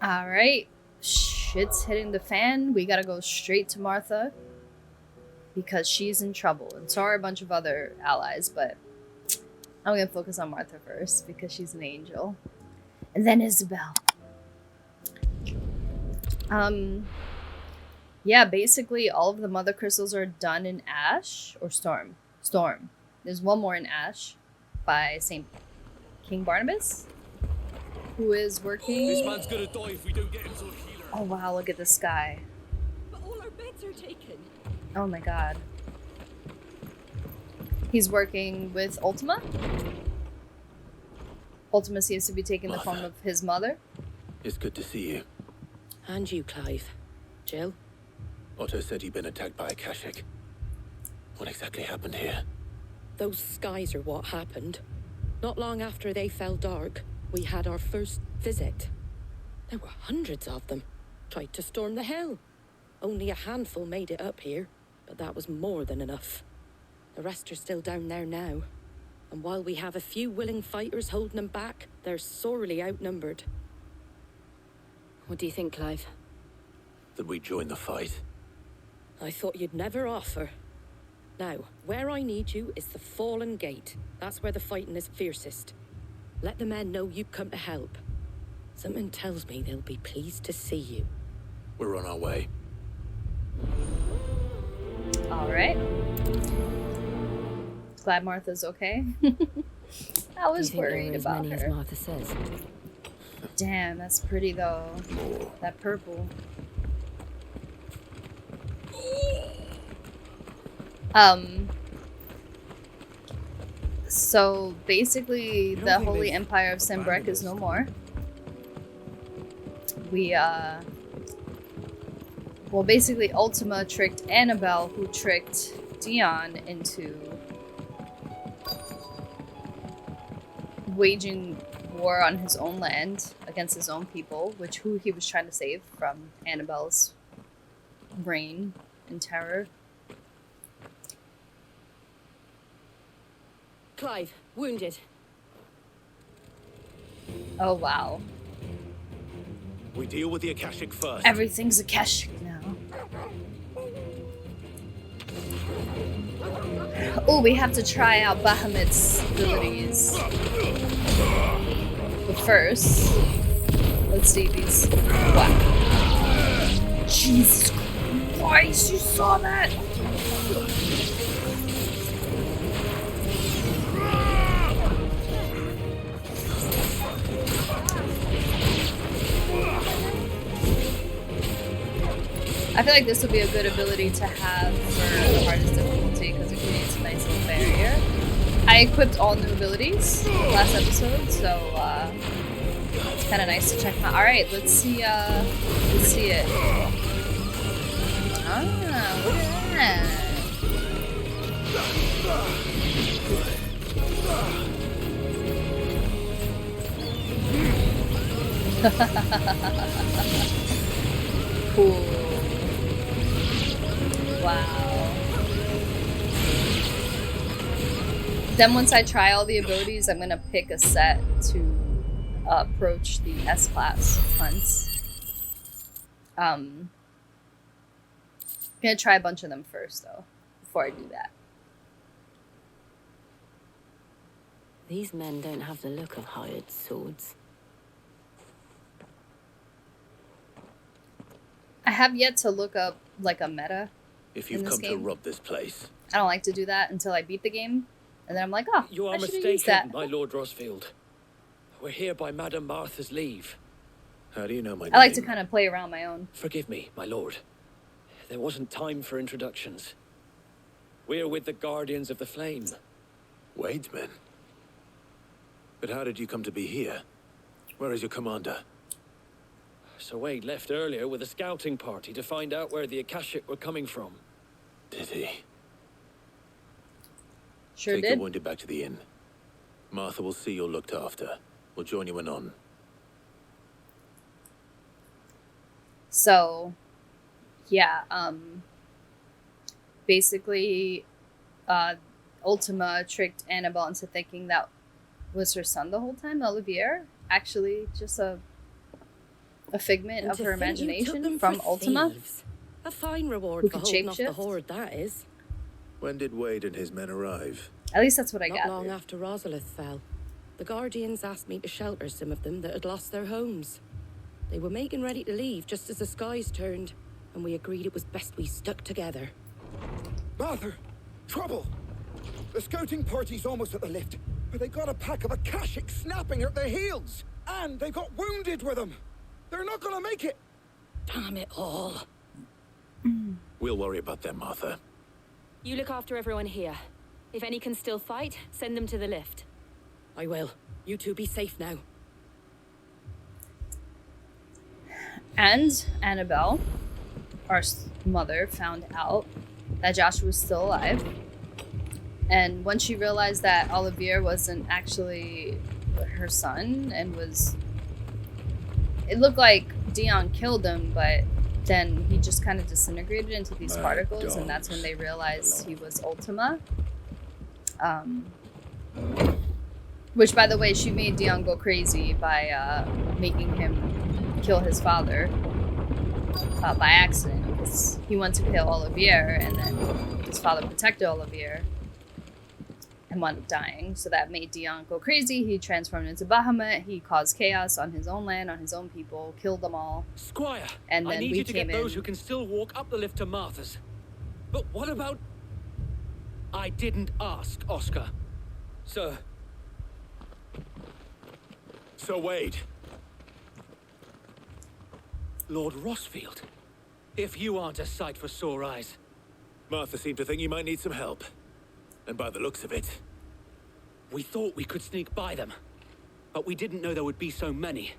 All right. Shit's hitting the fan. We gotta go straight to Martha because she's in trouble. And so are a bunch of other allies, but I'm gonna focus on Martha first because she's an angel. And then Isabel. Yeah, basically all of the mother crystals are done in ash or storm. Storm. There's one more in ash by Saint King Barnabas, who is working. This man's gonna die if we don't get him to a healer. Oh wow, look at the sky. But all our beds are taken. Oh my god. He's working with Ultima. Ultima seems to be taking the form of his mother. It's good to see you. And you, Clive. Jill? Otto said you'd been attacked by a Kashik. What exactly happened here? Those skies are what happened. Not long after they fell dark, we had our first visit. There were hundreds of them. Tried to storm the hill. Only a handful made it up here, but that was more than enough. The rest are still down there now. And while we have a few willing fighters holding them back, they're sorely outnumbered. What do you think, Clive? That we join the fight? I thought you'd never offer. Now, where I need you is the Fallen Gate. That's where the fighting is fiercest. Let the men know you've come to help. Something tells me they'll be pleased to see you. We're on our way. All right. Glad Martha's okay. I was worried about her. As Martha says. Damn, that's pretty though. That purple. So basically the Holy Empire of Sembrek is no more. Well, basically Ultima tricked Annabelle, who tricked Dion into waging war on his own land against his own people, who he was trying to save from Annabelle's reign and terror. Clive, wounded. Oh wow. We deal with the Akashic first. Everything's Akashic now. Oh, we have to try out Bahamut's abilities. But first, let's see these. Wow. Jesus Christ, you saw that? I feel like this would be a good ability to have for the hardest difficulty because it creates a nice little barrier. I equipped all new abilities last episode, so it's kind of nice to check them out. All right, let's see it. Ah, look at that. Cool. Wow. Then once I try all the abilities, I'm gonna pick a set to approach the S-class hunts. I'm gonna try a bunch of them first, though, before I do that. These men don't have the look of hired swords. I have yet to look up, like, a meta. If you've come to rob this place. I don't like to do that until I beat the game. And then I'm like, oh, You are I should use mistaken, that. my Lord Rosfield. We're here by Madame Martha's leave. How do you know my name? I like to kind of play around my own. Forgive me, my lord. There wasn't time for introductions. We're with the Guardians of the Flame. Wade's men? But how did you come to be here? Where is your commander? Sir Wade left earlier with a scouting party to find out where the Akashic were coming from. Did he? Sure Take did. the wounded back to the inn. Martha will see you're looked after. We'll join you anon. So, yeah, basically, Ultima tricked Annabelle into thinking that was her son the whole time, Olivier. Actually, just a A figment And of to her think you took imagination them from for Ultima? thieves. A fine reward Who for could holding off the shapeshift? horde, that is. When did Wade and his men arrive? At least that's what I Not long gathered. after Rosalith fell, the Guardians asked me to shelter some of them that had lost their homes. They were making ready to leave just as the skies turned, and we agreed it was best we stuck together. Martha! Trouble! The scouting party's almost at the lift, but they got a pack of Akashic snapping at their heels! And they got wounded with them! They're not gonna make it! Damn it all. We'll worry about them, Martha. You look after everyone here. If any can still fight, send them to the lift. I will. You two be safe now. And Annabelle, our mother, found out that Joshua was still alive. And once she realized that Olivier wasn't actually her son and was... It looked like Dion killed him, but then he just kind of disintegrated into these My particles, and that's dogs when they realized he was Ultima. Which, by the way, she made Dion go crazy by making him kill his father by accident, because he went to kill Olivier, and then his father protected Olivier and wound up dying. So that made Dion go crazy. He transformed into Bahamut. He caused chaos on his own land, on his own people, killed them all. Squire, And I then need we you to get came those in. who can still walk up the lift to Martha's. But what about... I didn't ask, Oscar. Sir. So Wade, Lord Rossfield. If you aren't a sight for sore eyes. Martha seemed to think you might need some help. And by the looks of it, We thought we could sneak by them. But we didn't know there would be so many.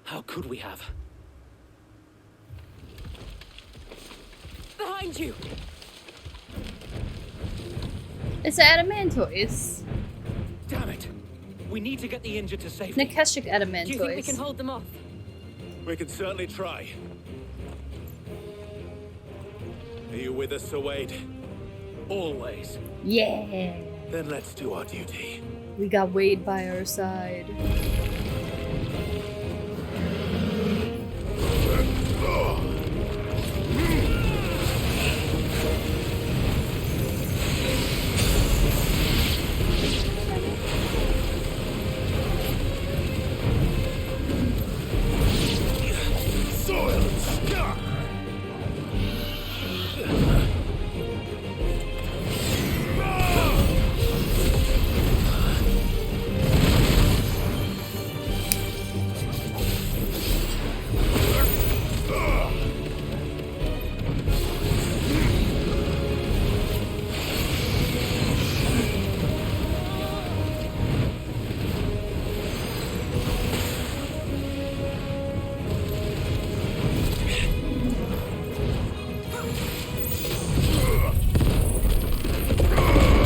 How could we have? Behind you! It's Adamantoise. Damn it! We need to get the injured to safety. Nikeshik Do you think we Adamantoise. can hold them off? we can certainly try. Are you with us, Sir Wade? Always. Yeah. Then let's do our duty. We got Wade by our side.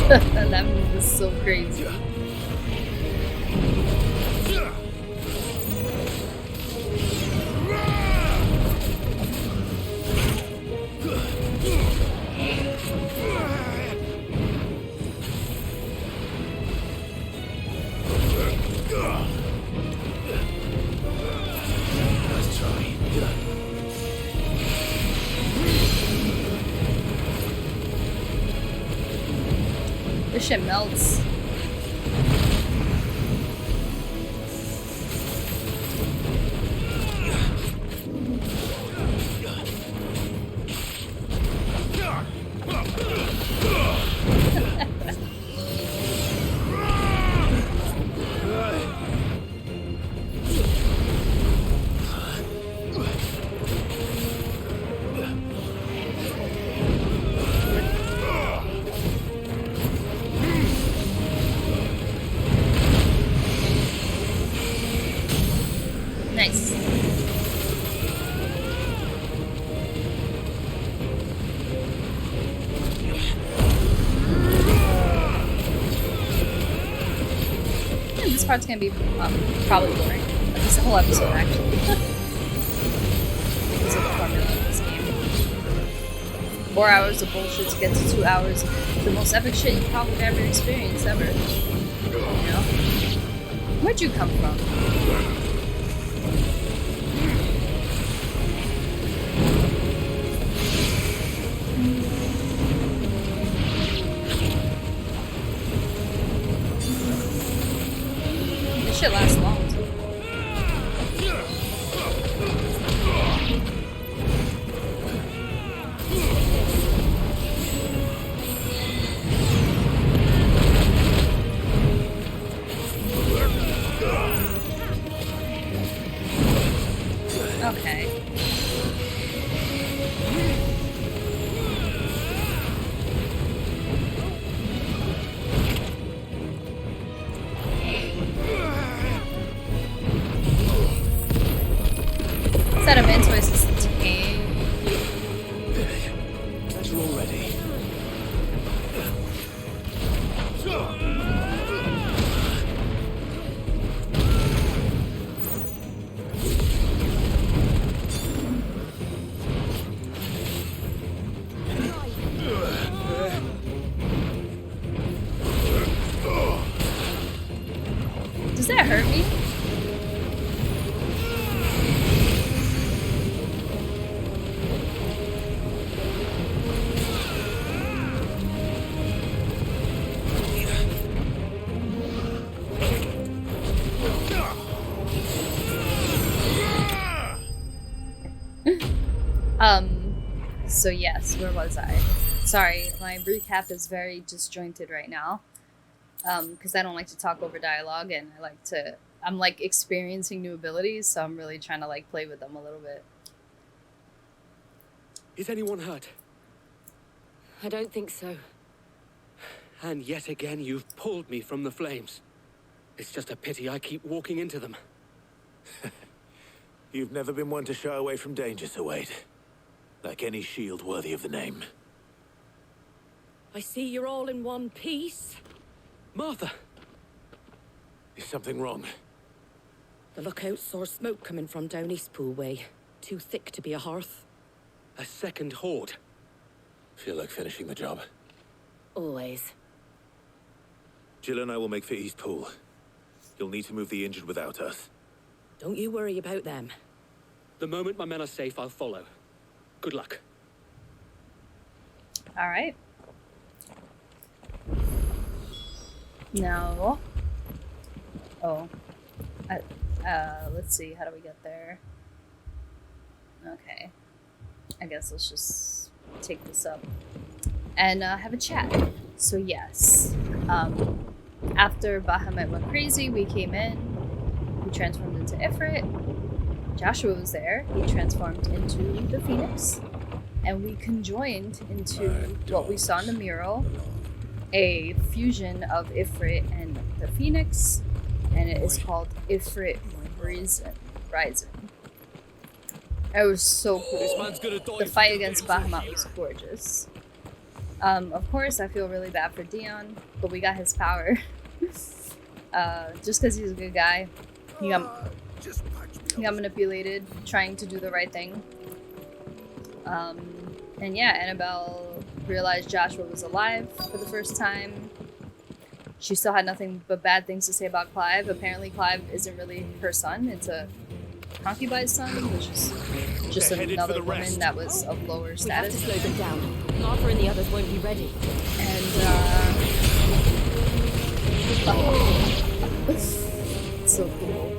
That move was so crazy. Let's try. This shit melts. Nice. Yeah, this part's gonna be probably boring. Like this whole episode, actually. Because of the formula of this game. 4 hours of bullshit to get to 2 hours of the most epic shit you probably ever experienced ever. You know? Where'd you come from? Okay. Sedimentoise is tame. You're all ready. Does that hurt me? So yes, where was I? Sorry, my recap is very disjointed right now. Because I don't like to talk over dialogue, and I'm like experiencing new abilities, so I'm really trying to like play with them a little bit. Is anyone hurt? I don't think so. And yet again, you've pulled me from the flames. It's just a pity I keep walking into them. You've never been one to shy away from danger, Sir Wade. Like any shield worthy of the name. I see you're all in one piece. Martha! Is something wrong? The lookout saw smoke coming from down Eastpool way. Too thick to be a hearth. A second horde. Feel like finishing the job. Always. Jill and I will make for Eastpool. You'll need to move the injured without us. Don't you worry about them. The moment my men are safe, I'll follow. Good luck. All right. Now, let's see. How do we get there? Okay. I guess let's just take this up and have a chat. So yes, after Bahamut went crazy, we came in. We transformed into Ifrit. Joshua was there. He transformed into the Phoenix, and we conjoined into what we saw in the mural, a fusion of Ifrit and the Phoenix, and it is called Ifrit Rising. It was so cool. The fight against Bahamut was gorgeous. Of course, I feel really bad for Dion, but we got his power. Just because he's a good guy, he got manipulated, trying to do the right thing. And yeah, Annabelle realized Joshua was alive for the first time. She still had nothing but bad things to say about Clive. Apparently Clive isn't really her son, it's a concubine's son, which is just another woman that was of lower status. We have to slow them down. Martha and the others won't be ready. And so cool.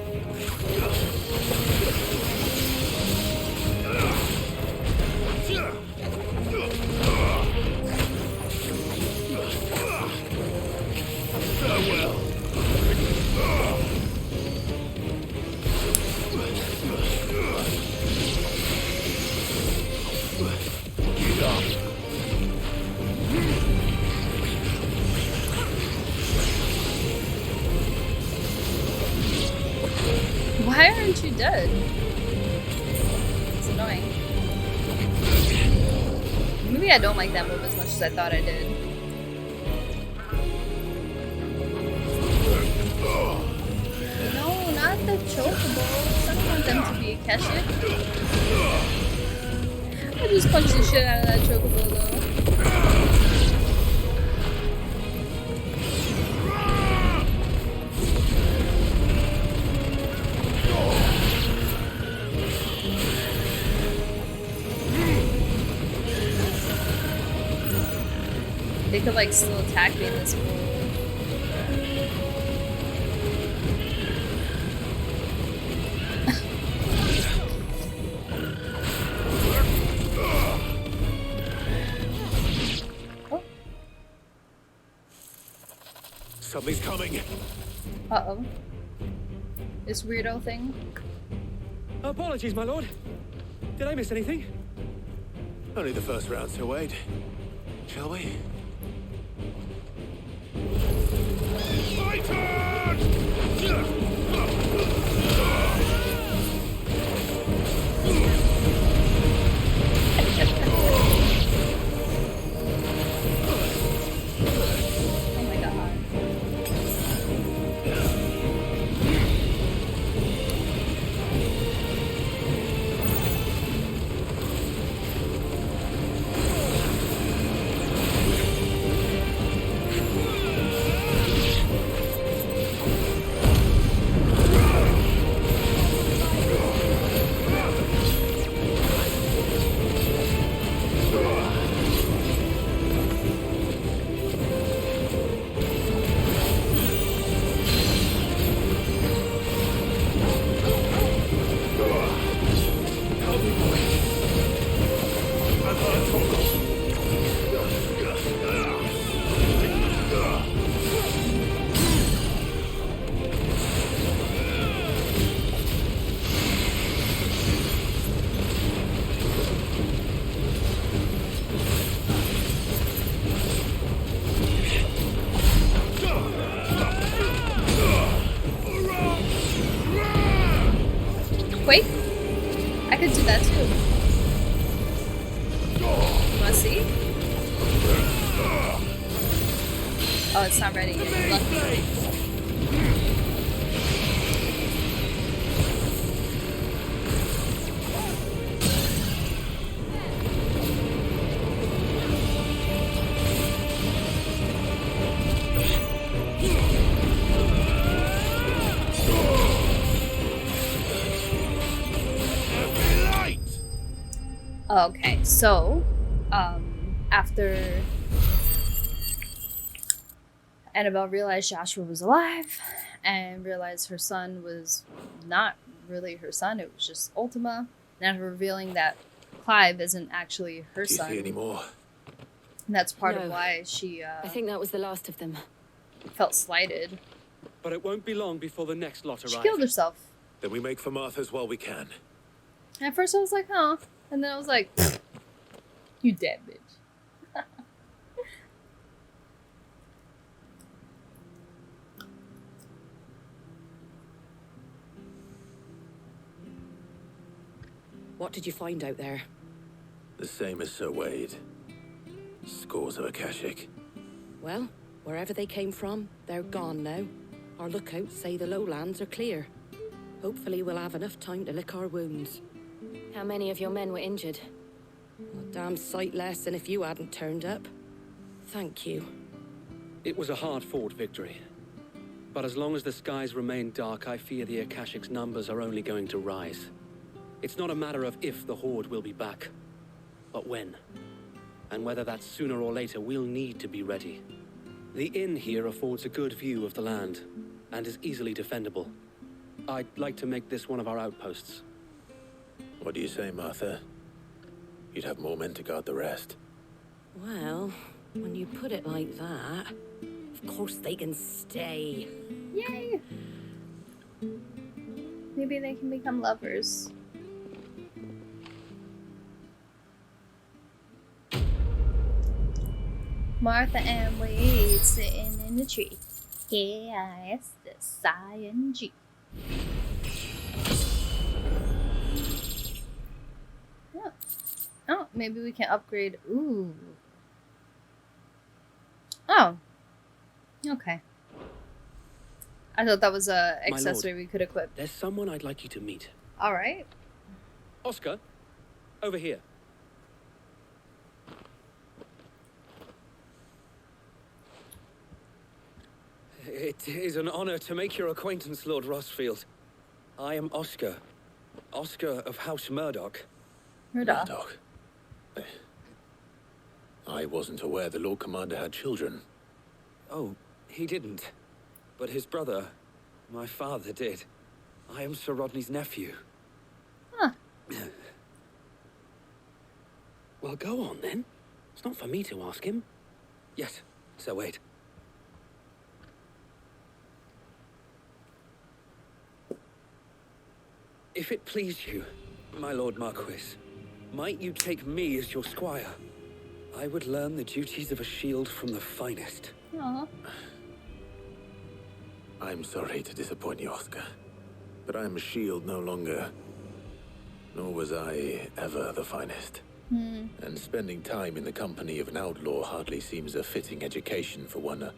Why aren't you dead? It's annoying. Maybe I don't like that move as much as I thought I did. No, not the chocobos. I don't want them to be a Keshet. I just punched the shit out of that chocobo though. They could like still attack me in this pool. Oh. Something's coming. Uh-oh. This weirdo thing. Apologies, my lord. Did I miss anything? Only the first round, Sir Wade. Shall we? Oh my god. Wait, I could do that too. Wanna see? Oh, it's not ready yet. Lucky. Okay, so, after Annabelle realized Joshua was alive and realized her son was not really her son, it was just Ultima, and after revealing that Clive isn't actually her Do you son, see any more? and that's part of No. why she I think that was the last of them. felt slighted. But it won't be long before the next lot arrive. She killed herself. Then we make for Martha's while we can. And at first I was like, huh, and then I was like, you dead bitch. What did you find out there? The same as Sir Wade. Scores of Akashic. Well, wherever they came from, they're gone now. Our lookouts say the lowlands are clear. Hopefully we'll have enough time to lick our wounds. How many of your men were injured? A damn sight less than if you hadn't turned up. Thank you. It was a hard-fought victory. But as long as the skies remain dark, I fear the Akashic's numbers are only going to rise. It's not a matter of if the Horde will be back, but when. And whether that's sooner or later, we'll need to be ready. The inn here affords a good view of the land, and is easily defendable. I'd like to make this one of our outposts. What do you say, Martha? You'd have more men to guard the rest. Well, when you put it like that, of course they can stay. Yay! Maybe they can become lovers. Martha and Wade sitting in the tree. Yeah, it's the Cyan G. Yeah. Oh, maybe we can upgrade. Ooh. Oh. Okay. I thought that was a My accessory lord, we could equip. There's someone I'd like you to meet. All right. Oscar, over here. It is an honor to make your acquaintance, Lord Rossfield. I am Oscar. Oscar of House Murdoch. Murdoch. Murdoch. I wasn't aware the Lord Commander had children. Oh, he didn't. But his brother, my father, did. I am Sir Rodney's nephew. Huh. Well, go on then. It's not for me to ask him. Yes, Sir Wade. If If it please you, my Lord Marquis, might you take me as your squire? I would learn the duties of a shield from the finest. Aw. I'm sorry to disappoint you, Oscar, but I am a shield no longer. Nor was I ever the finest. And spending time in the company of an outlaw hardly seems a fitting education for one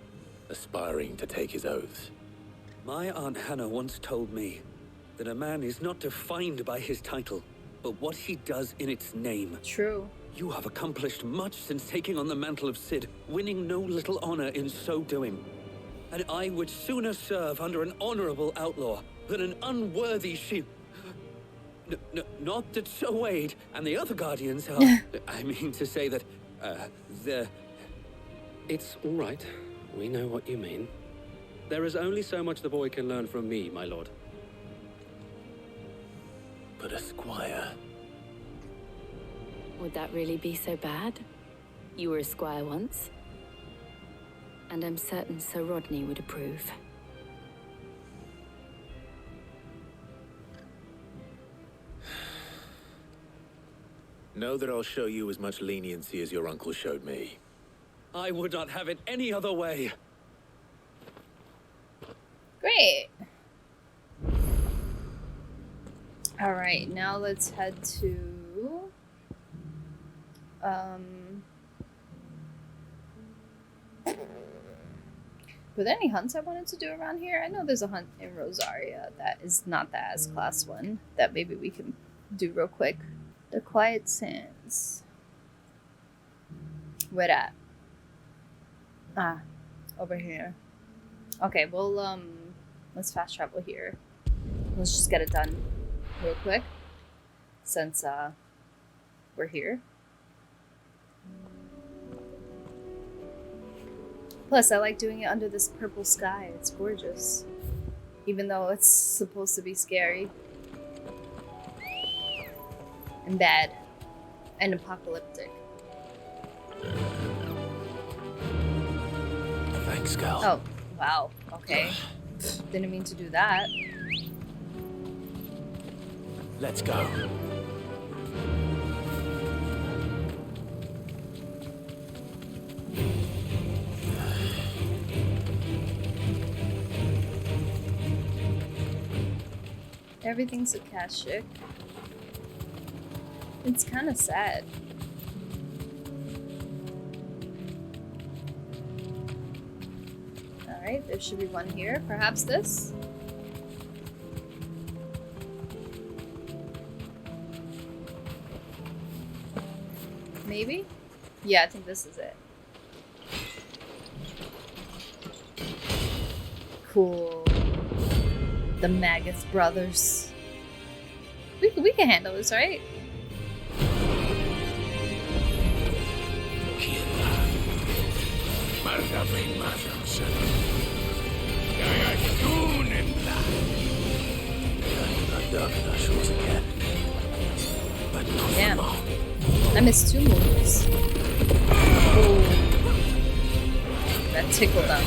aspiring to take his oaths. My Aunt Hannah once told me that a man is not defined by his title, but what he does in its name. True. You have accomplished much since taking on the mantle of Cid, winning no little honor in so doing. And I would sooner serve under an honorable outlaw than an unworthy shield. Not that Sir Wade and the other guardians are... I mean to say that, It's all right. We know what you mean. There is only so much the boy can learn from me, my lord. But a squire... Would that really be so bad? You were a squire once. And I'm certain Sir Rodney would approve. Know that I'll show you as much leniency as your uncle showed me. I would not have it any other way. Great. All right, now let's head to were there any hunts I wanted to do around here? I know there's a hunt in Rosaria that is not the As class one that maybe we can do real quick. The Quiet Sands. Where at? Ah, over here. Okay, well, let's fast travel here. Let's just get it done real quick, since, we're here. Plus, I like doing it under this purple sky. It's gorgeous. Even though it's supposed to be scary. And bad. And apocalyptic. Thanks, Gal. Oh, wow. Okay. Didn't mean to do that. Let's go. Everything's Akashic. It's kind of sad. Alright, there should be one here. Perhaps this? Maybe? Yeah, I think this is it. Cool. The Magus brothers. We can handle this, right? Damn. I missed 2 moves. Oh. That tickled them.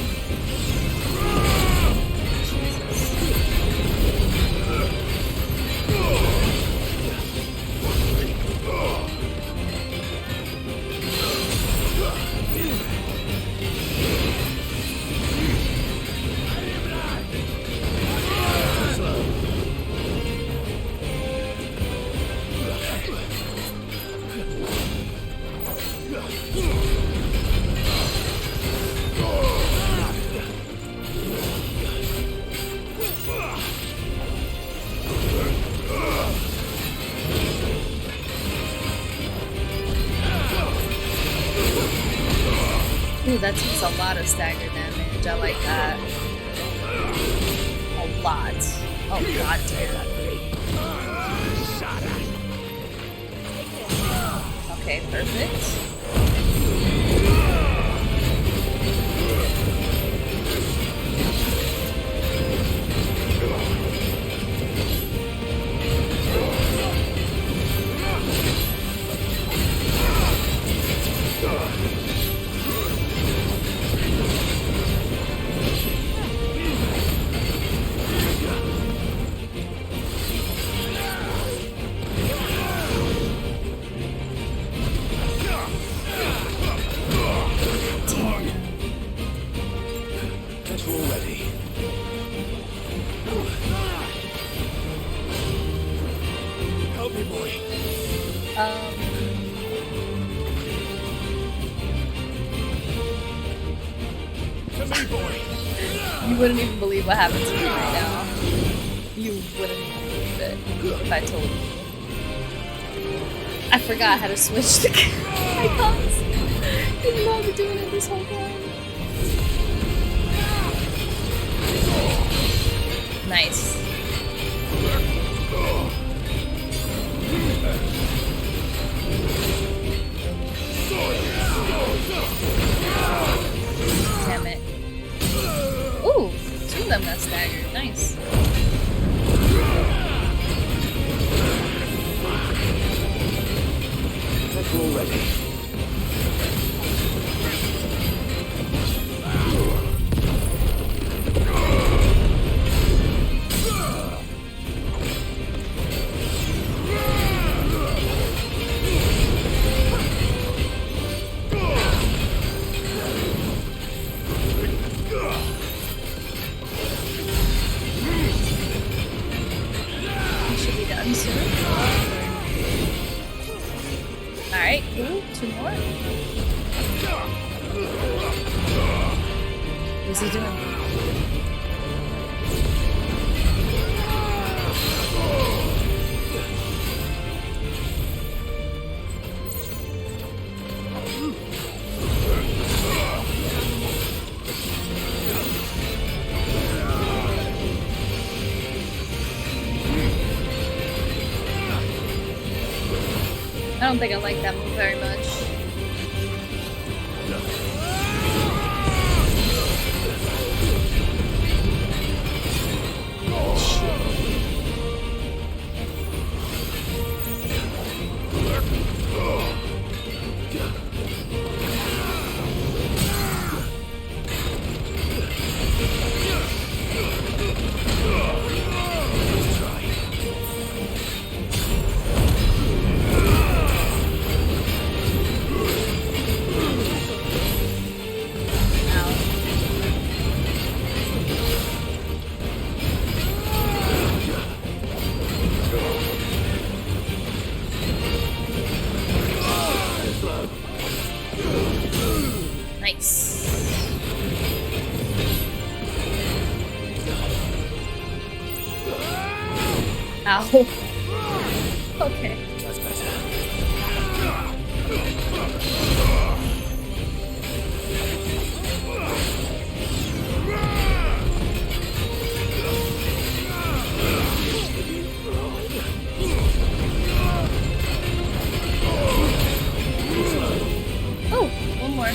Ooh, that takes a lot of stagger damage. I like that. A lot. Oh, god damn. Okay, perfect. You wouldn't even believe what happened to me right now. You wouldn't even believe it if I told you. I forgot how to switch the icons. Even though I've been doing it this whole time. Nice. Damn it. Ooh, two of them got staggered. Nice. That's all ready. Should be done soon. Alright, cool. Two more. What's he doing? I don't think I like that move very much. Nice. Ow. Okay. That's better. Oh, one more.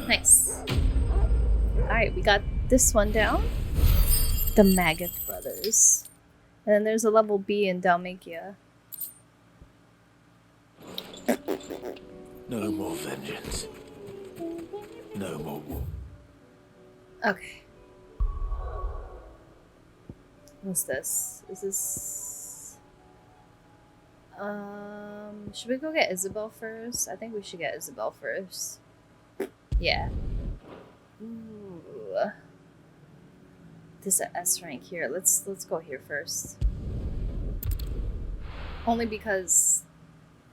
Nice. Alright, we got this one down. The Maggot Brothers. And then there's a level B in Dalmatia. No more vengeance. No more war. Okay. What's this? Is this... should we go get Isabel first? I think we should get Isabel first. Yeah. Ooh. There's an S rank here. Let's go here first. Only because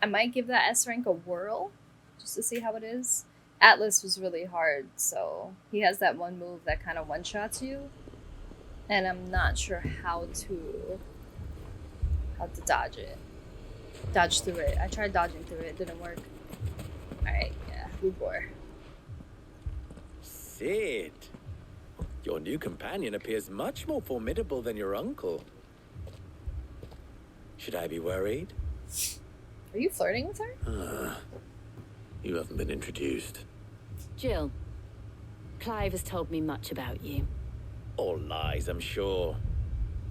I might give that S rank a whirl just to see how it is. Atlas was really hard, so he has that one move that kind of one-shots you, and I'm not sure how to dodge it. Dodge through it. I tried dodging through it. It didn't work. Alright, yeah, blue boar. Sid, your new companion appears much more formidable than your uncle. Should I be worried? Are you flirting with her? You haven't been introduced. Jill, Clive has told me much about you. All lies, I'm sure.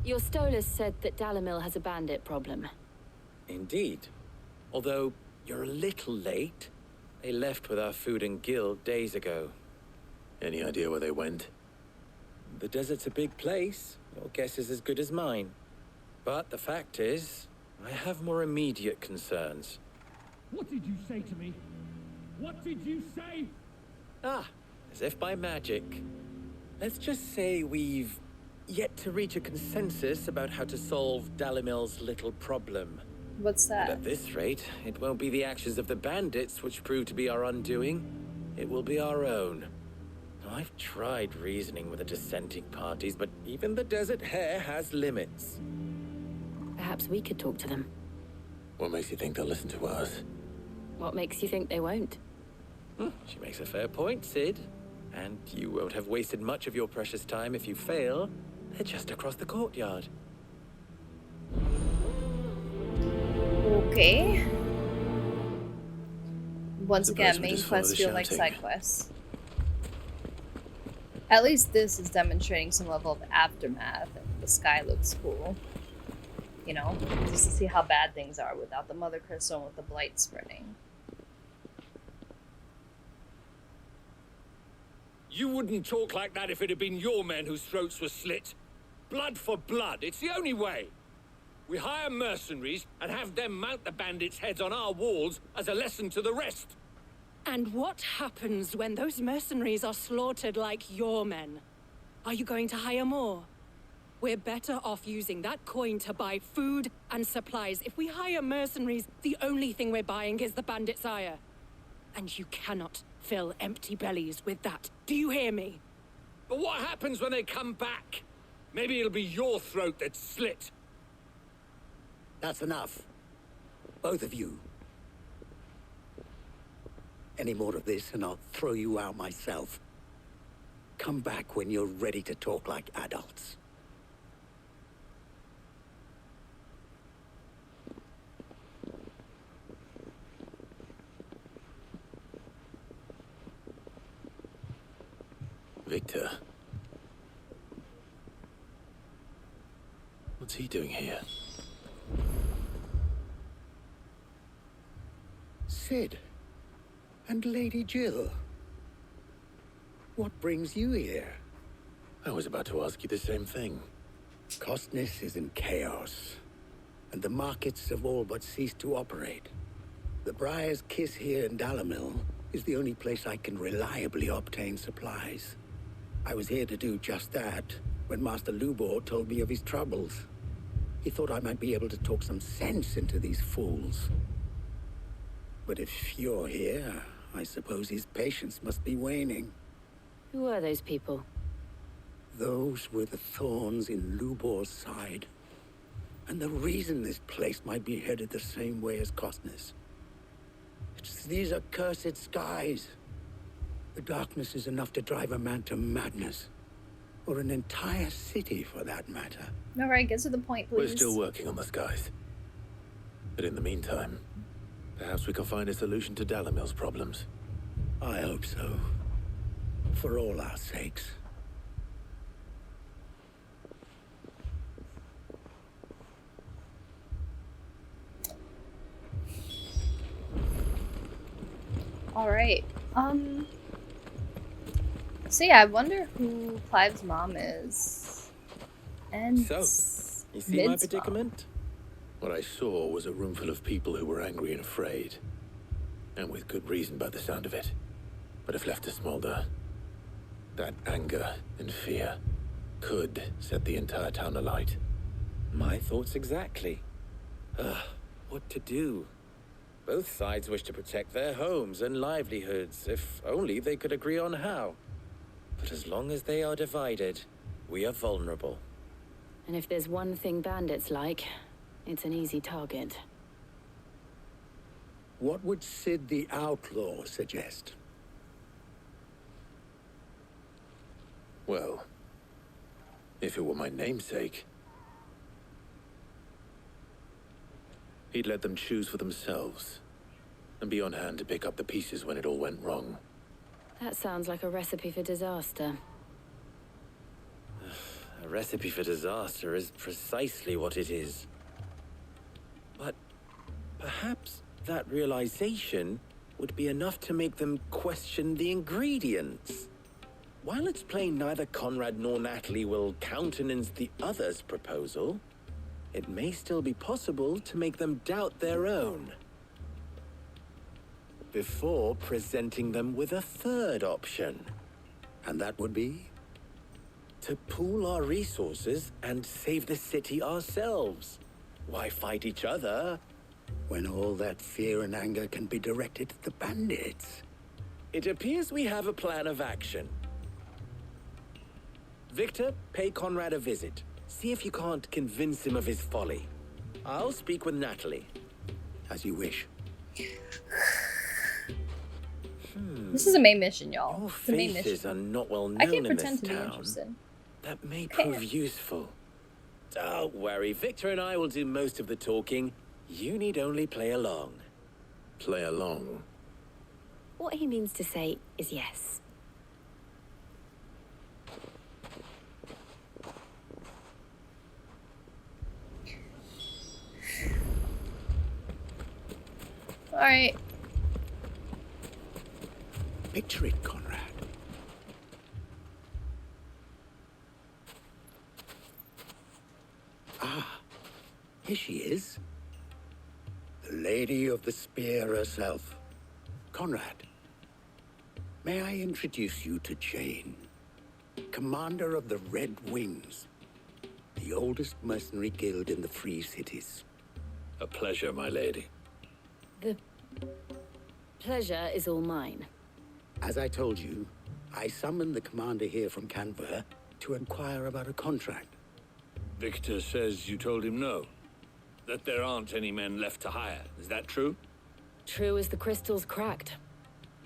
Your Stolas said that Dalamil has a bandit problem. Indeed. Although you're a little late. They left with our food and guild days ago. Any idea where they went? The desert's a big place. Your guess is as good as mine. But the fact is, I have more immediate concerns. What did you say to me? What did you say? Ah, as if by magic. Let's just say we've yet to reach a consensus about how to solve Dalimil's little problem. What's And that? at this rate, it won't be the actions of the bandits which prove to be our undoing. It will be our own. Now, I've tried reasoning with the dissenting parties, but even the Desert Hare has limits. Perhaps we could talk to them. What makes you think they'll listen to us? What makes you think they won't? She makes a fair point, Sid. And you won't have wasted much of your precious time if you fail. They're just across the courtyard. Okay. Once Suppose again, we main just follow quests the feel like shouting. side quests. At least this is demonstrating some level of aftermath, and the sky looks cool. You know, just to see how bad things are without the Mother Crystal and with the blight spreading. You wouldn't talk like that if it had been your men whose throats were slit. Blood for blood, it's the only way. We hire mercenaries and have them mount the bandits' heads on our walls as a lesson to the rest. And what happens when those mercenaries are slaughtered like your men? Are you going to hire more? We're better off using that coin to buy food and supplies. If we hire mercenaries, the only thing we're buying is the bandit's ire. And you cannot fill empty bellies with that. Do you hear me? But what happens when they come back? Maybe it'll be your throat that's slit. That's enough. Both of you. Any more of this and I'll throw you out myself. Come back when you're ready to talk like adults. Victor. What's he doing here? Sid. And Lady Jill. What brings you here? I was about to ask you the same thing. Costness is in chaos, and the markets have all but ceased to operate. The Briar's Kiss here in Dalimil is the only place I can reliably obtain supplies. I was here to do just that when Master Lubor told me of his troubles. He thought I might be able to talk some sense into these fools. But if you're here, I suppose his patience must be waning. Who are those people? Those were the thorns in Lubor's side. And the reason this place might be headed the same way as Costness. It's these accursed skies. The darkness is enough to drive a man to madness. Or an entire city, for that matter. Alright, get to the point, please. We're still working on the skies. But in the meantime, perhaps we can find a solution to Dalimil's problems. I hope so. For all our sakes. Alright, so yeah, I wonder who Clive's mom is. And So, you see my Mid's mom. predicament? What I saw was a room full of people who were angry and afraid. And with good reason by the sound of it. But if left to smolder, that anger and fear could set the entire town alight. My thoughts exactly. What to do? Both sides wish to protect their homes and livelihoods, if only they could agree on how. But as long as they are divided, we are vulnerable. And if there's one thing bandits like, it's an easy target. What would Sid the Outlaw suggest? Well, if it were my namesake, he'd let them choose for themselves and be on hand to pick up the pieces when it all went wrong. That sounds like a recipe for disaster. A recipe for disaster is precisely what it is. But perhaps that realization would be enough to make them question the ingredients. While it's plain neither Conrad nor Natalie will countenance the other's proposal, it may still be possible to make them doubt their own. before presenting them with a third option. And that would be? To pool our resources and save the city ourselves. Why fight each other? When all that fear and anger can be directed at the bandits. It appears we have a plan of action. Victor, pay Conrad a visit. See if you can't convince him of his folly. I'll speak with Natalie. As you wish. This is a main mission, y'all. Your It's a main faces mission. are not well known I can't in pretend this to be town. interested. That may Can't. prove useful. Don't worry, Victor and I will do most of the talking. You need only play along. Play along. What he means to say is yes. All right. Picture it, Conrad. Ah, here she is. The Lady of the Spear herself. Conrad, may I introduce you to Jane, commander of the Red Wings, the oldest mercenary guild in the Free Cities. A pleasure, my lady. The pleasure is all mine. As I told you, I summoned the commander here from Canberra to inquire about a contract. Victor says you told him no. That there aren't any men left to hire. Is that true? True as the crystals cracked.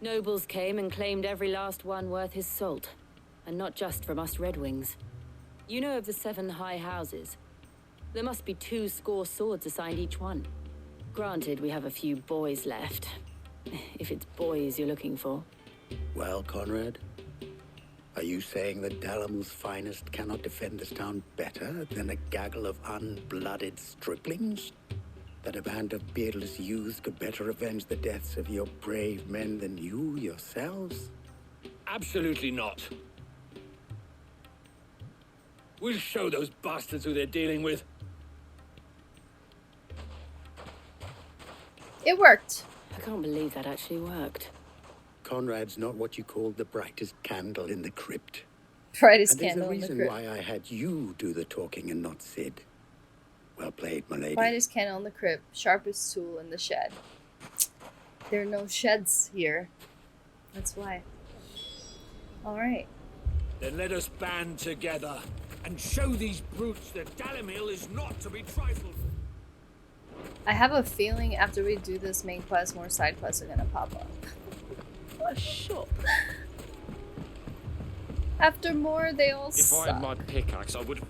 Nobles came and claimed every last one worth his salt. And not just from us Red Wings. You know of the 7 high houses. There must be 2 swords assigned each one. Granted, we have a few boys left. If it's boys you're looking for. Well, Conrad, are you saying that Dalamil's finest cannot defend this town better than a gaggle of unblooded striplings? That a band of beardless youths could better avenge the deaths of your brave men than you yourselves? Absolutely not. We'll show those bastards who they're dealing with. It worked. I can't believe that actually worked. Conrad's not what you called the brightest candle in the crypt. Brightest And there's a candle in the reason crypt. why I had you do the talking and not Sid. Well played, my lady. Brightest candle in the crypt. Sharpest tool in the shed. There are no sheds here. That's why. All right. Then let us band together and show these brutes that Dalamil is not to be trifled with. I have a feeling after we do this main quest, more side quests are gonna pop up. A shop. After more, they all If suck. I had my pickaxe, I would.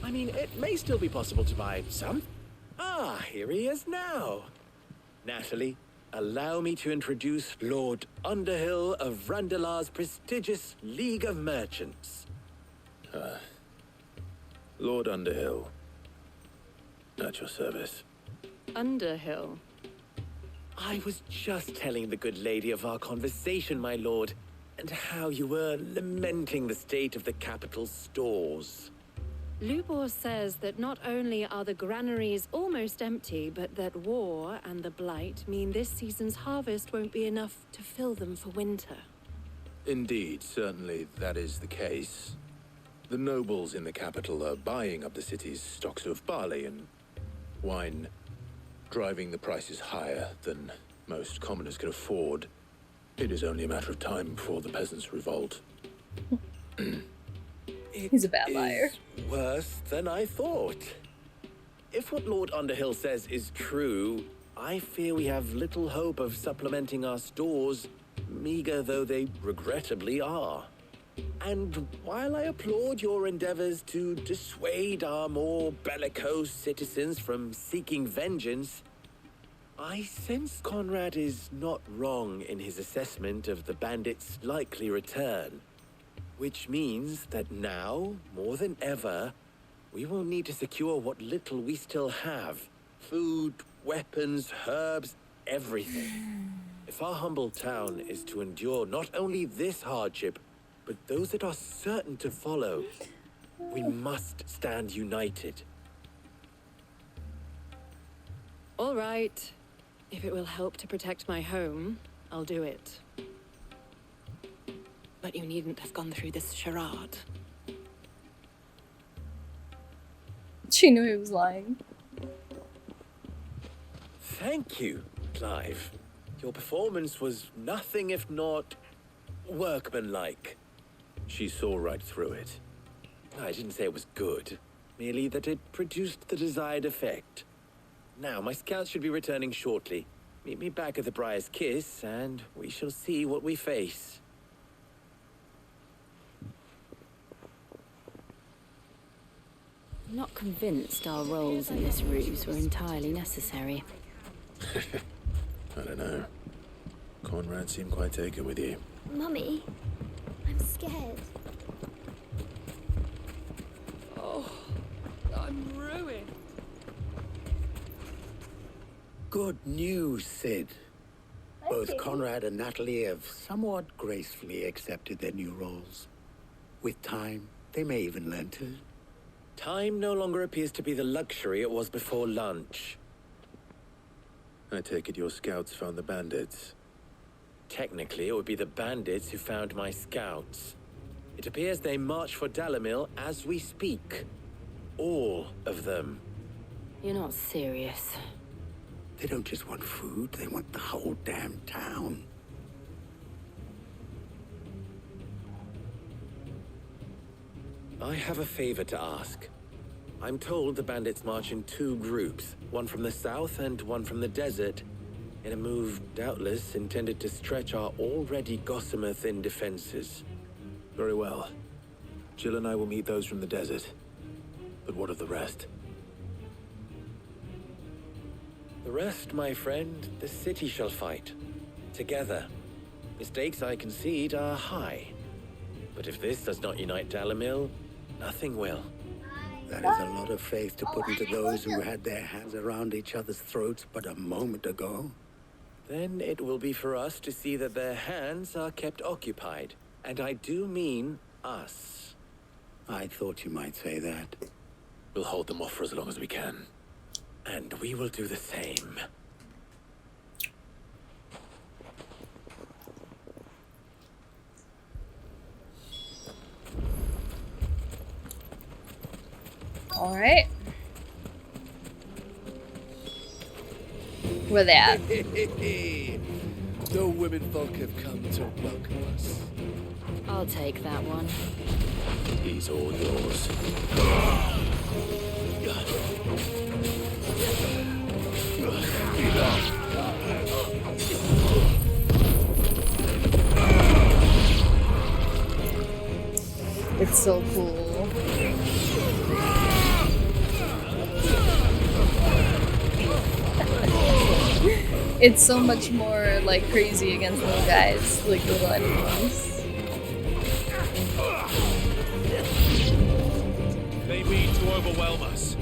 I mean, it may still be possible to buy some. Ah, here he is now. Natalie, allow me to introduce Lord Underhill of Randalar's prestigious League of Merchants. Lord Underhill. At your service. Underhill. I was just telling the good lady of our conversation, my lord, and how you were lamenting the state of the capital's stores. Lubor says that not only are the granaries almost empty, but that war and the blight mean this season's harvest won't be enough to fill them for winter. Indeed, certainly that is the case. The nobles in the capital are buying up the city's stocks of barley and wine, driving the prices higher than most commoners can afford. It is only a matter of time before the peasants revolt. He's a bad liar. Is worse than I thought. If what Lord Underhill says is true, I fear we have little hope of supplementing our stores, meager though they regrettably are. And while I applaud your endeavors to dissuade our more bellicose citizens from seeking vengeance, I sense Conrad is not wrong in his assessment of the bandits' likely return. Which means that now, more than ever, we will need to secure what little we still have. Food, weapons, herbs, everything. If our humble town is to endure not only this hardship, but those that are certain to follow, we must stand united. All right. If it will help to protect my home, I'll do it. But you needn't have gone through this charade. She knew he was lying. Thank you, Clive. Your performance was nothing if not workmanlike. She saw right through it. I didn't say it was good, merely that it produced the desired effect. Now, my scouts should be returning shortly. Meet me back at the Briar's Kiss, and we shall see what we face. I'm not convinced our roles in this ruse were entirely necessary. I don't know. Conrad seemed quite taken with you. Mummy, I'm scared. Oh, I'm ruined. Good news, Sid. Both Conrad and Natalie have somewhat gracefully accepted their new roles. With time, they may even learn to. Time no longer appears to be the luxury it was before lunch. I take it your scouts found the bandits. Technically, it would be the bandits who found my scouts. It appears they march for Dalamil as we speak. All of them. You're not serious. They don't just want food, they want the whole damn town. I have a favor to ask. I'm told the bandits march in two groups, one from the south and one from the desert, in a move doubtless intended to stretch our already gossamer-thin defenses. Very well. Jill and I will meet those from the desert. But what of the rest? The rest, my friend, the city shall fight. Together. The stakes, I concede, are high. But if this does not unite Dalamil, nothing will. That is a lot of faith to put into those who had their hands around each other's throats but a moment ago. Then it will be for us to see that their hands are kept occupied. And I do mean us. I thought you might say that. We'll hold them off for as long as we can. And we will do the same. All right. Where they at? The women folk have come to welcome us. I'll take that one. He's all yours. It's so cool. It's so much more like crazy against little guys, like little enemies. They mean to overwhelm us.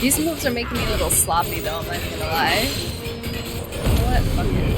These moves are making me a little sloppy though, I'm not gonna lie. You know what? Fuck it.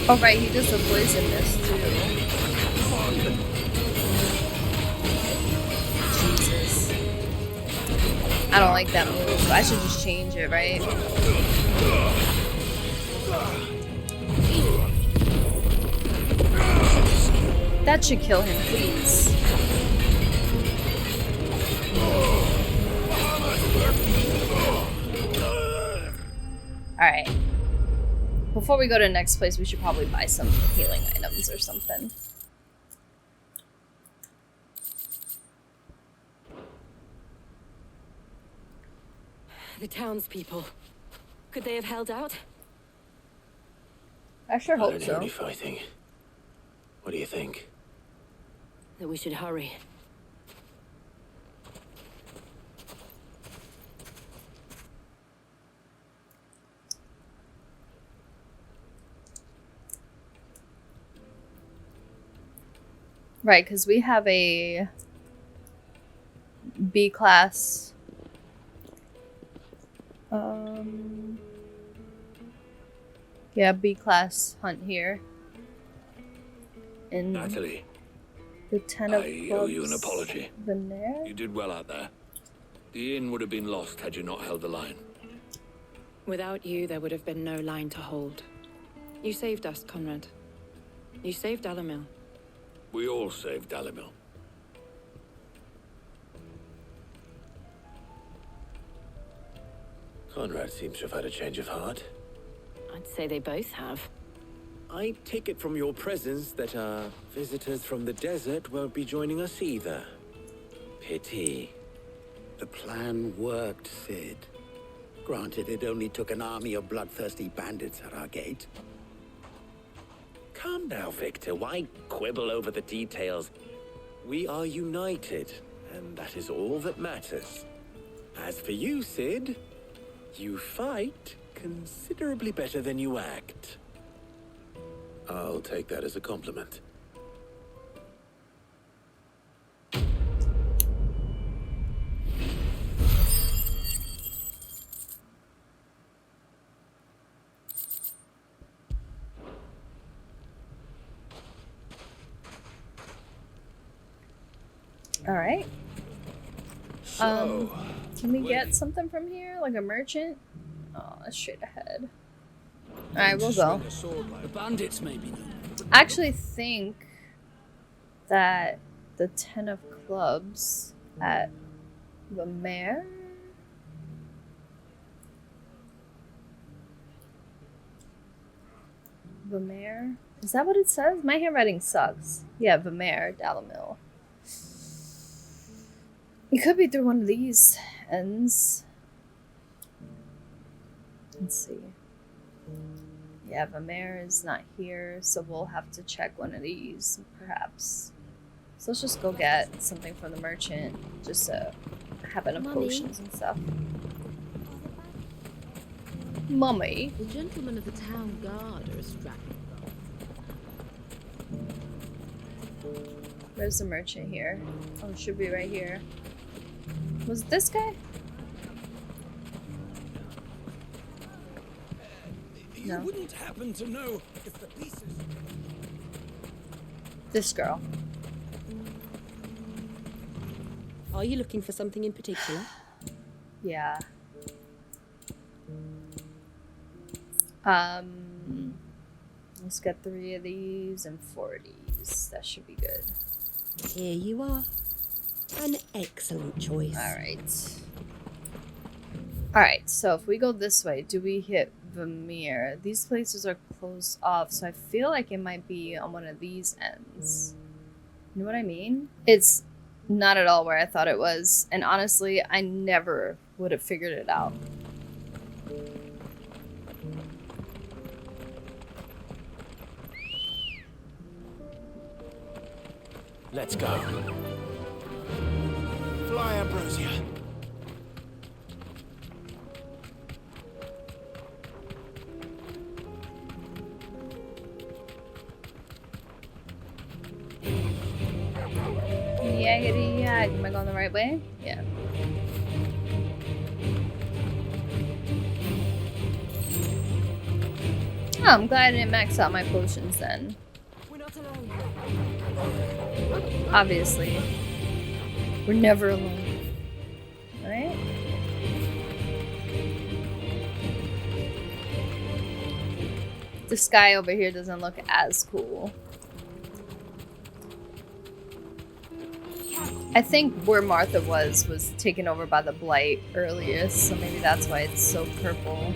Oh right, he does the poisonous too. Jesus. I don't like that move. I should just change it, right? That should kill him, please. Alright. Before we go to the next place, we should probably buy some healing items or something. The townspeople. Could they have held out? I sure hope I don't so. hear any fighting. What do you think? That we should hurry. Right, because we have a B class. Yeah, B class hunt here. In Natalie, the 10 of I clubs. owe you an apology. Veneer? You did well out there. The inn would have been lost had you not held the line. Without you, there would have been no line to hold. You saved us, Conrad. You saved Dalamil. We all saved Dalamil. Conrad seems to have had a change of heart. I'd say they both have. I take it from your presence that our visitors from the desert won't be joining us either. Pity. The plan worked, Sid. Granted, it only took an army of bloodthirsty bandits at our gate. Calm now, Victor. Why quibble over the details? We are united, and that is all that matters. As for you, Sid, you fight considerably better than you act. I'll take that as a compliment. All right. So, Can we get something from here, like a merchant? Oh, that's straight ahead. All right, we'll go. The bandits maybe. I actually think that the 10 of clubs at the mayor. The mayor? Is that what it says? My handwriting sucks. Yeah, the mayor, Dalamil. It could be through one of these ends. Let's see. Yeah, the mayor is not here, so we'll have to check one of these, perhaps. So let's just go get something from the merchant, just to have enough Mummy. potions and stuff. Mummy. The gentlemen of the town guard are strapped. Where's the merchant here? Oh, it should be right here. Was it this guy? You No. wouldn't happen to know if the pieces... This girl. Are you looking for something in particular? Yeah. Let's get 3 of these and 4 of these. That should be good. Here you are. An excellent choice. Alright, so if we go this way, do we hit Vermeer? These places are closed off, so I feel like it might be on one of these ends. You know what I mean? It's not at all where I thought it was, and honestly, I never would have figured it out. Let's go. Fly, Ambrosia. Yaggity yag. Am I going the right way? Yeah. Oh, I'm glad I didn't max out my potions then. Obviously. We're never alone. Right? The sky over here doesn't look as cool. I think where Martha was taken over by the blight earlier, so maybe that's why it's so purple.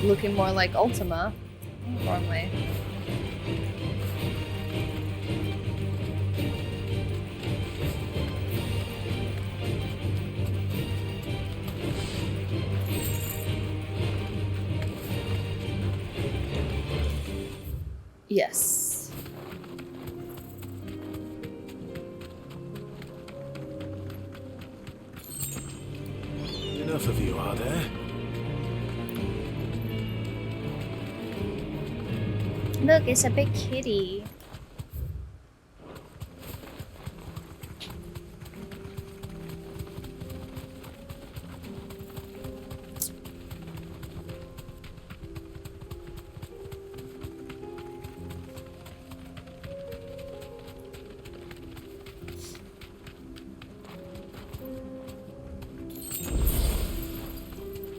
Looking more like Ultima. Wrong way. Yes. Enough of you, are there? Look, it's a big kitty.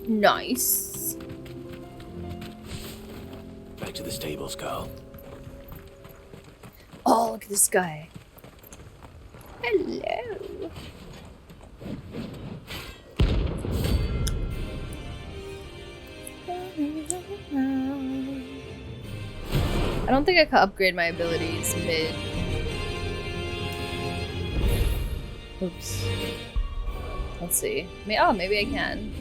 Nice. Back to the stables, Carl. Oh, look at this guy. Hello. I don't think I could upgrade my abilities mid. Oops. Let's see. Oh, maybe I can.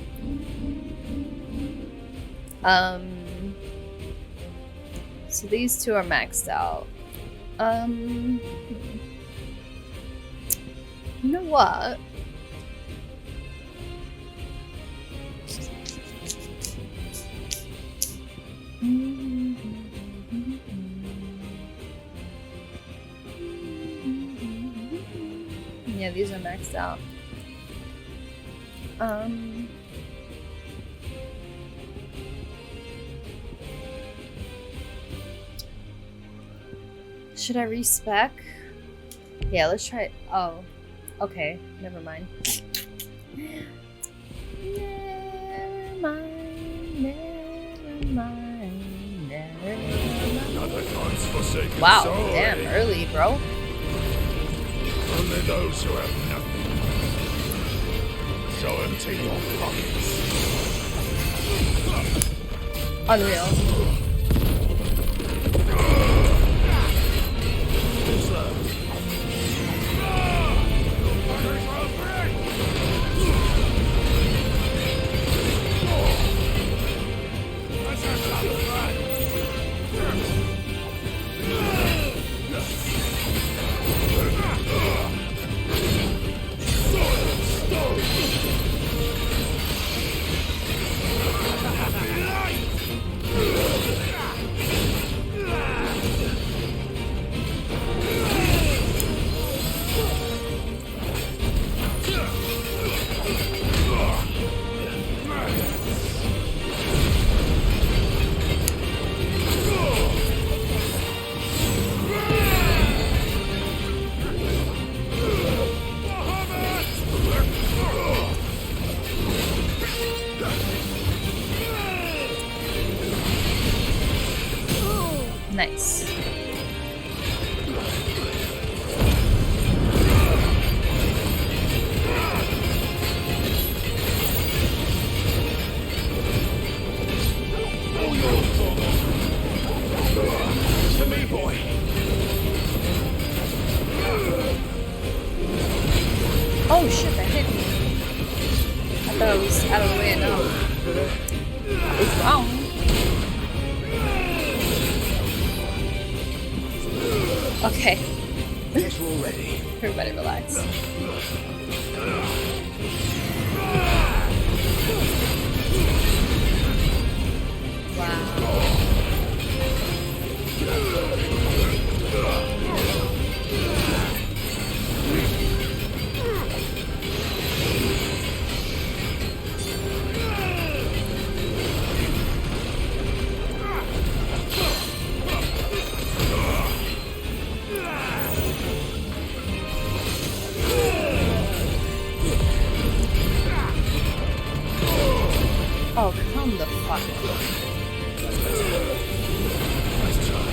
So these two are maxed out. You know what? Yeah, these are maxed out. Should I respec? Yeah, let's try it. Oh, okay. Never mind. Never mind. Never mind. Never mind. Wow, damn, early, bro. Only those who have nothing. So empty your pockets. Unreal. Nice. To me, boy. Oh shit, that hit me. I thought I was out of the way enough. I was wrong. Okay. Guess we're ready. Everybody relax. Wow. Oh, come the fuck on. Let's try.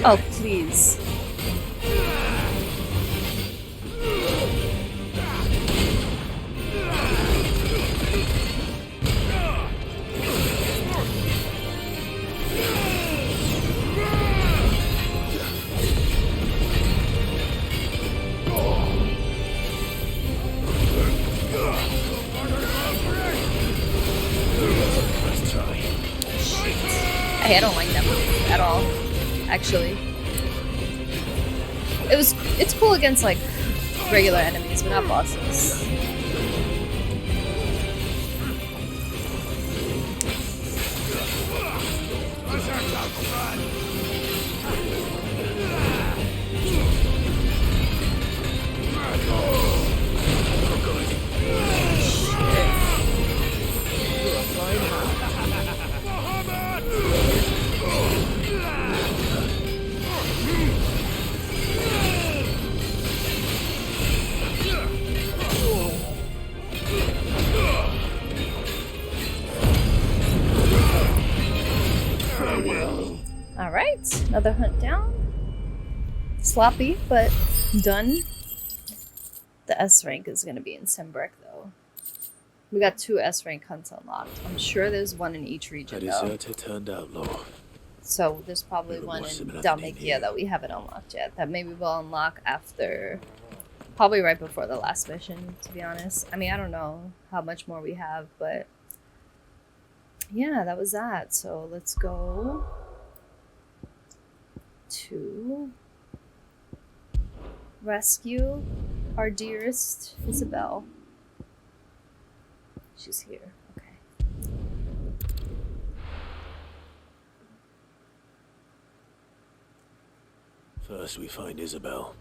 Oh, please. Let's try. Hey, I don't like that move at all. Actually, it's cool against like regular enemies, but not bosses. Alright, another hunt down. Sloppy, but done. The S rank is going to be in Simbrick, though. We got 2 S rank hunts unlocked. I'm sure there's one in each region, though. Jote turned outlaw. So there's probably one in Dalmatia that we haven't unlocked yet. That maybe we'll unlock after... Probably right before the last mission, to be honest. I mean, I don't know how much more we have, but... Yeah, that was that. So let's go... to... rescue our dearest Isabel. She's here. Okay. First we find Isabel.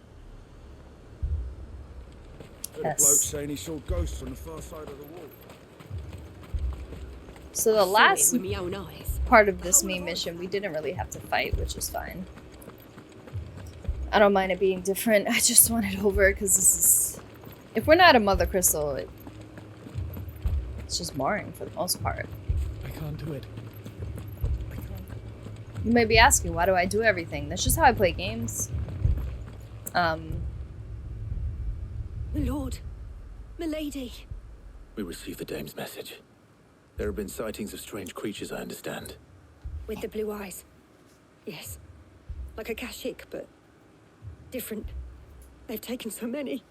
Heard a bloke saying he saw ghosts on the far side of the wall. So the last part of this main mission, we didn't really have to fight, which is fine. I don't mind it being different. I just want it over because this is... If we're not a Mother Crystal, it's just boring for the most part. I can't do it. You may be asking, why do I do everything? That's just how I play games. My lord, milady. We received the dame's message. There have been sightings of strange creatures, I understand. With the blue eyes. Yes. Like a Kashik, but different. They've taken so many.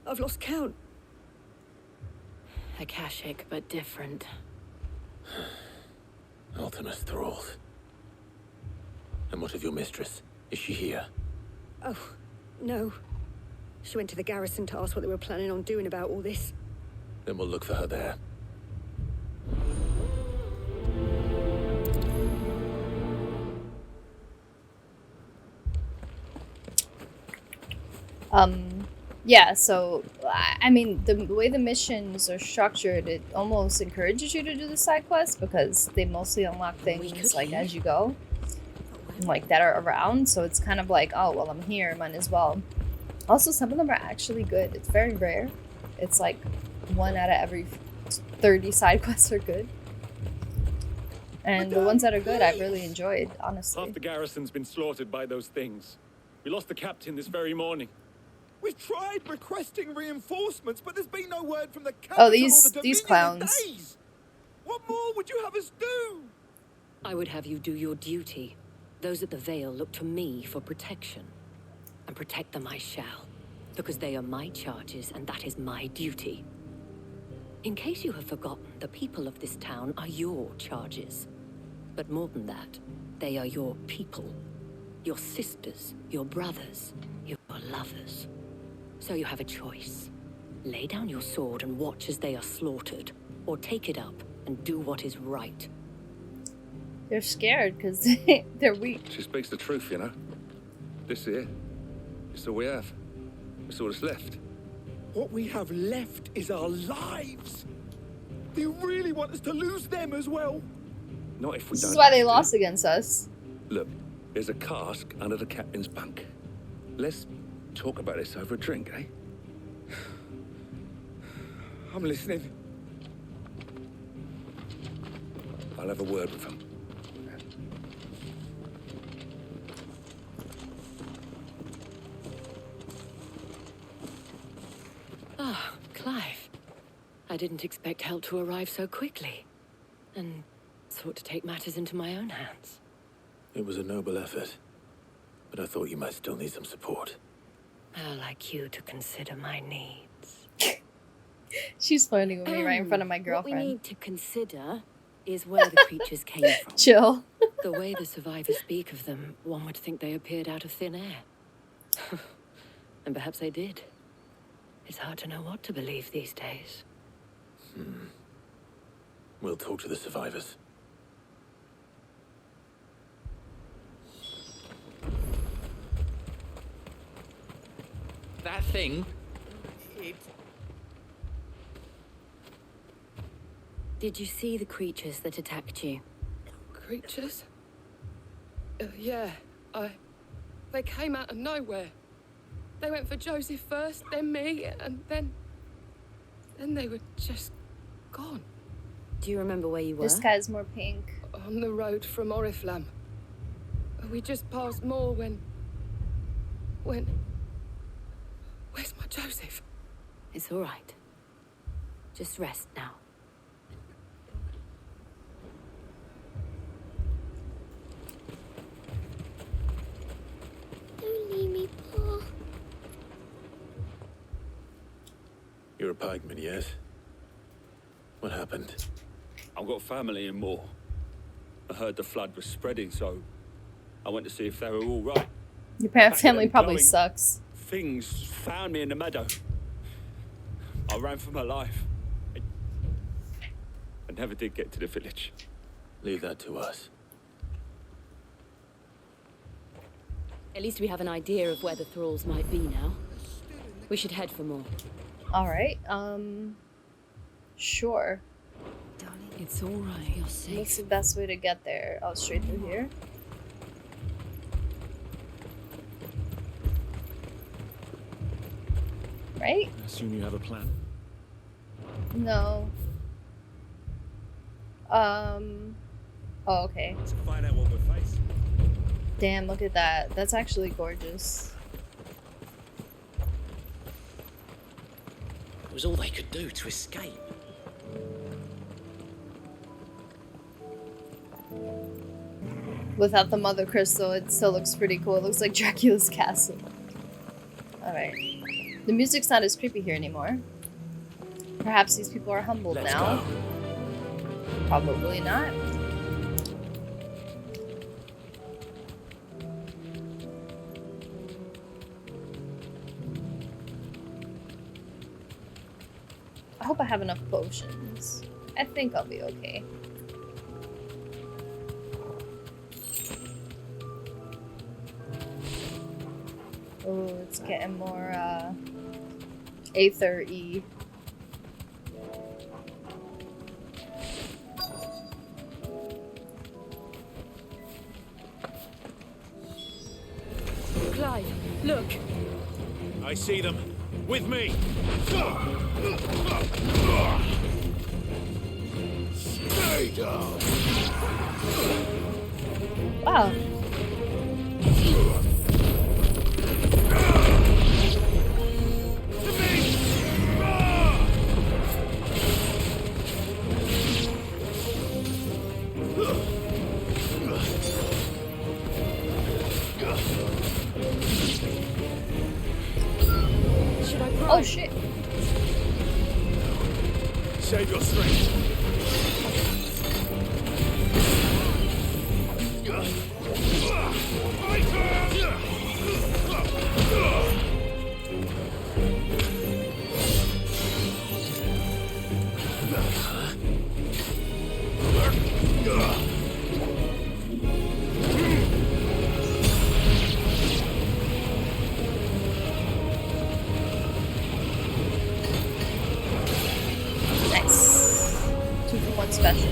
I've lost count. Akashic, but different. Ultimus thralls. And what of your mistress? Is she here? Oh, no. She went to the garrison to ask what they were planning on doing about all this. Then we'll look for her there. Yeah, so, I mean, the way the missions are structured, it almost encourages you to do the side quests because they mostly unlock things, like, as you go. Like, that are around, so it's kind of like, oh, well, I'm here, might as well. Also, some of them are actually good. It's very rare. It's like 1 out of every 30 side quests are good. And the ones that are good, I've really enjoyed, honestly. Half the garrison's been slaughtered by those things. We lost the captain this very morning. We've tried requesting reinforcements, but there's been no word from the capital or the these Dominion clowns. in days. What more would you have us do? I would have you do your duty. Those at the Vale look to me for protection. And protect them I shall. Because they are my charges, and that is my duty. In case you have forgotten, the people of this town are your charges. But more than that, they are your people. Your sisters, your brothers, your lovers. So you have a choice. Lay down your sword and watch as they are slaughtered, or take it up and do what is right. They're scared because they're weak. She speaks the truth, you know. This here, it's all we have. It's all that's left. What we have left is our lives. Do you really want us to lose them as well? Not if we This don't. is why they have to. lost against us. Look, there's a cask under the captain's bunk. Let's talk about this over a drink, eh? I'm listening. I'll have a word with him. Ah, Clive. I didn't expect help to arrive so quickly. And sought to take matters into my own hands. It was a noble effort, but I thought you might still need some support. I'd like you to consider my needs. She's flirting with me right in front of my What girlfriend. we need to consider is where the creatures came from. Chill. The way the survivors speak of them, one would think they appeared out of thin air. And perhaps they did. It's hard to know what to believe these days. We'll talk to the survivors. That thing? Did you see the creatures that attacked you? Creatures? Yeah, they came out of nowhere. They went for Joseph first, then me, and then they were just gone. Do you remember where you were? This guy's more pink. On the road from Oriflamme. We just passed Moor when... Where's my Joseph? It's all right. Just rest now. Don't leave me, Paul. You're a pikeman, yes? What happened? I've got family in Moor. I heard the flood was spreading, so I went to see if they were all right. Your parents' Back family then, probably glowing sucks. Things found me in the meadow. I ran for my life. I never did get to the village. Leave that to us. At least we have an idea of where the thralls might be now. We should head for more. Alright, sure. It's all right. You're safe. What's the best way to get there? Oh, straight through here? Right? I assume you have a plan? No. Oh, okay. To find out what we're facing. Damn, look at that. That's actually gorgeous. It was all they could do to escape. Without the mother crystal, it still looks pretty cool. It looks like Dracula's castle. Alright. The music's not as creepy here anymore. Perhaps these people are humbled Let's now. go. Probably not. I hope I have enough potions. I think I'll be okay. Oh, it's getting more, Aether-y. Clive, look. I see them. With me. Stay down. Wow. Oh shit. Save your strength. Nice. 2 for 1 special.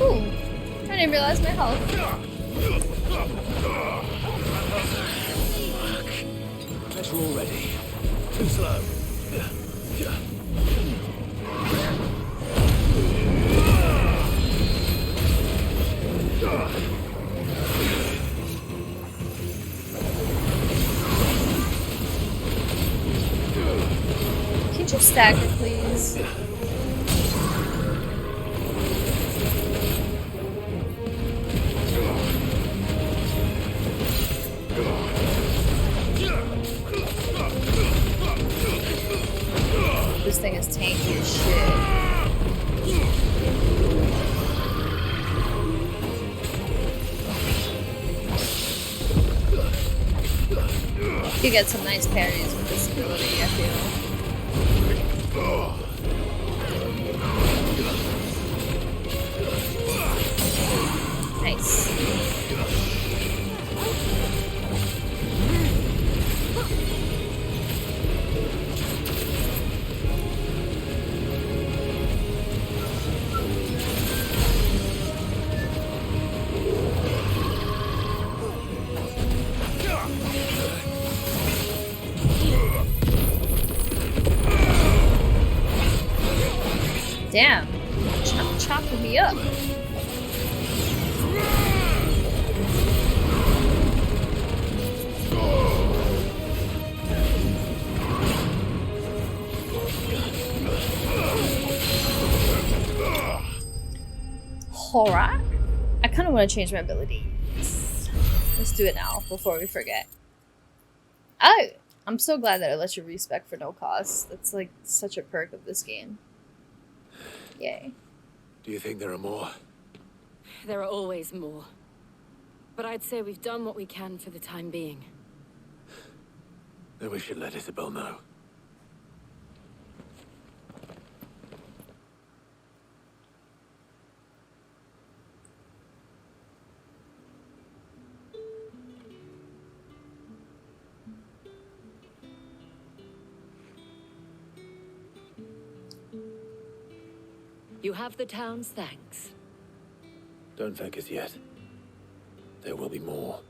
Ooh, I didn't realize my health. Guess we're all ready. Too slow. Can you stagger, please? This thing is tanky as shit. You get some nice parries with this ability, I feel. Nice. Damn, chopping me up. Alright. I kind of want to change my abilities. Let's do it now before we forget. Oh, I'm so glad that it lets you respec for no cost. That's like such a perk of this game. Yay. Do you think there are more? There are always more. But I'd say we've done what we can for the time being. Then we should let Isabel know. You have the town's thanks. Don't thank us yet. There will be more.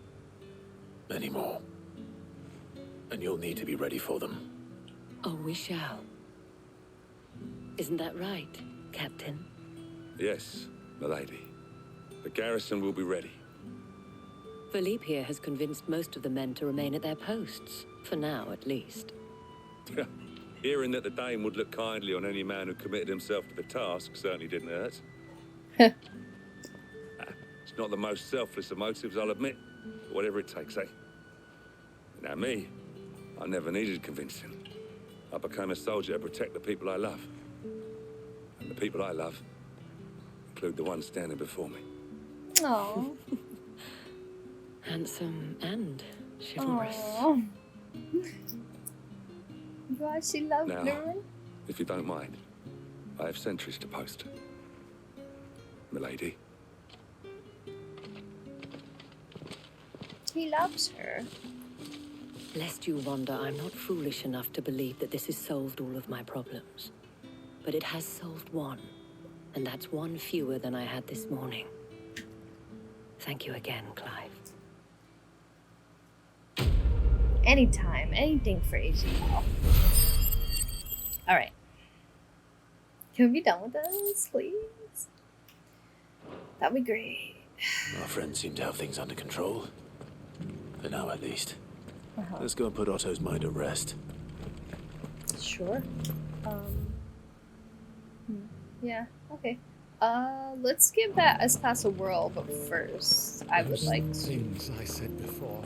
Many more. And you'll need to be ready for them. Oh, we shall. Isn't that right, Captain? Yes, milady. The garrison will be ready. Philippe here has convinced most of the men to remain at their posts. For now, at least. Hearing that the Dane would look kindly on any man who committed himself to the task certainly didn't hurt. It's not the most selfless of motives, I'll admit. But whatever it takes, eh? Now me, I never needed convincing. I became a soldier to protect the people I love. And the people I love include the ones standing before me. Aww. Handsome and chivalrous. Aww. Why she loves Now, Lauren? if you don't mind, I have sentries to post. Milady. He loves her. Lest you wonder, I'm not foolish enough to believe that this has solved all of my problems. But it has solved one, and that's one fewer than I had this morning. Thank you again, Clive. Anytime, anything for Asian doll. Alright. Can we be done with this, please? That'd be great. Our friends seem to have things under control. For now, at least. Uh-huh. Let's go and put Otto's mind at rest. Sure. Yeah, okay. Let's give that S-Class a whirl, but first, I would like to... things I said before.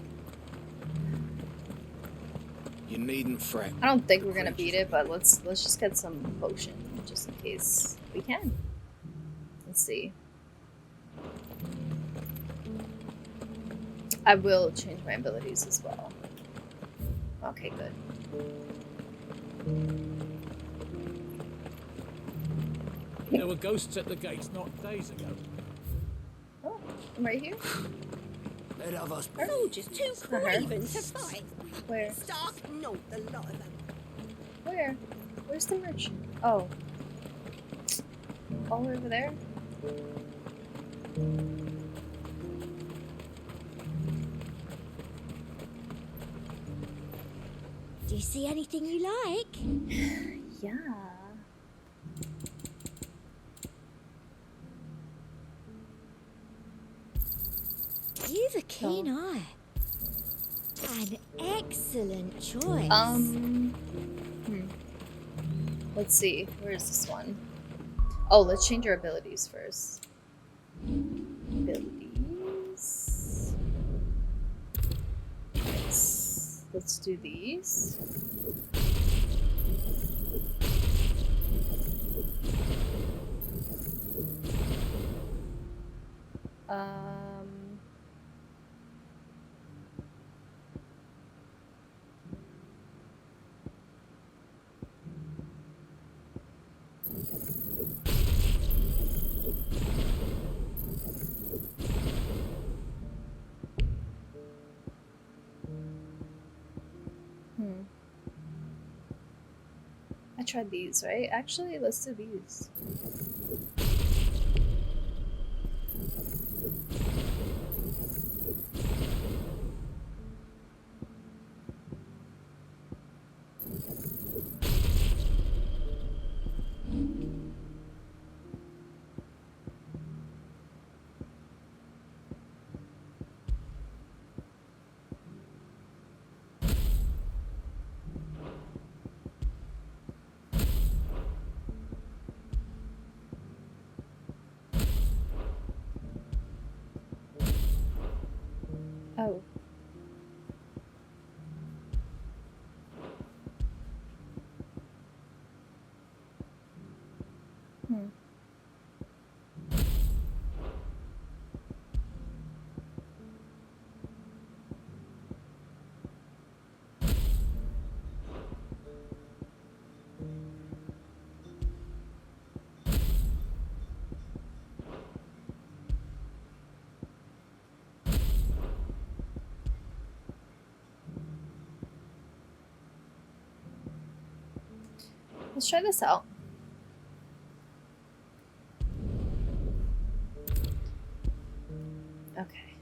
You needn't fret. I don't think we're gonna beat it, but let's just get some potion, just in case we can. Let's see. I will change my abilities as well. Okay, good. There were ghosts at the gates not days ago. Oh, I'm right here. Let of us. Soldiers too craven to fight. Where? Stark not the lot of them. Where? Where's the merchant? Oh. All over there? Do you see anything you like? Yeah. You've a keen eye. An excellent choice. Let's see. Where's this one? Oh, let's change our abilities first. Abilities. Let's do these. I tried these, right? Actually, let's do these. Oh. Let's try this out. Okay.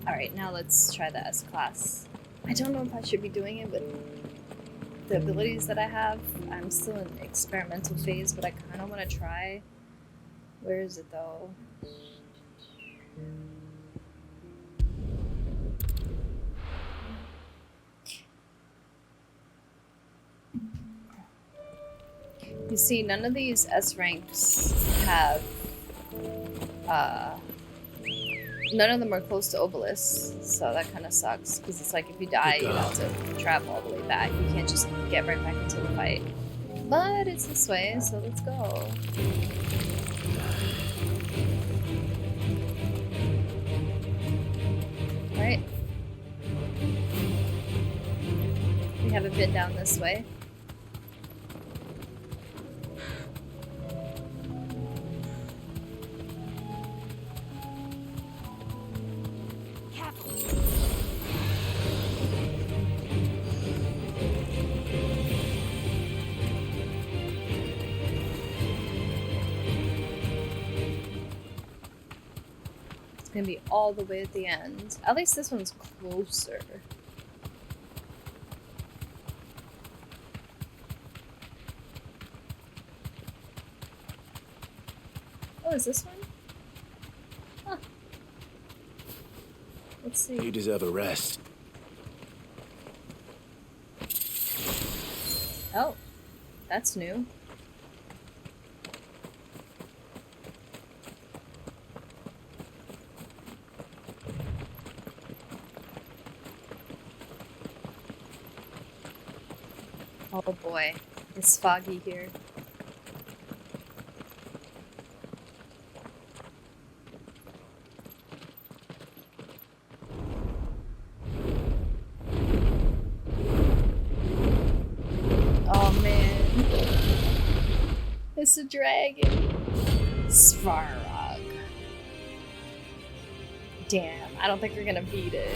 Alright, now let's try the S-Class. I don't know if I should be doing it with the abilities that I have. I'm still in experimental phase, but I kind of want to try. Where is it though? You see, none of these S ranks have, none of them are close to obelisks, so that kind of sucks, because it's like if you die, you have to travel all the way back. You can't just get right back into the fight. But it's this way, so let's go. Right? We haven't been down this way. gonna be all the way at the end. At least this one's closer. Oh, is this one? Huh. Let's see. You deserve a rest. Oh, that's new. Oh boy, it's foggy here. Oh man, it's a dragon. Svarog. Damn, I don't think we're gonna beat it.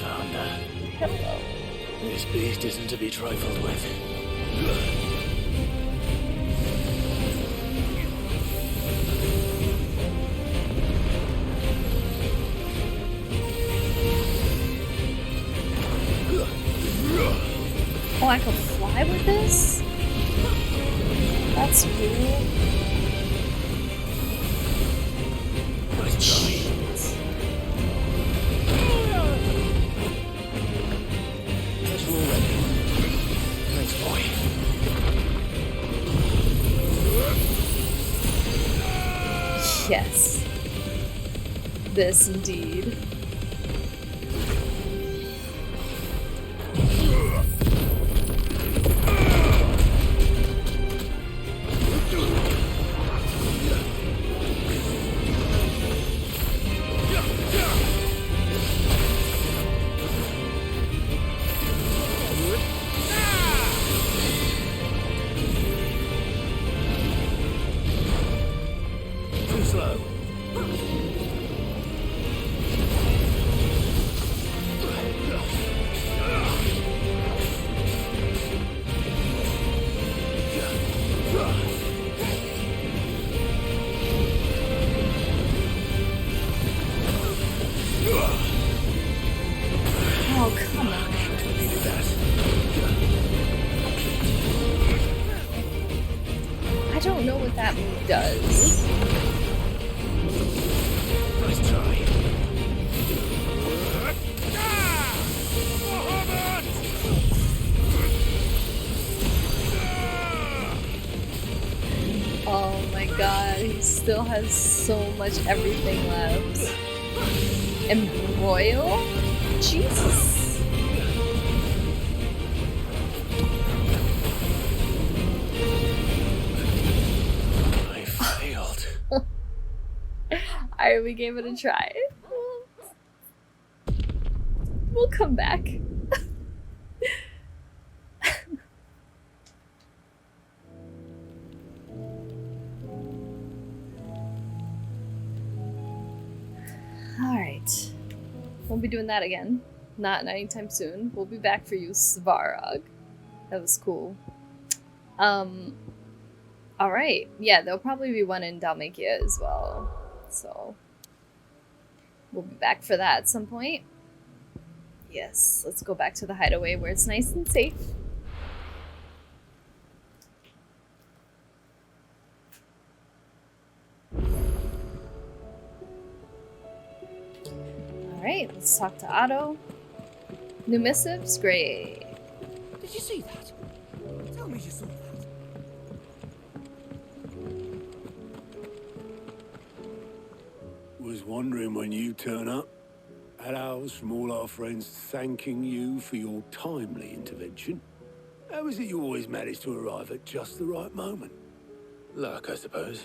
Found her. Hello. This beast isn't to be trifled with. Oh, I can fly with this? That's cool. Nice Guess we're all ready. Thanks, boy. Yes. This indeed. Too slow. Oh, come on. I don't know what that move does. Nice try. Oh my god, he still has so much everything left. Embroil? Jesus. I failed. Alright, we gave it a try. We'll come back. Alright. Won't be doing that again. Not anytime soon. We'll be back for you, Svarog. That was cool. Alright. Yeah, there'll probably be one in Dalmatia as well. So we'll be back for that at some point. Yes, let's go back to the hideaway where it's nice and safe. Alright, let's talk to Otto. New missives? Great. Did you see that? Tell me you saw that. Was wondering when you turn up. Had ours from all our friends thanking you for your timely intervention. How is it you always manage to arrive at just the right moment? Luck, I suppose.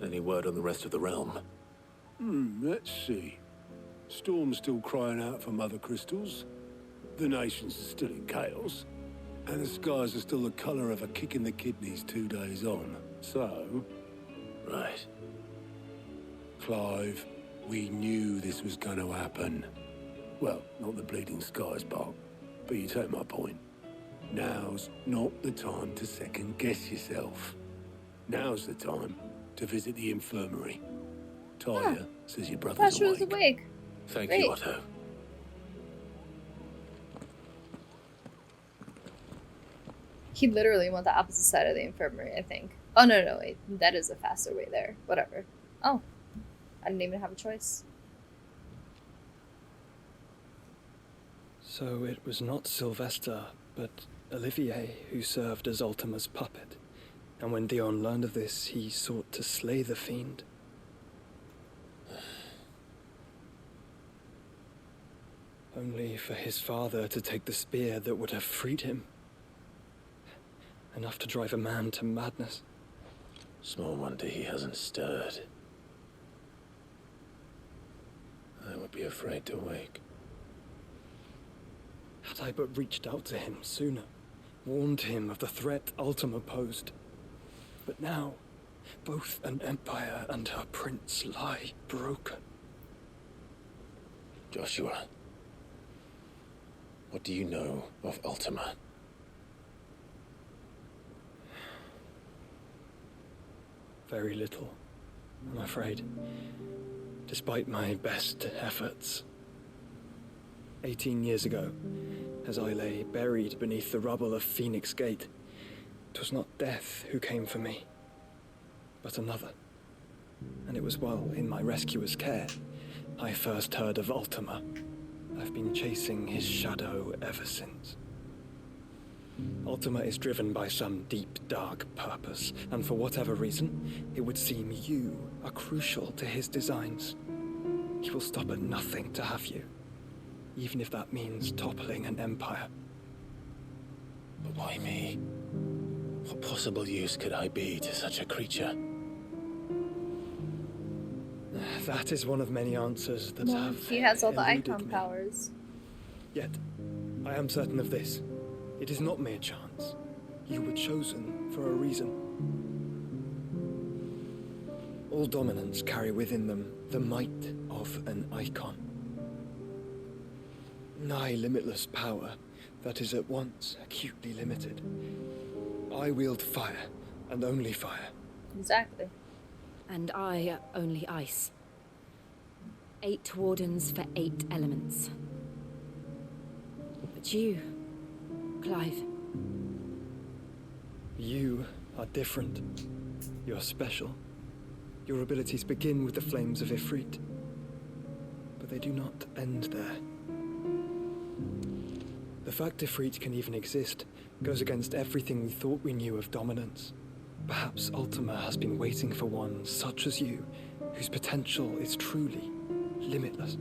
Any word on the rest of the realm? Let's see. Storm's still crying out for mother crystals. The nations are still in chaos. And the skies are still the colour of a kick in the kidneys 2 days on. So... Right. Clive, we knew this was going to happen. Well, not the bleeding skies part, but you take my point. Now's not the time to second guess yourself. Now's the time to visit the infirmary. Talia says your I thought brother's she was awake. awake. Thank Great. you, Otto. He literally went the opposite side of the infirmary, I think. Oh, no, wait. That is a faster way there. Whatever. Oh. I didn't even have a choice. So it was not Sylvester, but Olivier who served as Ultima's puppet. And when Dion learned of this, he sought to slay the fiend. Only for his father to take the spear that would have freed him. Enough to drive a man to madness. Small wonder he hasn't stirred. I would be afraid to wake. Had I but reached out to him sooner, warned him of the threat Ultima posed. But now, both an empire and her prince lie broken. Joshua, what do you know of Ultima? Very little, I'm afraid. Despite my best efforts. 18 years ago, as I lay buried beneath the rubble of Phoenix Gate, 'twas not death who came for me, but another. And it was while in my rescuer's care, I first heard of Ultima. I've been chasing his shadow ever since. Ultima is driven by some deep, dark purpose, and for whatever reason, it would seem you are crucial to his designs. He will stop at nothing to have you, even if that means toppling an empire. But why me? What possible use could I be to such a creature? That is one of many answers that Well, have he has all the eluded icon me. powers. Yet, I am certain of this. It is not mere chance. You were chosen for a reason. All dominants carry within them the might of an icon. Nigh limitless power that is at once acutely limited. I wield fire, and only fire. Exactly. And I only ice. 8 wardens for 8 elements. But you, Clive. You are different. You're special. Your abilities begin with the flames of Ifrit. But they do not end there. The fact Ifrit can even exist goes against everything we thought we knew of dominance. Perhaps Ultima has been waiting for one such as you, whose potential is truly limitless.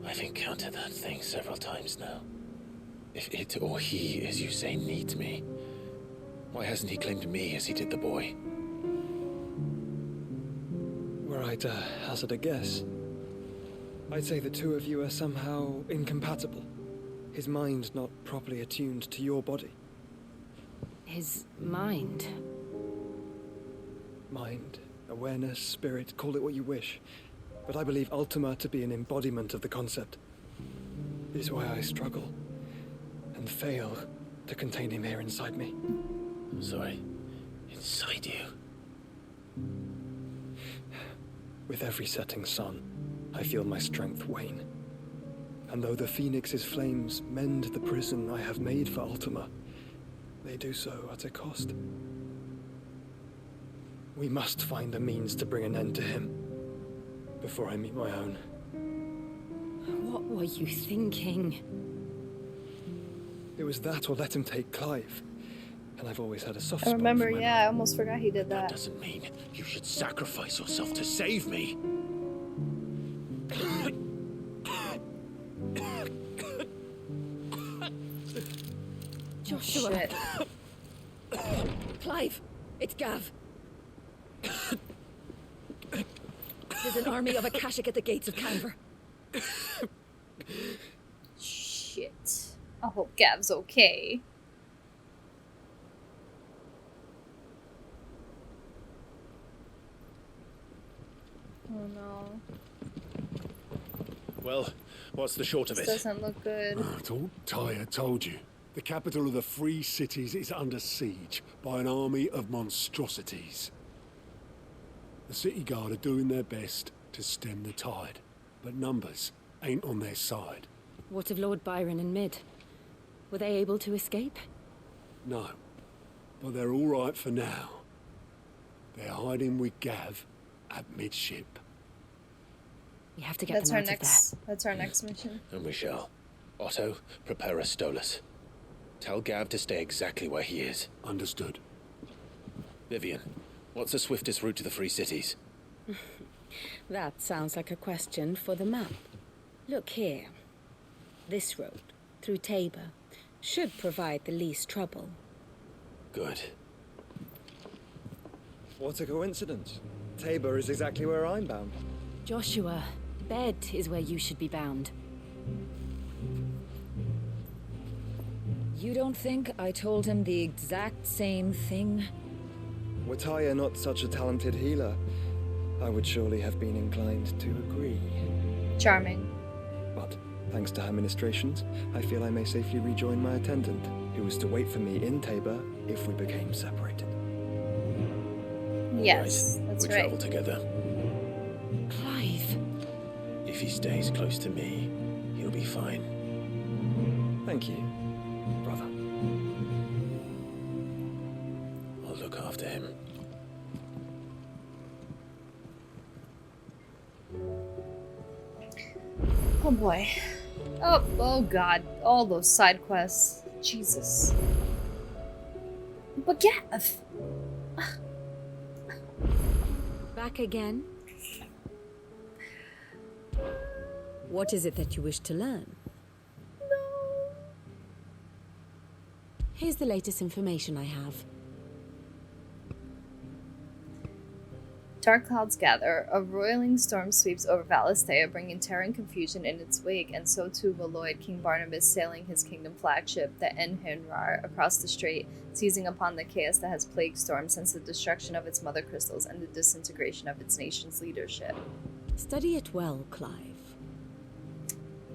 I've encountered that thing several times now. If it or he, as you say, needs me, why hasn't he claimed me as he did the boy? Were I to hazard a guess, I'd say the two of you are somehow incompatible. His mind not properly attuned to your body. His mind. Mind, awareness, spirit, call it what you wish. But I believe Ultima to be an embodiment of the concept. It is why I struggle and fail to contain him here inside me. I'm sorry. Inside you? With every setting sun, I feel my strength wane. And though the Phoenix's flames mend the prison I have made for Ultima, they do so at a cost. We must find a means to bring an end to him before I meet my own. What were you thinking? It was that or let him take Clive. And I've always had a soft I spot remember, for my yeah, I almost forgot he did that. That doesn't mean you should sacrifice yourself to save me. Joshua. Shit. Clive, it's Gav. There's an army of Akashic at the gates of Canver. Shit. I hope Gav's okay. Oh no. Well, what's the short of This it? doesn't look good. I thought Tyre told you. The capital of the Free Cities is under siege by an army of monstrosities. The city guard are doing their best to stem the tide, but numbers ain't on their side. What of Lord Byron and Mid? Were they able to escape? No, but they're all right for now. They're hiding with Gav at midship. We have to get That's them our out next. That's our next mission. And we shall. Otto, prepare a Stolas. Tell Gav to stay exactly where he is. Understood. Vivian, what's the swiftest route to the Free Cities? That sounds like a question for the map. Look here. This road, through Tabor, should provide the least trouble. Good. What a coincidence. Tabor is exactly where I'm bound. Joshua, Bed is where you should be bound. You don't think I told him the exact same thing? Were Tyre not such a talented healer, I would surely have been inclined to agree. Charming. But, thanks to her ministrations, I feel I may safely rejoin my attendant, who was to wait for me in Tabor if we became separated. Yes, that's we right. travel together. Clive. If he stays close to me, he'll be fine. Thank you, brother. I'll look after him. Oh boy. Oh god. All those side quests. Jesus. But Gav! Back again? What is it that you wish to learn? Here's the latest information I have. Dark clouds gather. A roiling storm sweeps over Valisthea, bringing terror and confusion in its wake, and so too will Lloyd, King Barnabas, sailing his kingdom flagship, the Enhenrar, across the strait, seizing upon the chaos that has plagued Storm since the destruction of its mother crystals and the disintegration of its nation's leadership. Study it well, Clive.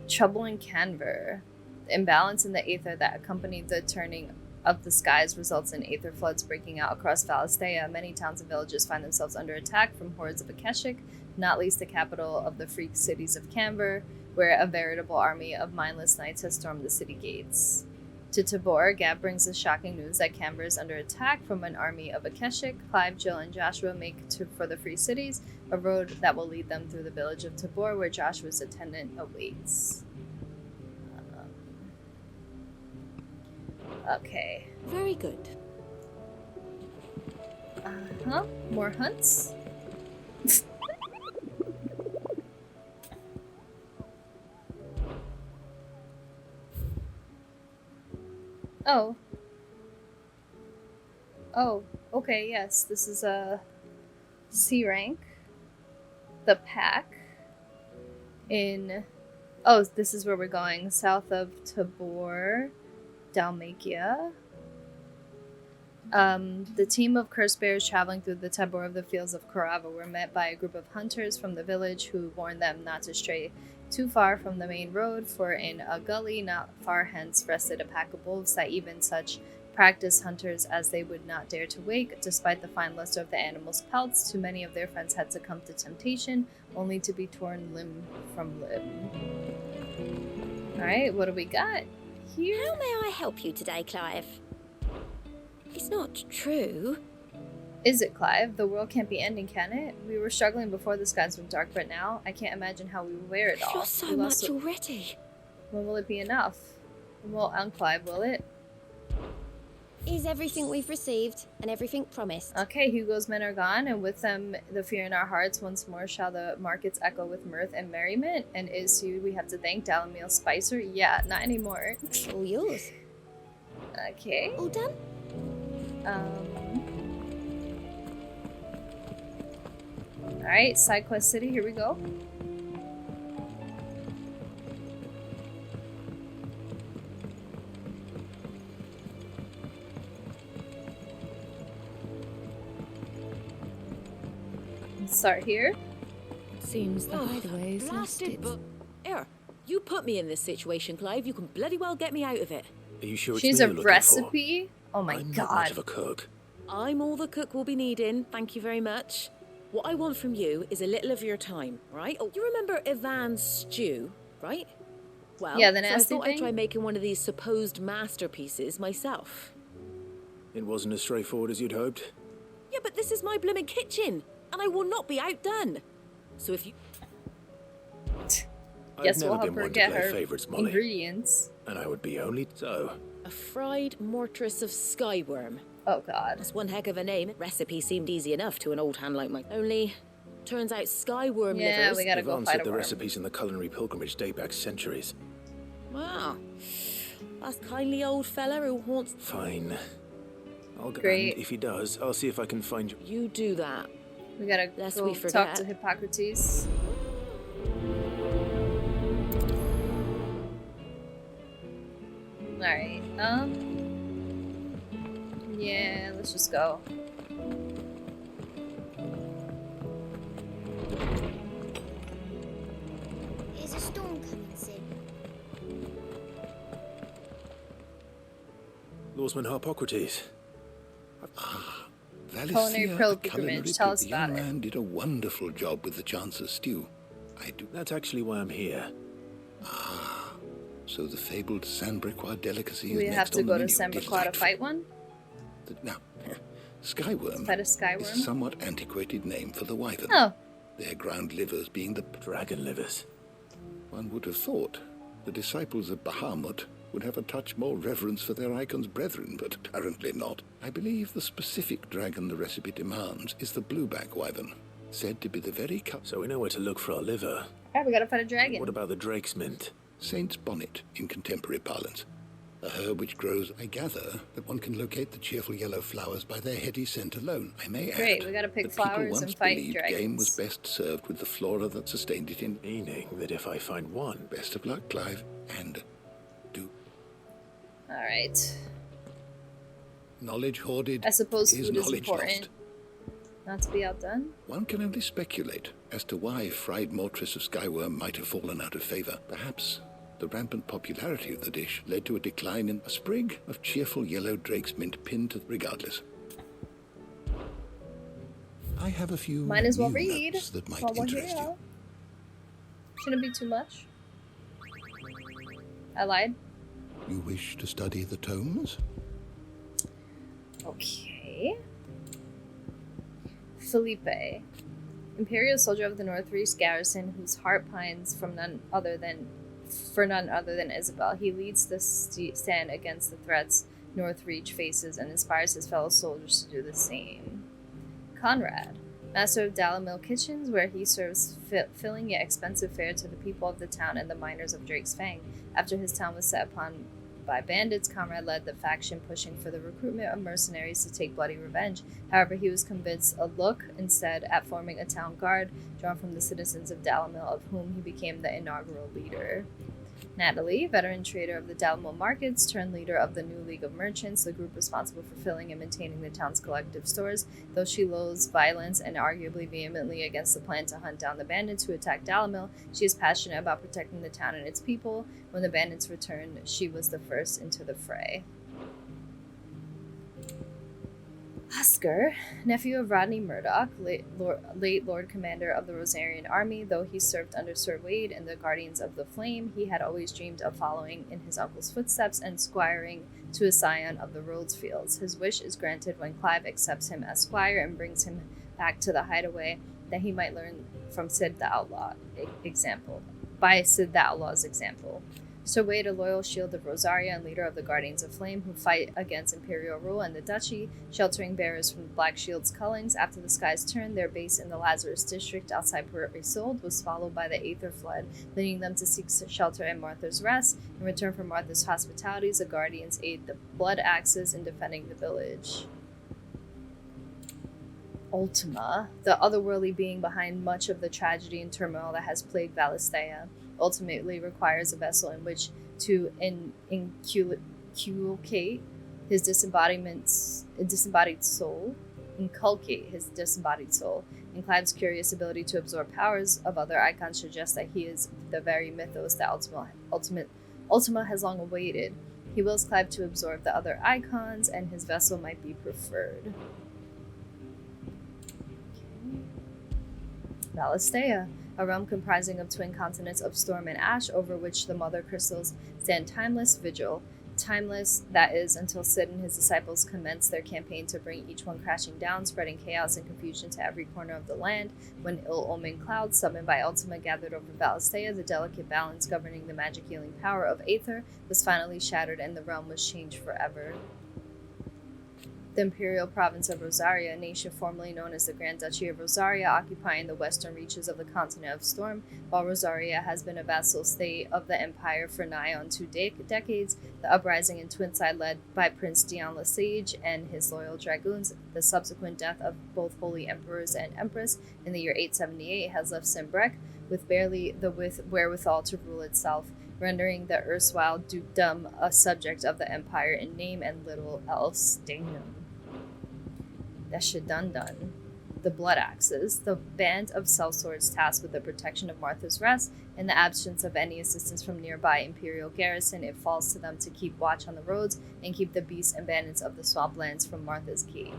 Trouble in Canver. The imbalance in the aether that accompanied the turning of the skies results in aether floods breaking out across Valisthea. Many towns and villages find themselves under attack from hordes of Akeshik, not least the capital of the freak cities of Canver, where a veritable army of mindless knights has stormed the city gates. To Tabor, Gab brings the shocking news that Canver is under attack from an army of Akeshik. Clive, Jill, and Joshua make for the free cities, a road that will lead them through the village of Tabor, where Joshua's attendant awaits. Okay. Very good. Uh-huh. More hunts? Oh. Oh, okay, yes. This is a C rank. The pack. In... Oh, this is where we're going. South of Tabor. Dalmatia. The team of curse bears traveling through the Tabor of the fields of Korava were met by a group of hunters from the village who warned them not to stray too far from the main road, for in a gully not far hence rested a pack of wolves that even such practiced hunters as they would not dare to wake. Despite the fine luster of the animals' pelts, too many of their friends had succumbed to temptation, only to be torn limb from limb. Alright, what do we got here? How may I help you today, Clive? It's not true. Is it, Clive? The world can't be ending, can it? We were struggling before the skies went dark, but now I can't imagine how we will wear it all. I've lost so much already. When will it be enough? Well, Clive, will it? Is everything we've received and everything promised? Okay, Hugo's men are gone, and with them the fear in our hearts. Once more shall the markets echo with mirth and merriment. And is who we have to thank, Dalamil Spicer? Yeah, not anymore. All yours. Okay. All done? Alright, Side Quest City, here we go. Let's start here. Seems the hideaway is blasted, but here, you put me in this situation, Clive. You can bloody well get me out of it. Are you sure She's it's me a you're looking for? recipe? Oh my I'm god. not much of a cook. I'm all the cook will be needing, thank you very much. What I want from you is a little of your time, right? Oh, you remember Ivan's stew, right? Well, Yeah, the so I nasty thought I'd thing? try making one of these supposed masterpieces myself. It wasn't as straightforward as you'd hoped. Yeah, but this is my blooming kitchen, and I will not be outdone. So if you... Guess I've we'll never help been her one to get play her favorites, Molly. ingredients. And I would be only so. A fried mortress of skyworm. Oh god. That's one heck of a name. Recipe seemed easy enough to an old hand like mine. Only, turns out skyworm Yeah, livers... we gotta go Yvonne fight said a the worm. recipes in the culinary pilgrimage date back centuries. Wow. That's kindly old fella who haunts... Fine. I'll go. Great. And if he does, I'll see if I can find you. You do that. We gotta Lest go we talk forget. to Hippocrates. Alright, yeah, let's just go. Is a storm coming soon? Lawsman Hippocrates. Culinary pilgrimage, Culinary tell us the young about it. man did a wonderful job with the Chance's stew. I do. That's actually why I'm here. So the fabled Sandbricois delicacy is We have next to on go the to menu. Sandbricois to fight one? Now, Skyworm Fight a is a Skyworm? somewhat antiquated name for the wyvern. Oh. Their ground livers being the dragon livers. One would have thought the disciples of Bahamut would have a touch more reverence for their icon's brethren, but apparently not. I believe the specific dragon the recipe demands is the blueback wyvern, said to be the very So we know where to look for our liver. Alright, we gotta fight a dragon. What about the drake's mint? Saint's bonnet in contemporary parlance. A herb which grows, I gather, that one can locate the cheerful yellow flowers by their heady scent alone. I may Great, add, we gotta pick that people flowers once and fight believed dragons. game was best served with the flora that sustained it in. Meaning that if I find one... Best of luck, Clive, and Alright. knowledge hoarded I suppose is food is knowledge important. lost. Not to be outdone. One can only speculate as to why fried mortress of skyworm might have fallen out of favor. Perhaps the rampant popularity of the dish led to a decline in a sprig of cheerful yellow drake's mint pinned to regardless. I have a few Might as well new read notes that might while we're interest here. you. Shouldn't be too much. I lied. You wish to study the tomes? Okay. Felipe, Imperial soldier of the North garrison, whose heart pines for none other than Isabel. He leads the stand against the threats Northreach faces and inspires his fellow soldiers to do the same. Conrad, master of Dalamil Kitchens, where he serves filling yet expensive fare to the people of the town and the miners of Drake's Fang. After his town was set upon by bandits, Conrad led the faction pushing for the recruitment of mercenaries to take bloody revenge. However, he was convinced instead at forming a town guard drawn from the citizens of Dalamil, of whom he became the inaugural leader. Natalie, veteran trader of the Dalamil markets turned leader of the new League of Merchants, the group responsible for filling and maintaining the town's collective stores. Though she loathes violence and arguably vehemently against the plan to hunt down the bandits who attacked Dalamil, she is passionate about protecting the town and its people. When the bandits returned, she was the first into the fray. Oscar, nephew of Rodney Murdoch, late Lord Commander of the Rosarian Army, though he served under Sir Wade and the Guardians of the Flame, he had always dreamed of following in his uncle's footsteps and squiring to a scion of the Rhodes Fields. His wish is granted when Clive accepts him as squire and brings him back to the hideaway, that he might learn from Sid the Outlaw's example. Sir Wade, a loyal shield of Rosaria and leader of the Guardians of Flame who fight against Imperial rule and the Duchy, sheltering bearers from the Black Shield's cullings. After the skies turned, their base in the Lazarus district outside Port Isolde was followed by the Aether Flood, leading them to seek shelter in Martha's Rest. In return for Martha's hospitalities, the Guardians aid the Blood Axes in defending the village. Ultima, the otherworldly being behind much of the tragedy and turmoil that has plagued Valisthea, ultimately requires a vessel in which to inculcate his disembodied soul. In Clive's curious ability to absorb powers of other icons suggests that he is the very mythos that Ultima has long awaited. He wills Clive to absorb the other icons, and his vessel might be preferred. Valistea, a realm comprising of twin continents of storm and ash over which the mother crystals stand timeless vigil. Timeless, that is, until Sid and his disciples commence their campaign to bring each one crashing down, spreading chaos and confusion to every corner of the land. When ill-omened clouds summoned by Ultima gathered over Valistea, the delicate balance governing the magic healing power of Aether was finally shattered and the realm was changed forever. The imperial province of Rosaria, a nation formerly known as the Grand Duchy of Rosaria, occupying the western reaches of the continent of Storm. While Rosaria has been a vassal state of the empire for nigh on 2 decades, the uprising in Twinside led by Prince Dion Lesage and his loyal dragoons, the subsequent death of both holy emperors and empress in the year 878 has left Simbrek with barely the wherewithal to rule itself, rendering the erstwhile dukedom a subject of the empire in name and little else. Damn. That shit done. The Blood Axes, the band of sellswords tasked with the protection of Martha's Rest. In the absence of any assistance from nearby imperial garrison, it falls to them to keep watch on the roads and keep the beasts and bandits of the swamplands from Martha's Key.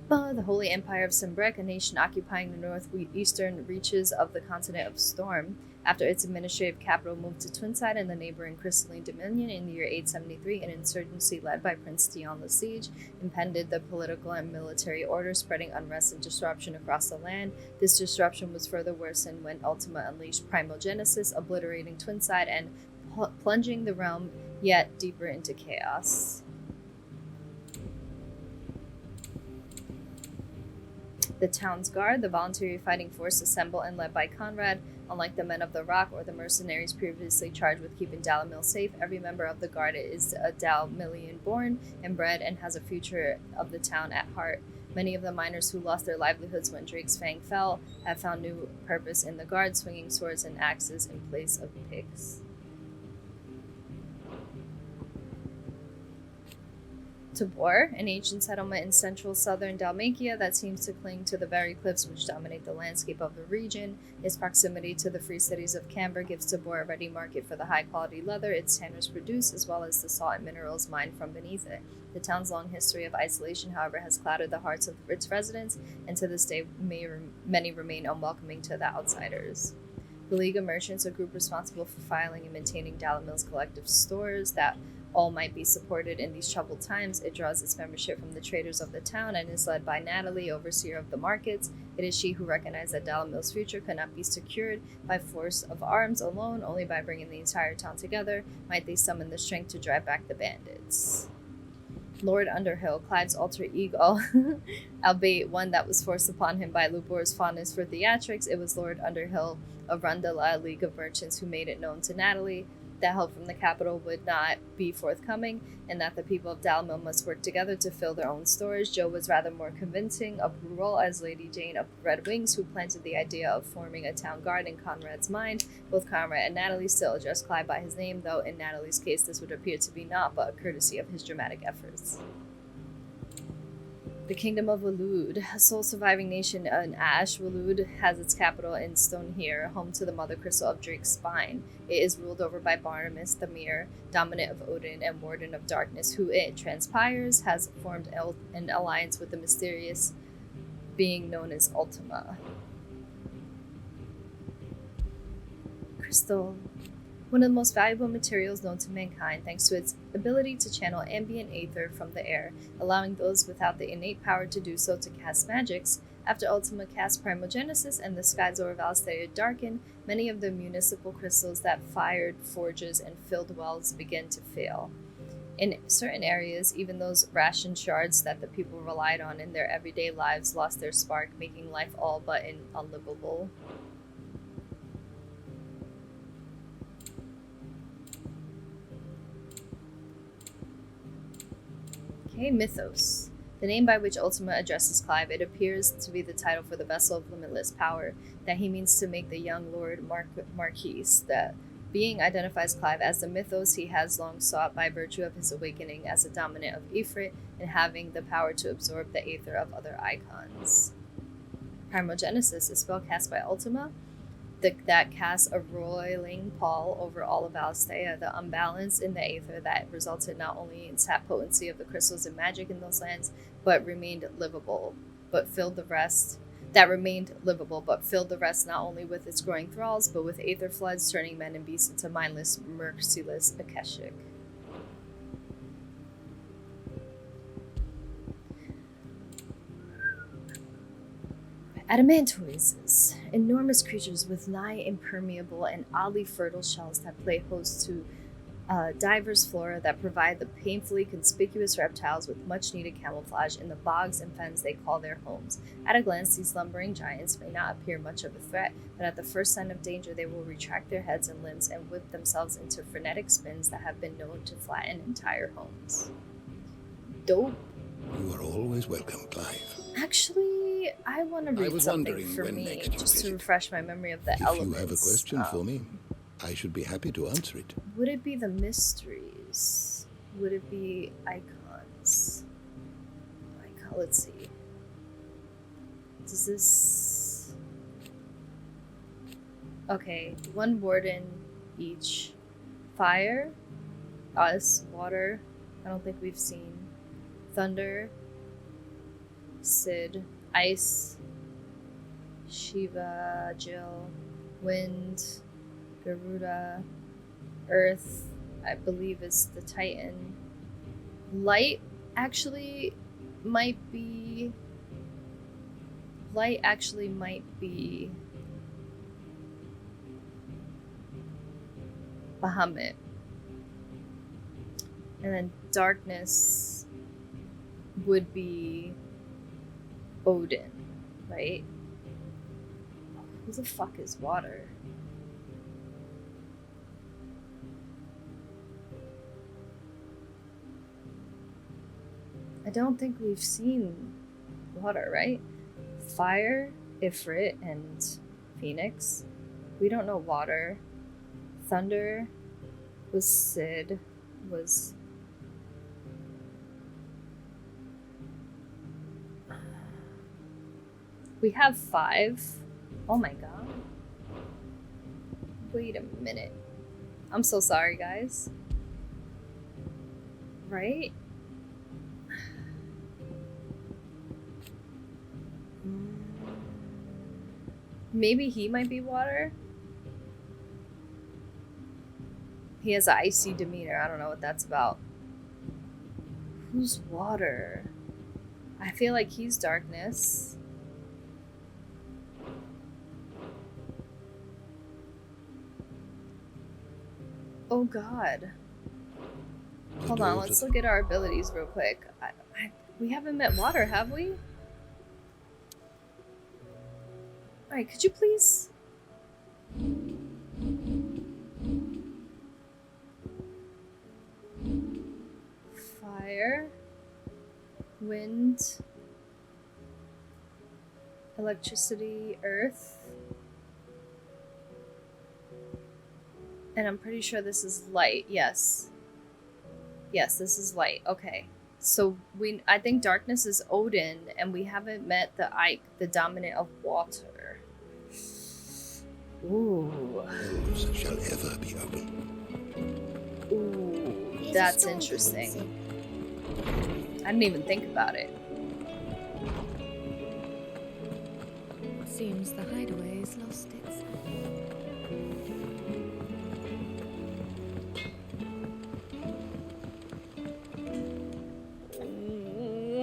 The Holy Empire of Simbrek, a nation occupying the northeastern reaches of the continent of Storm. After its administrative capital moved to Twinside and the neighboring Crystalline Dominion in the year 873, an insurgency led by Prince Dion Lesage impended the political and military order, spreading unrest and disruption across the land. This disruption was further worsened when Ultima unleashed Primogenesis, obliterating Twinside and plunging the realm yet deeper into chaos. The town's guard, the voluntary fighting force assembled and led by Conrad. Unlike the men of the Rock or the mercenaries previously charged with keeping Dalamil safe, every member of the guard is a Dalmilian born and bred and has a future of the town at heart. Many of the miners who lost their livelihoods when Drake's Fang fell have found new purpose in the guard, swinging swords and axes in place of picks. Tabor, an ancient settlement in central southern Dalmatia that seems to cling to the very cliffs which dominate the landscape of the region. Its proximity to the free cities of Canberra gives Tabor a ready market for the high-quality leather its tanners produce, as well as the salt and minerals mined from beneath it. The town's long history of isolation, however, has clouded the hearts of its residents, and to this day many remain unwelcoming to the outsiders. The League of Merchants, a group responsible for filing and maintaining Dalamil's collective stores that all might be supported in these troubled times. It draws its membership from the traders of the town and is led by Natalie, overseer of the markets. It is she who recognized that Dalamil's future could not be secured by force of arms alone. Only by bringing the entire town together might they summon the strength to drive back the bandits. Lord Underhill, Clive's alter ego, albeit one that was forced upon him by Lubor's fondness for theatrics. It was Lord Underhill of Rundala, League of Merchants, who made it known to Natalie that help from the capital would not be forthcoming, and that the people of Dalamil must work together to fill their own stores. Joe was rather more convincing of Rural as Lady Jane of Red Wings, who planted the idea of forming a town guard in Conrad's mind. Both Conrad and Natalie still addressed Clive by his name, though in Natalie's case this would appear to be not but a courtesy of his dramatic efforts. The Kingdom of Waloed, a sole surviving nation in Ash, Waloed has its capital in Stonehere, home to the mother crystal of Drake's spine. It is ruled over by Barnabas the Mirror, dominant of Odin and warden of darkness, who, it transpires, has formed an alliance with the mysterious being known as Ultima. Crystal. One of the most valuable materials known to mankind, thanks to its ability to channel ambient aether from the air, allowing those without the innate power to do so to cast magics. After Ultima cast Primogenesis and the skies over Valistea darken, many of the municipal crystals that fired forges and filled wells begin to fail. In certain areas, even those rationed shards that the people relied on in their everyday lives lost their spark, making life all but unlivable. Okay, Mythos. The name by which Ultima addresses Clive, it appears to be the title for the vessel of limitless power that he means to make the young Lord Marquise. The being identifies Clive as the Mythos he has long sought by virtue of his awakening as a dominant of Ifrit and having the power to absorb the aether of other icons. Primogenesis, a spell cast by Ultima, that casts a roiling pall over all of Alstea, the unbalance in the aether that resulted not only in sap potency of the crystals and magic in those lands, but remained livable, but filled the rest not only with its growing thralls, but with aether floods turning men and beasts into mindless, merciless Akashic. Adamantoises, enormous creatures with nigh impermeable and oddly fertile shells that play host to diverse flora that provide the painfully conspicuous reptiles with much needed camouflage in the bogs and fens they call their homes. At a glance, these lumbering giants may not appear much of a threat, but at the first sign of danger, they will retract their heads and limbs and whip themselves into frenetic spins that have been known to flatten entire homes. Dope. You are always welcome, Clive. Actually, I want to read something for me, just to refresh my memory of the elements. If you have a question for me, I should be happy to answer it. Would it be the mysteries? Would it be icons? Let's see. Does this... Okay, one warden each. Fire, us, water, I don't think we've seen. Thunder, Sid, ice, Shiva, Jill, wind, Garuda, earth, I believe is the Titan. Light actually might be Bahamut. And then darkness would be Odin, right? Who the fuck is water? I don't think we've seen water, right? Fire, Ifrit, and Phoenix. We don't know water. Thunder was Sid, was... We have 5. Oh my god. Wait a minute. I'm so sorry, guys. Right? Maybe he might be water? He has an icy demeanor. I don't know what that's about. Who's water? I feel like he's darkness. Oh god. Hold on, let's look at our abilities real quick. We haven't met water, have we? Alright, could you please? Fire, wind, electricity, earth. And I'm pretty sure this is light. Yes. Yes, this is light. Okay. So I think darkness is Odin, and we haven't met the Ike, the dominant of water. Ooh. Elves shall ever be open. Ooh, that's interesting. I didn't even think about it. Seems the hideaway has lost its...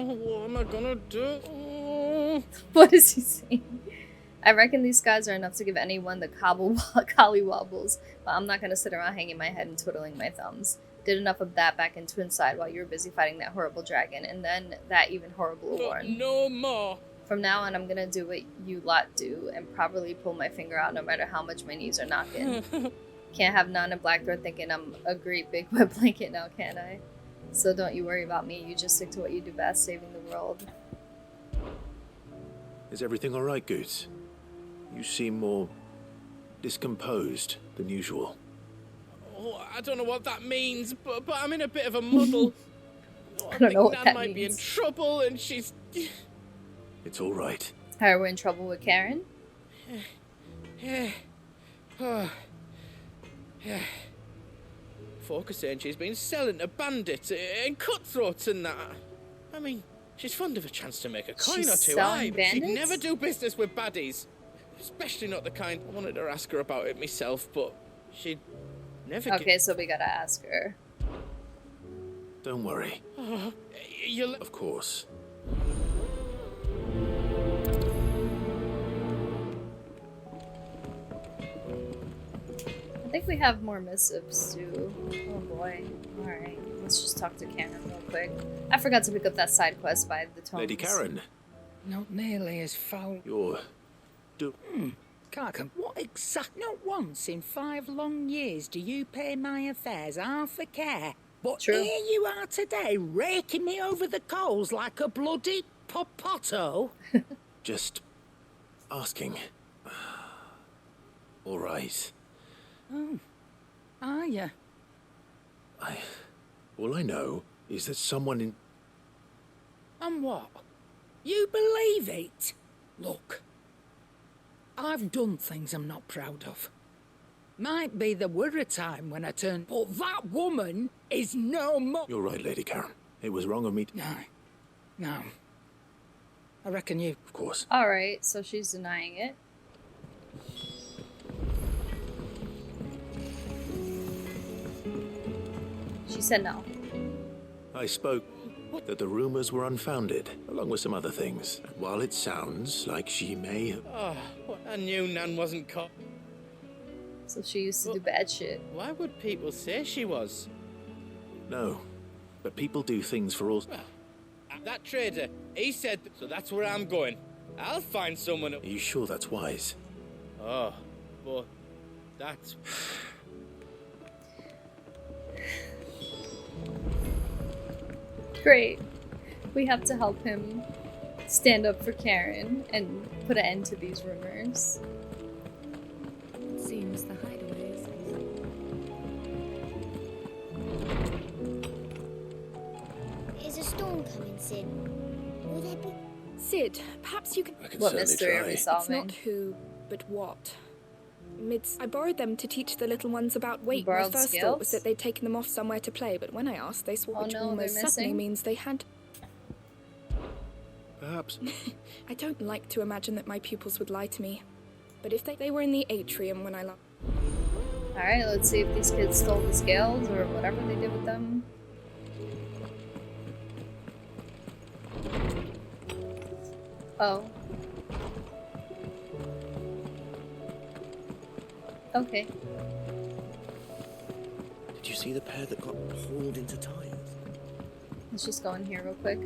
What am I gonna do? What is he saying? I reckon these guys are enough to give anyone the collywobbles, but I'm not gonna sit around hanging my head and twiddling my thumbs. Did enough of that back in Twinside while you were busy fighting that horrible dragon, and then that even horrible warn. No more. From now on, I'm gonna do what you lot do and properly pull my finger out no matter how much my knees are knocking. Can't have Nan and Blackthroat thinking I'm a great big wet blanket now, can I? So don't you worry about me, you just stick to what you do best, saving the world. Is everything alright, Goose? You seem more discomposed than usual. Oh, I don't know what that means, but I'm in a bit of a muddle. I don't know what Nan that might be in means. trouble, and she's... It's alright. Are we in trouble with Karen? Yeah, Yeah. Folk are saying she's been selling to bandits and cutthroats and that. I mean, she's fond of a chance to make a coin She's or two, selling aye, but she'd bandits? never do business with baddies. Especially not the kind. I wanted to ask her about it myself, but she'd never Okay, so we gotta ask her. Don't worry. You'll... Of course. I think we have more missives too. Oh boy. Alright, let's just talk to Karen real quick. I forgot to pick up that side quest by the tones. Lady Karen. Not nearly as foul. You're... Can't what exact? Not once in 5 long years do you pay my affairs half a care. But True. here you are today, raking me over the coals like a bloody popoto. Just... asking. All right. Oh, are you? All I know is that someone in... And what? You believe it? Look, I've done things I'm not proud of. Might be there were a time when I turned, but that woman is no more. You're right, Lady Karen. It was wrong of me to... No. I reckon you... Of course. Alright, so she's denying it. She said no. I spoke that the rumors were unfounded, along with some other things. And while it sounds like she may... Oh, I knew Nan wasn't caught. So she used to do bad shit. Why would people say she was? No. But people do things for all... That trader, he said, so that's where I'm going. I'll find someone... Are you sure that's wise? Oh, but that's... Great. We have to help him stand up for Karen and put an end to these rumors. Seems the hideaway is... Is a storm coming, Sid? Will there be... Sid, perhaps you can... I can What certainly mystery are try. we It's solving? not who, but what. I borrowed them to teach the little ones about weight. My borrowed first scales? thought was that they'd taken them off somewhere to play, but when I asked, they swore, Oh which no, almost they're certainly missing? means they had... Perhaps. I don't like to imagine that my pupils would lie to me. But if they were in the atrium when I left... Alright, let's see if these kids stole the scales or whatever they did with them. Oh. Okay. Did you see the pair that got hauled into tires? Let's just go in here real quick.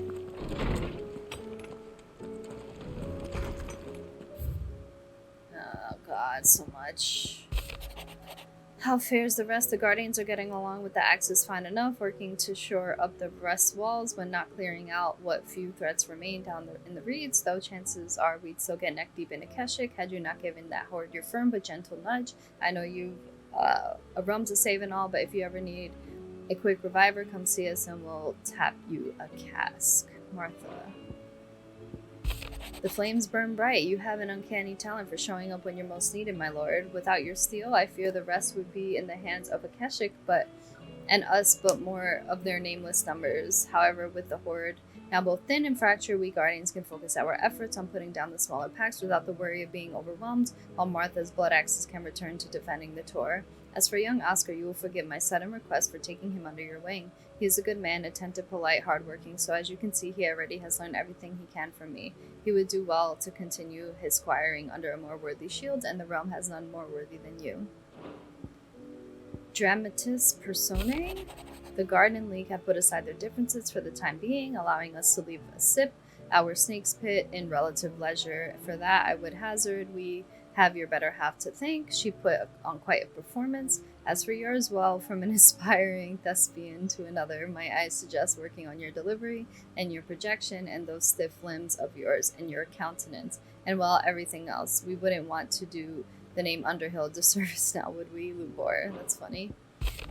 Oh god, so much. How fares the rest? The Guardians are getting along with the Axis fine enough, working to shore up the rest walls when not clearing out what few threats remain down in the reeds, though chances are we'd still get neck deep into Keswick had you not given that horde your firm but gentle nudge. I know you've a rum to save and all, but if you ever need a quick reviver, come see us and we'll tap you a cask. Martha. The flames burn bright. You have an uncanny talent for showing up when you're most needed, my lord. Without your steel, I fear the rest would be in the hands of Akashic, and us, but more of their nameless numbers. However, with the horde now both thin and fractured, we Guardians can focus our efforts on putting down the smaller packs without the worry of being overwhelmed, while Martha's blood axes can return to defending the Tor. As for young Oscar, you will forgive my sudden request for taking him under your wing. He is a good man, attentive, polite, hardworking, so as you can see, he already has learned everything he can from me. He would do well to continue his squiring under a more worthy shield, and the realm has none more worthy than you. Dramatis Personae? The Garden League have put aside their differences for the time being, allowing us to leave a sip, our snake's pit, in relative leisure. For that, I would hazard we have your better half to thank. She put on quite a performance. As for yours, well, from an aspiring thespian to another, my eyes suggest working on your delivery and your projection and those stiff limbs of yours and your countenance. And well, everything else. We wouldn't want to do the name Underhill a disservice now, would we, Lubor? That's funny.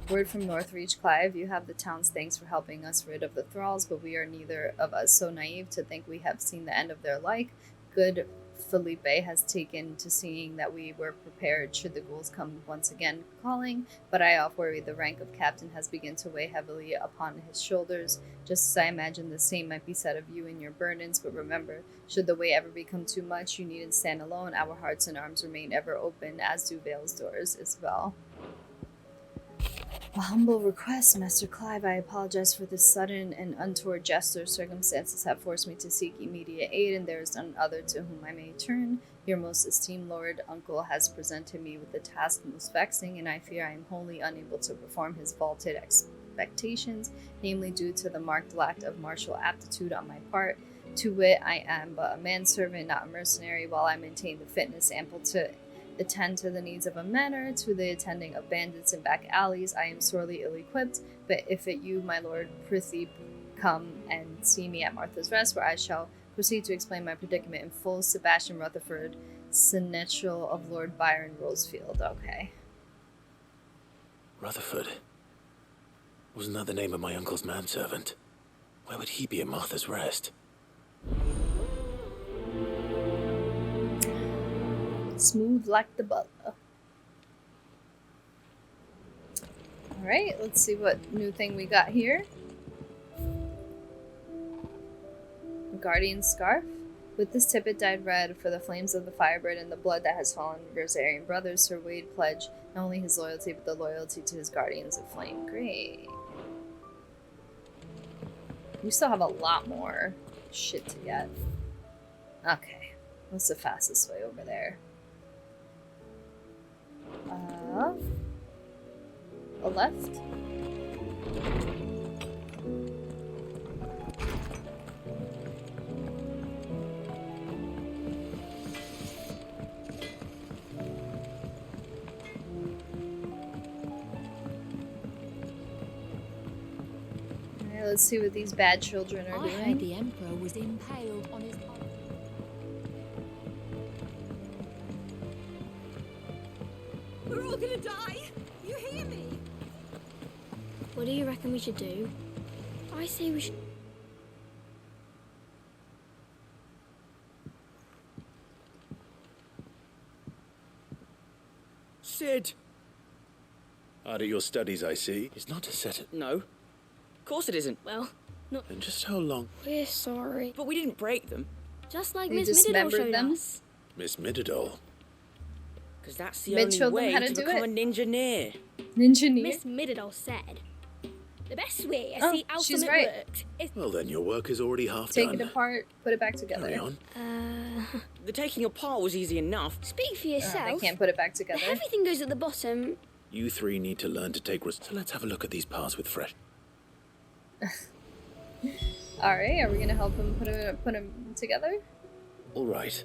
Word from Northreach Clive, you have the town's thanks for helping us rid of the thralls, but we are neither of us so naive to think we have seen the end of their like. Good Felipe has taken to seeing that we were prepared should the ghouls come once again calling, but I oft worry the rank of captain has begun to weigh heavily upon his shoulders, just as I imagine the same might be said of you and your burdens. But remember, should the weight ever become too much, you needn't stand alone. Our hearts and arms remain ever open, as do Vale's doors. Isabel. A humble request, Master Clive. I apologize for this sudden and untoward gesture. Circumstances have forced me to seek immediate aid, and there is none other to whom I may turn. Your most esteemed lord uncle has presented me with a task most vexing, and I fear I am wholly unable to perform his vaulted expectations, namely due to the marked lack of martial aptitude on my part. To wit, I am but a manservant, not a mercenary. While I maintain the fitness ample to attend to the needs of a manor, to the attending of bandits in back alleys, I am sorely ill-equipped. But if it you, my lord, prithee come and see me at Martha's Rest, where I shall proceed to explain my predicament in full. Sebastian Rutherford, seneschal of Lord Byron Rosefield. Okay. Rutherford? Wasn't that the name of my uncle's manservant? Where would he be at Martha's Rest? Smooth like the butler. Alright, let's see what new thing we got here. Guardian Scarf. With this tippet dyed red for the flames of the Firebird and the blood that has fallen of Rosarian brothers, Sir Wade pledged not only his loyalty, but the loyalty to his Guardians of Flame. Great. We still have a lot more shit to get. Okay. What's the fastest way over there? A left? Alright, let's see what these bad children are doing. I heard the Emperor was impaled on his... We're all gonna die! You hear me? What do you reckon we should do? I say we should... Sid! Hard at your studies, I see. It's not to set it. No. Of course it isn't. Well, not... And just how long? We're sorry. But we didn't break them. Just like We Miss Middledore dismembered showed them? us. Miss Middledore? Because that's the Mid only showed them way how to to do become it. a ninja-neer. Ninja-neer? Miss Middledore said, the best way to Oh, see how she's something right. worked is... Well, then your work is already half Take done. it apart, put it back together. Carry on. The taking apart was easy enough. Speak for They yourself. can't put it back The together. heavy thing goes at the bottom. You three need to learn to take risks. So let's have a look at these parts with fresh. Alright, are we gonna help him put them together? All right.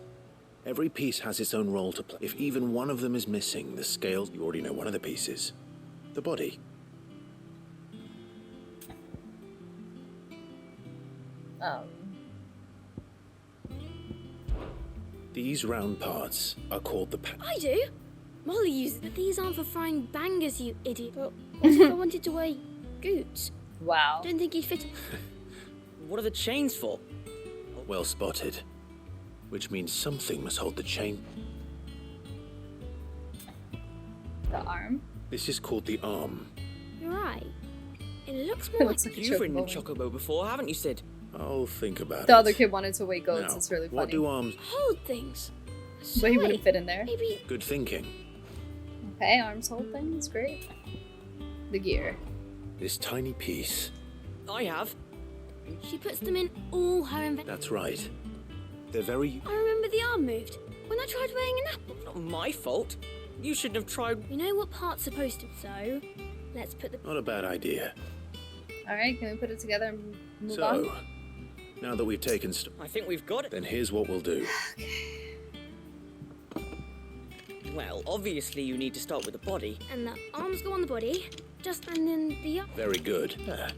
Every piece has its own role to play. If even one of them is missing, the scales, you already know one of the pieces. The body. These round parts are called the I do. Molly uses it, but these aren't for frying bangers, you idiot. But what if I wanted to wear goots? Wow. Don't think he'd fit. What are the chains for? Well spotted. Which means something must hold the chain. The arm? This is called the arm. You're right. It looks It more looks like a You've ridden a chocobo. chocobo before, haven't you, Sid? I'll think about The it. other kid wanted to weigh goats. Now, It's really funny. what do arms... hold things. But he Wait, wouldn't fit in there. Maybe Good thinking. Okay, arms hold things. Great. The gear. This tiny piece. I have. she puts them in all her That's right. They're very... I remember the arm moved when I tried weighing an apple. Not my fault. You shouldn't have tried. We know what part's supposed to. So, let's put the. Not a bad idea. Alright, can we put it together and move So, on? now that we've taken... I think we've got it. Then here's what we'll do. Well, obviously you need to start with the body. And the arms go on the body, and then the. Very good. There.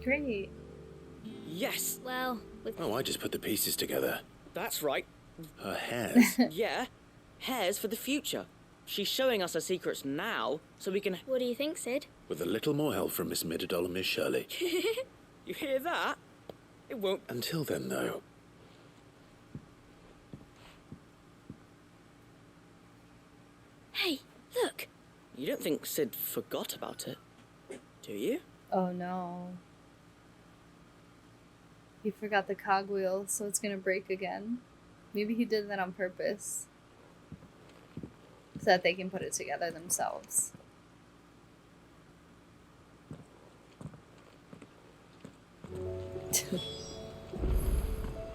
Great. Yes. Well, with. Oh, I just put the pieces together. That's right. Her hairs. Yeah. Hairs for the future. She's showing us her secrets now, so we can... What do you think, Sid? With a little more help from Miss Middledore and Miss Shirley. You hear that? It won't... Until then, though, Look! You don't think Sid forgot about it, do you? Oh no. He forgot the cogwheel, so it's gonna break again. Maybe he did that on purpose. So that they can put it together themselves.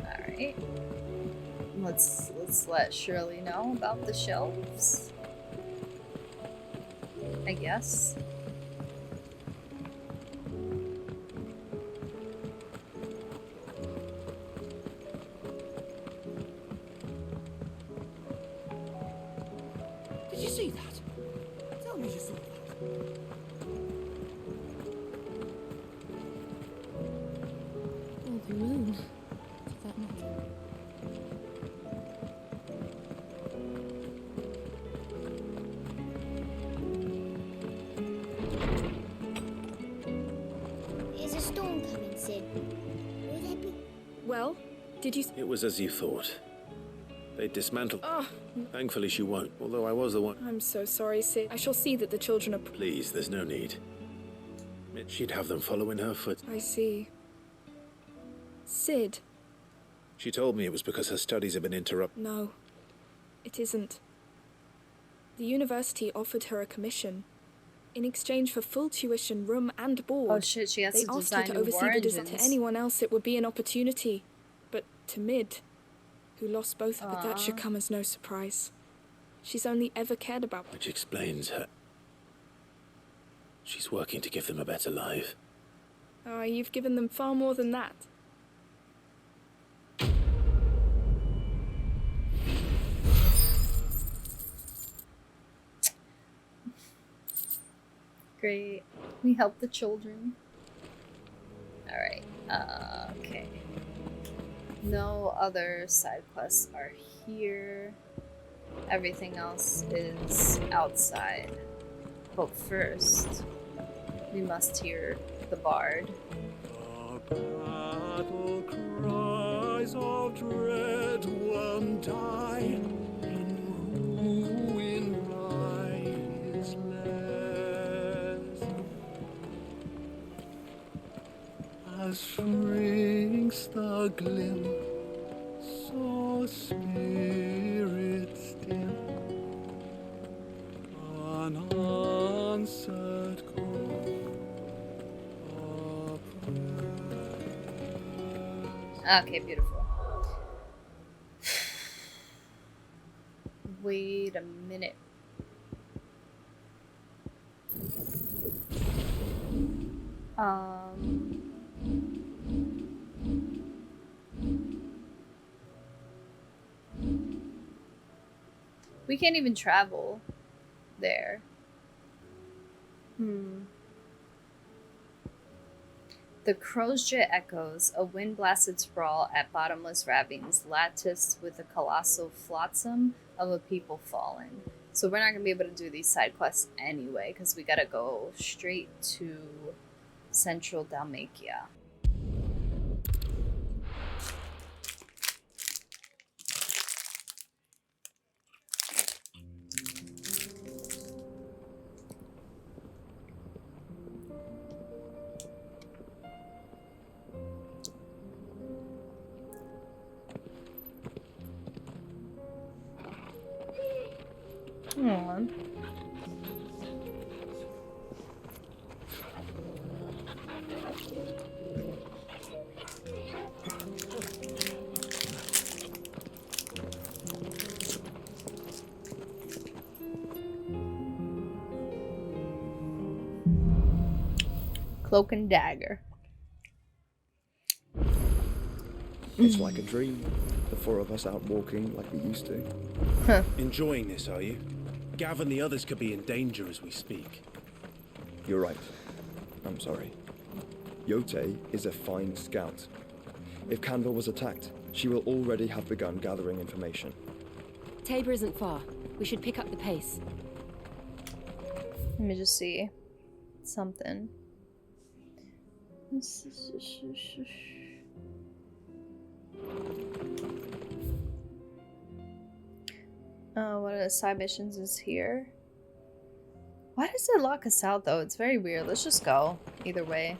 Alright. Let's let Shirley know about the shelves. I guess. Did you see that? Tell me you saw that. Oh, the moon. Did that matter? Is a storm coming, Sid? Will there be... Well, did you... It was as you thought. They dismantled. Oh, Thankfully she won't, although I was the one. I'm so sorry, Sid. I shall see that the children are... Please, there's no need. She'd have them following her foot. I see. Sid. She told me it was because her studies have been interrupted. No, it isn't. The university offered her a commission. In exchange for full tuition, room and board. Oh shit, she has they to asked design her to new oversee war the design. engines. To anyone else, it would be an opportunity. But to Mid, who lost both, but that should come as no surprise. She's only ever cared about... Which explains her. She's working to give them a better life. Oh, you've given them far more than that. Great. We help the children. Alright. Okay. No other side quests are here. Everything else is outside. But first, we must hear the bard. Battle cries of dread one die, in ruin rise less, as shrinks the glim, so spirit still, unanswered call. Okay, beautiful. Wait a minute. We can't even travel there. The Crowsjet echoes, a wind-blasted sprawl at bottomless ravines, latticed with the colossal flotsam of a people fallen. So we're not going to be able to do these side quests anyway, because we got to go straight to Central Dalmatia. Aww. Cloak and dagger. It's like a dream. The four of us out walking like we used to. Huh. Enjoying this, are you? Gavin, the others could be in danger as we speak. You're right. I'm sorry. Jote is a fine scout. If Canva was attacked, she will already have begun gathering information. Tabor isn't far. We should pick up the pace. Let me just see something. One of the side missions is here. Why does it lock us out though? It's very weird. Let's just go. Either way.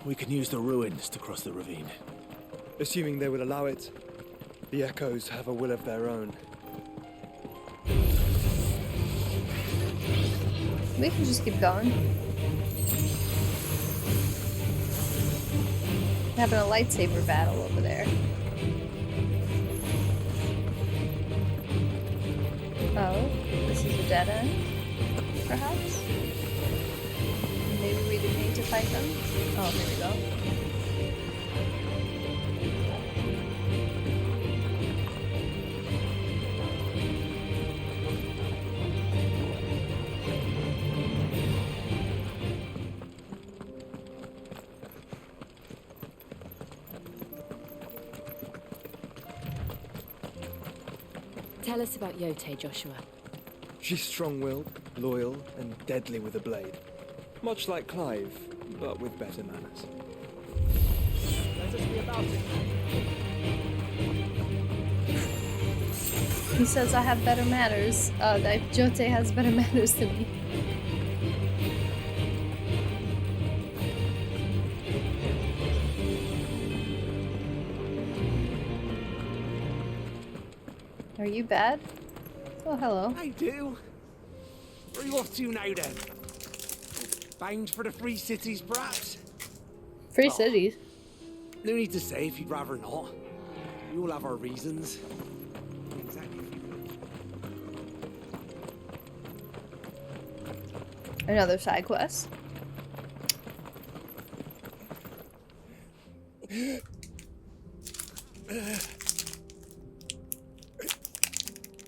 We can use the ruins to cross the ravine. Assuming they would allow it. The echoes have a will of their own. We can just keep going. Having a lightsaber battle over there. Oh, this is a dead end, perhaps? Maybe we didn't need to fight them? Oh, there we go. Tell us about Jote, Joshua. She's strong-willed, loyal, and deadly with a blade. Much like Clive, but with better manners. Let us be about it. He says I have better manners. That Jote has better manners than me. Are you bad? Oh, hello. I do. Where are you off to now, then? Bound for the Free Cities, perhaps? Free Cities? No need to say if you'd rather not. We all have our reasons. Exactly. Another side quest.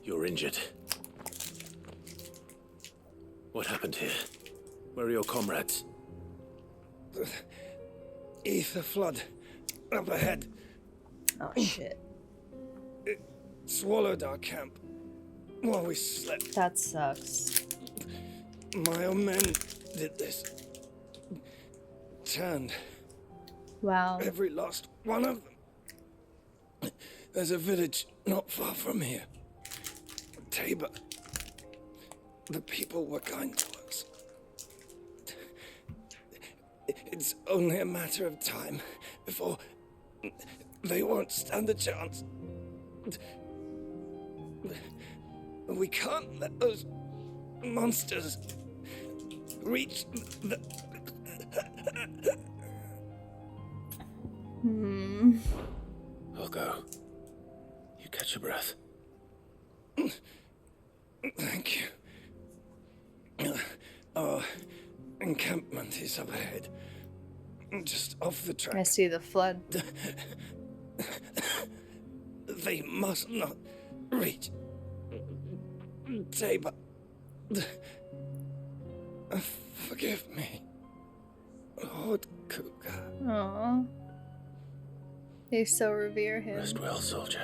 You're injured. What happened here? Where are your comrades? The ether flood up ahead. Oh shit. It swallowed our camp while we slept. That sucks. My own men did this. Turned. Wow. Every last one of them. There's a village not far from here. Tabor. The people were kind to us. It's only a matter of time before they won't stand a chance. We can't let those monsters reach the... I'll go. You catch your breath. Thank you. Our encampment is up ahead. Just off the track. I see the flood. They must not reach Tabor. Forgive me, Lord Cougar. Aww. They so revere him. Rest well, soldier.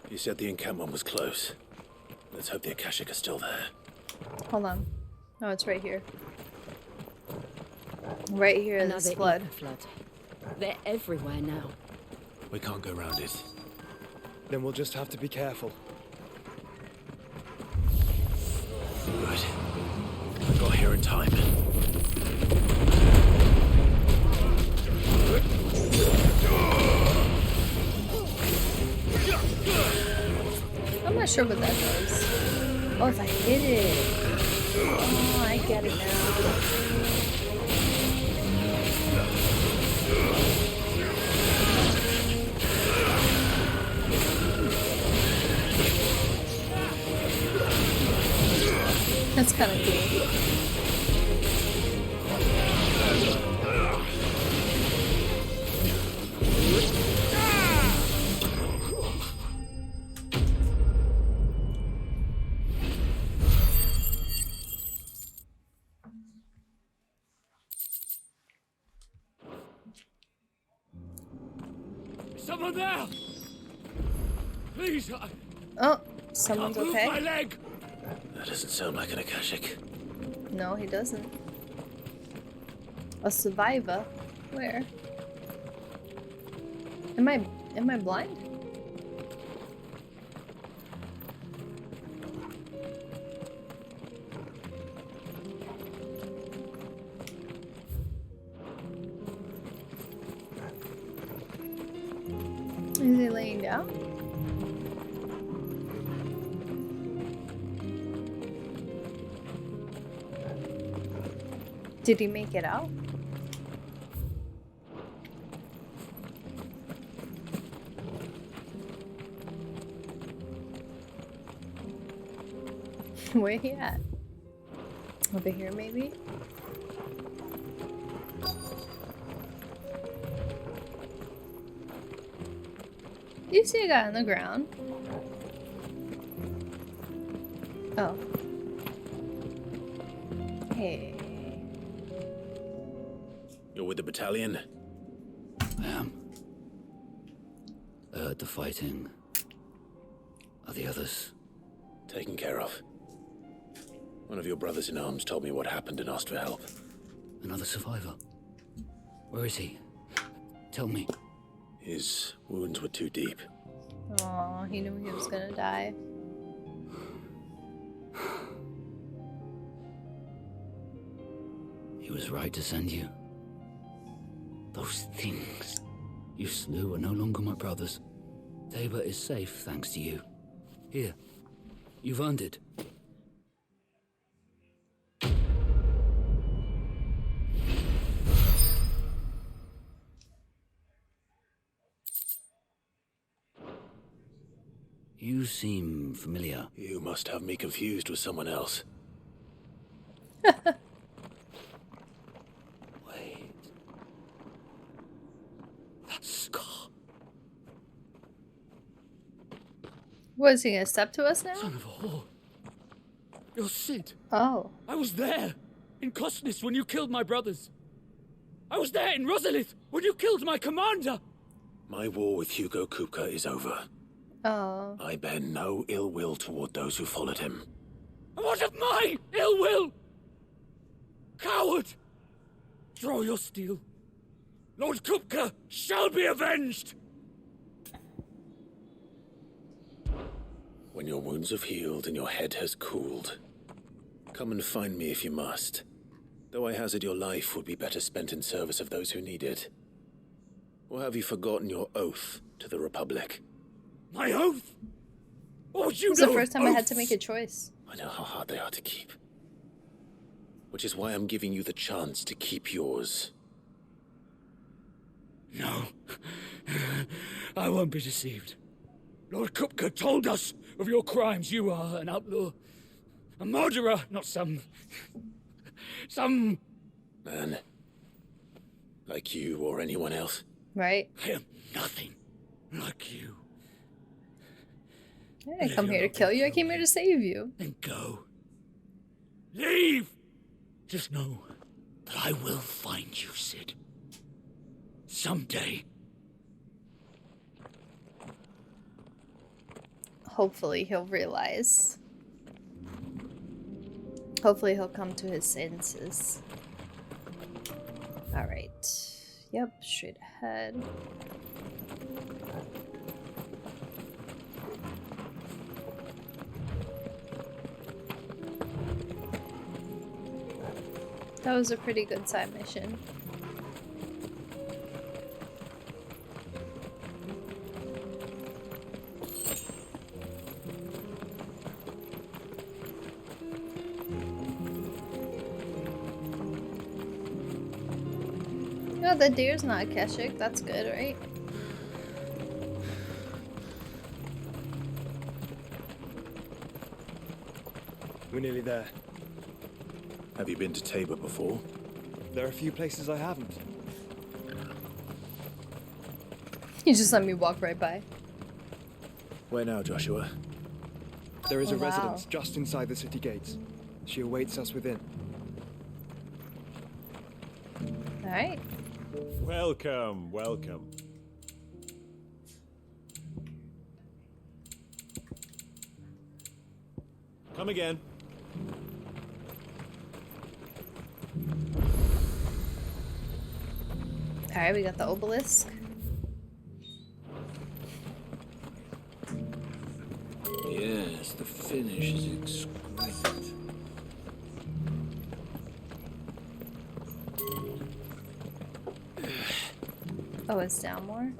You said the encampment was close. Let's hope the Akashic are still there. Hold on. Oh, it's right here. Right here in this flood. They're everywhere now. We can't go around it. Then we'll just have to be careful. Good. I got here in time. I'm not sure what that does. Oh, if I hit it. Oh, I get it now. That's kind of cool. Someone there! Please, Oh, Someone's Move okay? my leg! That doesn't sound like an Akashic. No, he doesn't. A survivor? Where? Am I blind? Is he laying down? Did he make it out? Where he at? Over here, maybe? Do you see a guy on the ground? Oh. Hey. You're with the battalion? I am. I heard the fighting. Are the others? Taken care of. One of your brothers in arms told me what happened and asked for help. Another survivor? Where is he? Tell me. His wounds were too deep. Aw, he knew he was gonna die. He was right to send you. Those things you slew are no longer my brothers. Tabor is safe thanks to you. Here, you've earned it. You seem familiar. You must have me confused with someone else. Wait. That scar. What, is he gonna step to us now? Son of a whore. You're Sid. Oh. I was there in Cosnis when you killed my brothers. I was there in Rosalith when you killed my commander. My war with Hugo Kupka is over. Oh. I bear no ill will toward those who followed him. And what of my ill will? Coward! Draw your steel. Lord Kupka shall be avenged! When your wounds have healed and your head has cooled, come and find me if you must. Though I hazard your life would be better spent in service of those who need it. Or have you forgotten your oath to the Republic? My oath? What would you It's know? the first time I had to make a choice. I know how hard they are to keep. Which is why I'm giving you the chance to keep yours. No. I won't be deceived. Lord Kupka told us of your crimes. You are an outlaw. A murderer, not some man. Like you or anyone else. Right? I am nothing like you. I didn't come here to kill you, I came here to save you. Then go. Leave! Just know that I will find you, Sid. Someday. Hopefully he'll realize. Hopefully he'll come to his senses. Alright. Yep, straight ahead. That was a pretty good side mission. Oh, the deer's not Akashic. That's good, right? We're nearly there. Have you been to Tabor before? There are a few places I haven't. You just let me walk right by. Where now, Joshua? There is Oh, a wow. residence just inside the city gates. She awaits us within. Alright. Welcome, welcome. Come again. Alright, we got the obelisk. Yes, the finish is exquisite. Oh, it's down more?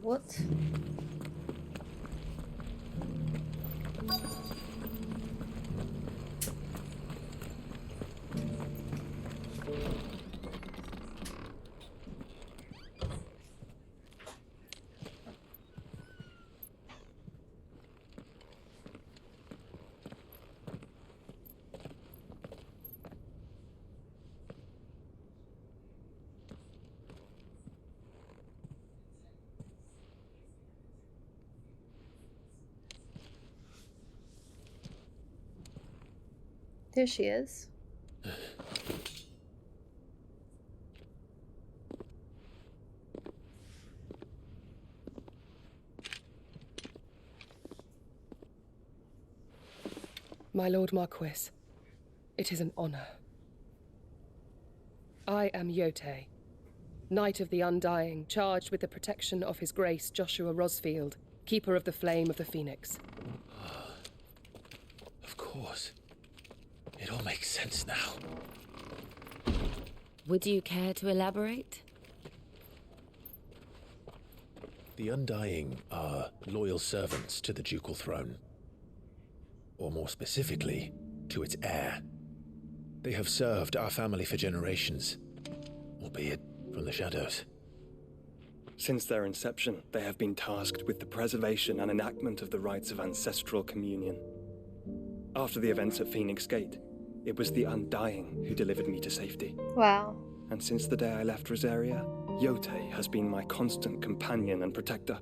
What? There she is. My Lord Marquis, it is an honor. I am Jote, Knight of the Undying, charged with the protection of His Grace Joshua Rosfield, Keeper of the Flame of the Phoenix. Of course. It all makes sense now. Would you care to elaborate? The Undying are loyal servants to the ducal throne. Or more specifically, to its heir. They have served our family for generations, albeit from the shadows. Since their inception, they have been tasked with the preservation and enactment of the rites of ancestral communion. After the events at Phoenix Gate, it was the Undying who delivered me to safety. Wow. And since the day I left Rosaria, Jote has been my constant companion and protector.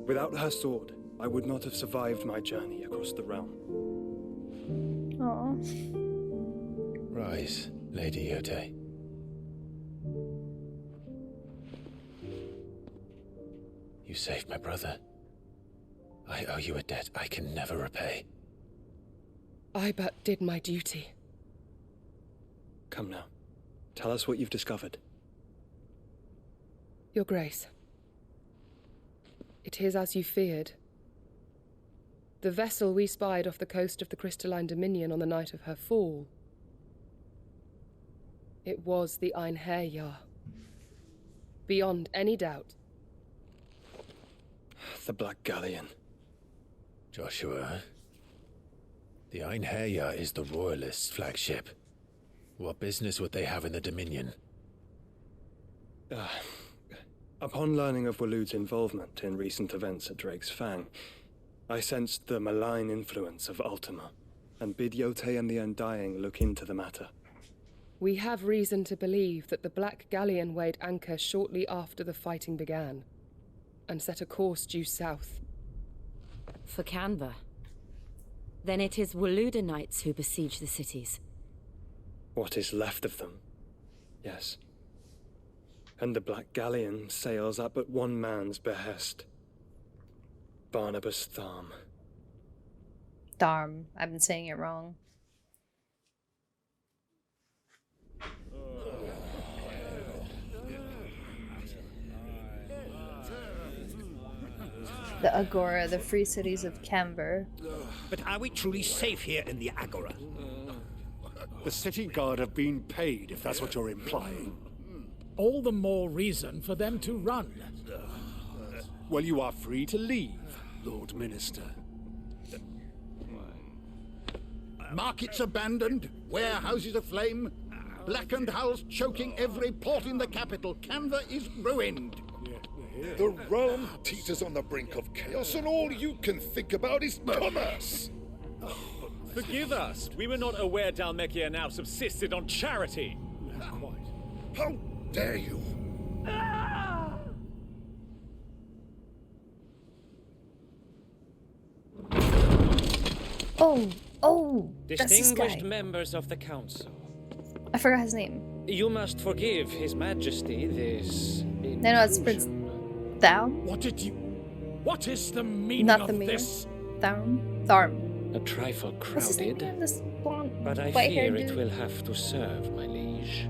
Without her sword, I would not have survived my journey across the realm. Aww. Rise, Lady Jote. You saved my brother. I owe you a debt I can never repay. I but did my duty. Come now. Tell us what you've discovered. Your Grace. It is as you feared. The vessel we spied off the coast of the Crystalline Dominion on the night of her fall. It was the Einherjar. Beyond any doubt. The Black Galleon. Joshua, the Einherjar is the Royalists' flagship. What business would they have in the Dominion? Upon learning of Waloed's involvement in recent events at Drake's Fang, I sensed the malign influence of Ultima, and bid Jote and the Undying look into the matter. We have reason to believe that the Black Galleon weighed anchor shortly after the fighting began, and set a course due south. For Canva. Then it is Waloed Knights who besiege the cities. What is left of them, yes. And the Black Galleon sails at but one man's behest. Barnabas Tharm. Tharm. I've been saying it wrong. The Agora, the free cities of Camber. But are we truly safe here in the Agora? The city guard have been paid, if that's what you're implying. All the more reason for them to run. Well, you are free to leave, Lord Minister. Markets abandoned, warehouses aflame, blackened hulls choking every port in the capital. Canva is ruined. The realm teeters on the brink of chaos, and all you can think about is commerce. Forgive us. We were not aware Dhalmekia now subsisted on charity. How dare you? Oh, that's this Distinguished guy. members of the council. I forgot his name. You must forgive His Majesty this. No, it's Prince Tharm. What is the meaning Not of the mayor. this? Tharm. A trifle What's his name crowded, again? This blonde, but I white fear haired it dude. will have to serve, my liege.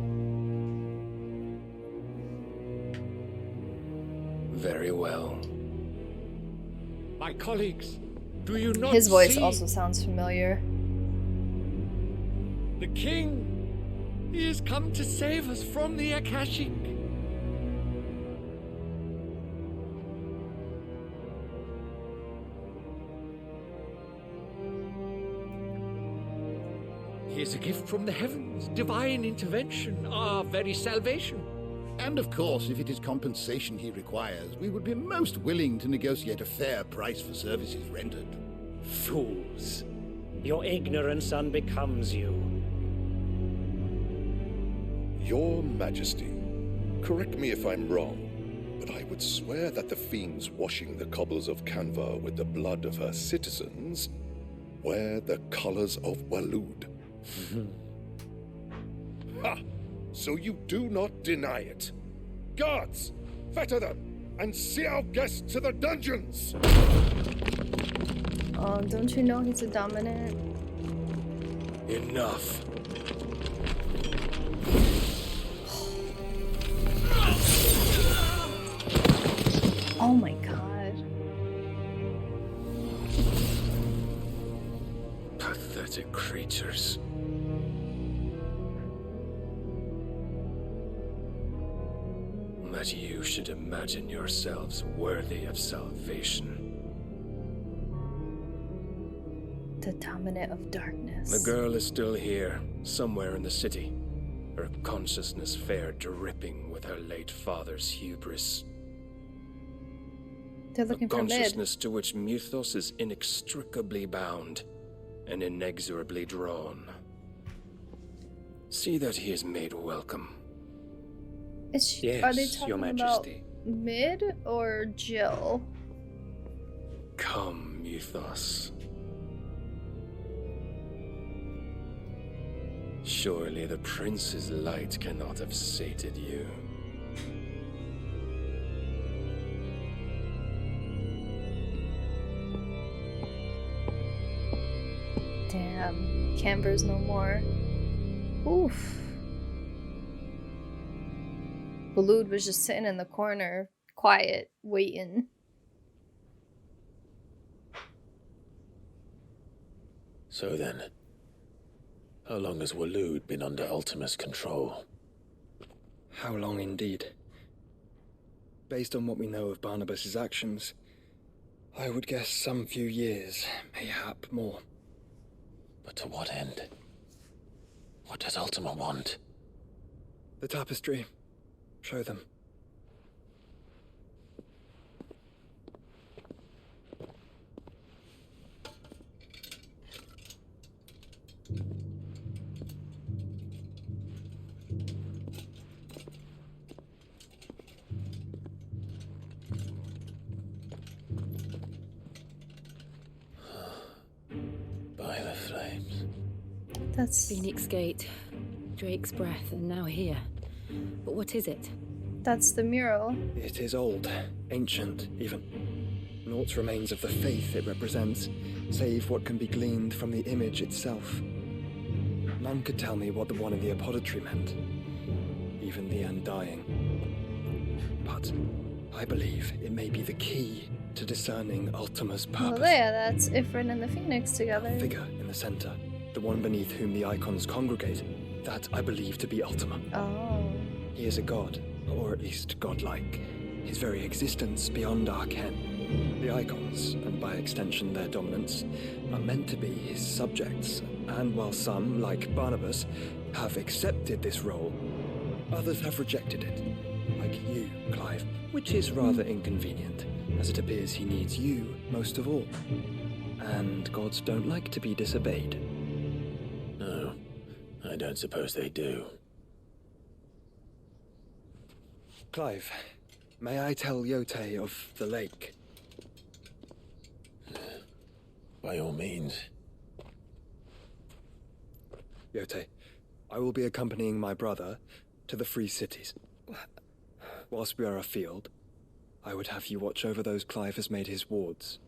Very well. My colleagues, do you not His voice see? also sounds familiar. The king! He has come to save us from the Akashic. He is a gift from the heavens, divine intervention, our very salvation. And of course, if it is compensation he requires, we would be most willing to negotiate a fair price for services rendered. Fools. Your ignorance unbecomes you. Your Majesty, correct me if I'm wrong, but I would swear that the fiends washing the cobbles of Canva with the blood of her citizens wear the colors of Waloed. Ha! So you do not deny it. Guards, fetter them, and see our guests to the dungeons! Oh, don't you know he's a dominant? Enough. Oh my god. Pathetic creatures. That you should imagine yourselves worthy of salvation. The dominant of darkness. The girl is still here, somewhere in the city. Her consciousness fair dripping with her late father's hubris. They're looking a for Mid. consciousness to which Mythos is inextricably bound and inexorably drawn. See that he is made welcome. Is she, Yes, are they talking Your about Majesty. Mid or Jill? Come, Mythos. Surely the prince's light cannot have sated you. Damn, Camber's no more. Oof. Waloed was just sitting in the corner, quiet, waiting. So then, how long has Waloed been under Ultima's control? How long indeed? Based on what we know of Barnabas's actions, I would guess some few years, mayhap more. But to what end? What does Ultima want? The tapestry. Show them. By the flames. That's Phoenix Gate, Drake's breath, and now here. But what is it? That's the mural. It is old, ancient, even. Naught remains of the faith it represents, save what can be gleaned from the image itself. None could tell me what the one in the apothecary meant, even the Undying. But I believe it may be the key to discerning Ultima's purpose. Well, yeah, that's Ifrin and the Phoenix together. The figure in the center, the one beneath whom the icons congregate, that I believe to be Ultima. Oh. He is a god, or at least godlike. His very existence beyond our ken. The icons, and by extension their dominance, are meant to be his subjects, and while some, like Barnabas, have accepted this role, others have rejected it. Like you, Clive, which is rather inconvenient, as it appears he needs you most of all. And gods don't like to be disobeyed. No, I don't suppose they do. Clive, may I tell Jote of the lake? By all means. Jote, I will be accompanying my brother to the Free Cities. Whilst we are afield, I would have you watch over those Clive has made his wards.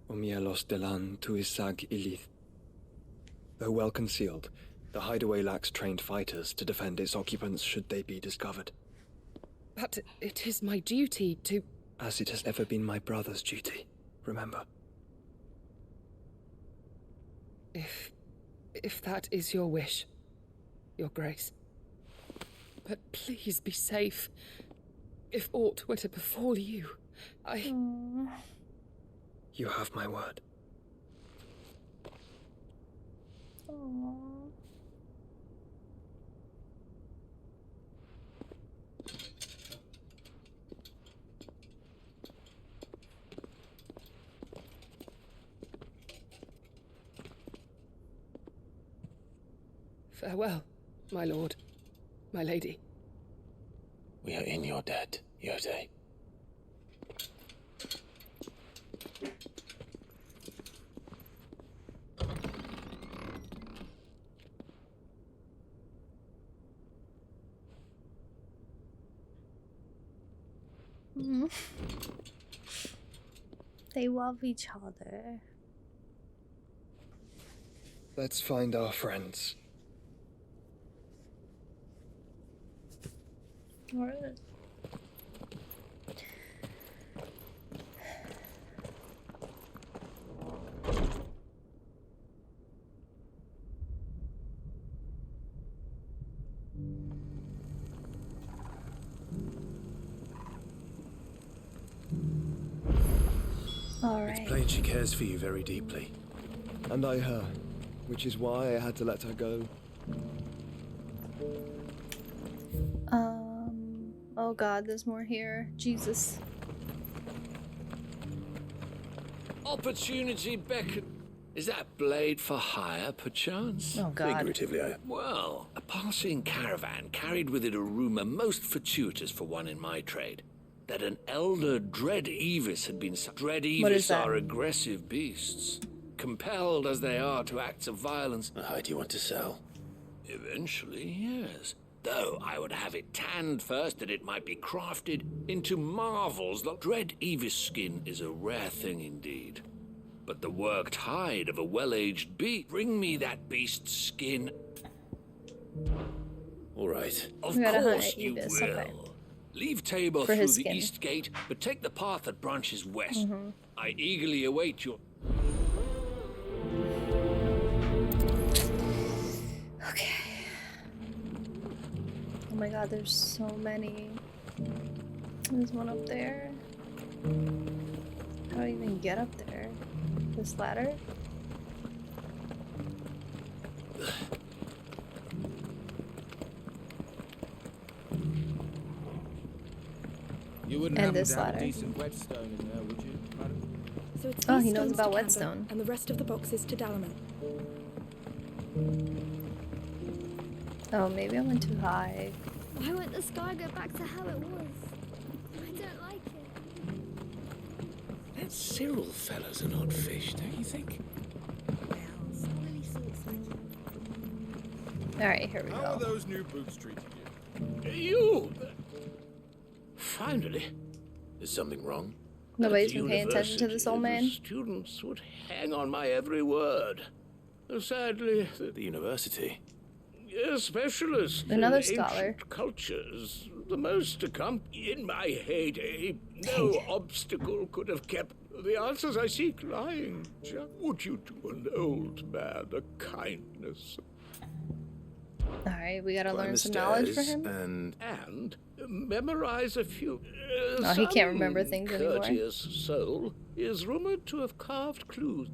Omielos delan tuisag ilith. Though well concealed, the hideaway lacks trained fighters to defend its occupants should they be discovered. But it is my duty to... As it has ever been my brother's duty, remember. If that is your wish, Your Grace. But please be safe. If aught were to befall you, You have my word. Farewell, my lord, my lady. We are in your debt, Jote. They love each other. Let's find our friends. Alright. It's plain she cares for you very deeply. And I her, which is why I had to let her go. Oh god, there's more here. Jesus. Opportunity beckon. Is that blade for hire, perchance? Oh god. Figuratively, I... Well, a passing caravan carried with it a rumor most fortuitous for one in my trade. That an elder Dread Evis had been... Dread Evis are aggressive beasts, compelled as they are to acts of violence. How do you want to sell? Eventually, yes. Though I would have it tanned first that it might be crafted into marvels. The Dread Evis skin is a rare thing indeed. But the worked hide of a well-aged beast... Bring me that beast's skin. All right. Of course you will. Okay. Leave Tabor through the east gate, but take the path that branches west. I eagerly await your... Okay. Oh my god, there's so many. There's one up there. How do I even get up there? This ladder? You wouldn't And have this a ladder. decent whetstone in there, would you, madam? So it's Oh, these he knows stones to about Canva whetstone. and the rest of the boxes to Dalaman. Oh, maybe I went too high. Why won't the sky go back to how it was? I don't like it. That Cyril fella's an odd fish, don't you think? Alright, here we How go. are those new boots treating you? You! Finally. Is something wrong? Nobody's been paying attention to this old man. The students would hang on my every word. Sadly, The university? a specialist Another in scholar. ancient cultures, the most in my heyday, no obstacle could have kept the answers I seek lying. Would you do an old man a kindness? Alright, we gotta Climb learn the some knowledge for stairs him. And memorize a few. Oh, he can't some remember things anymore. courteous soul is rumored to have carved clues.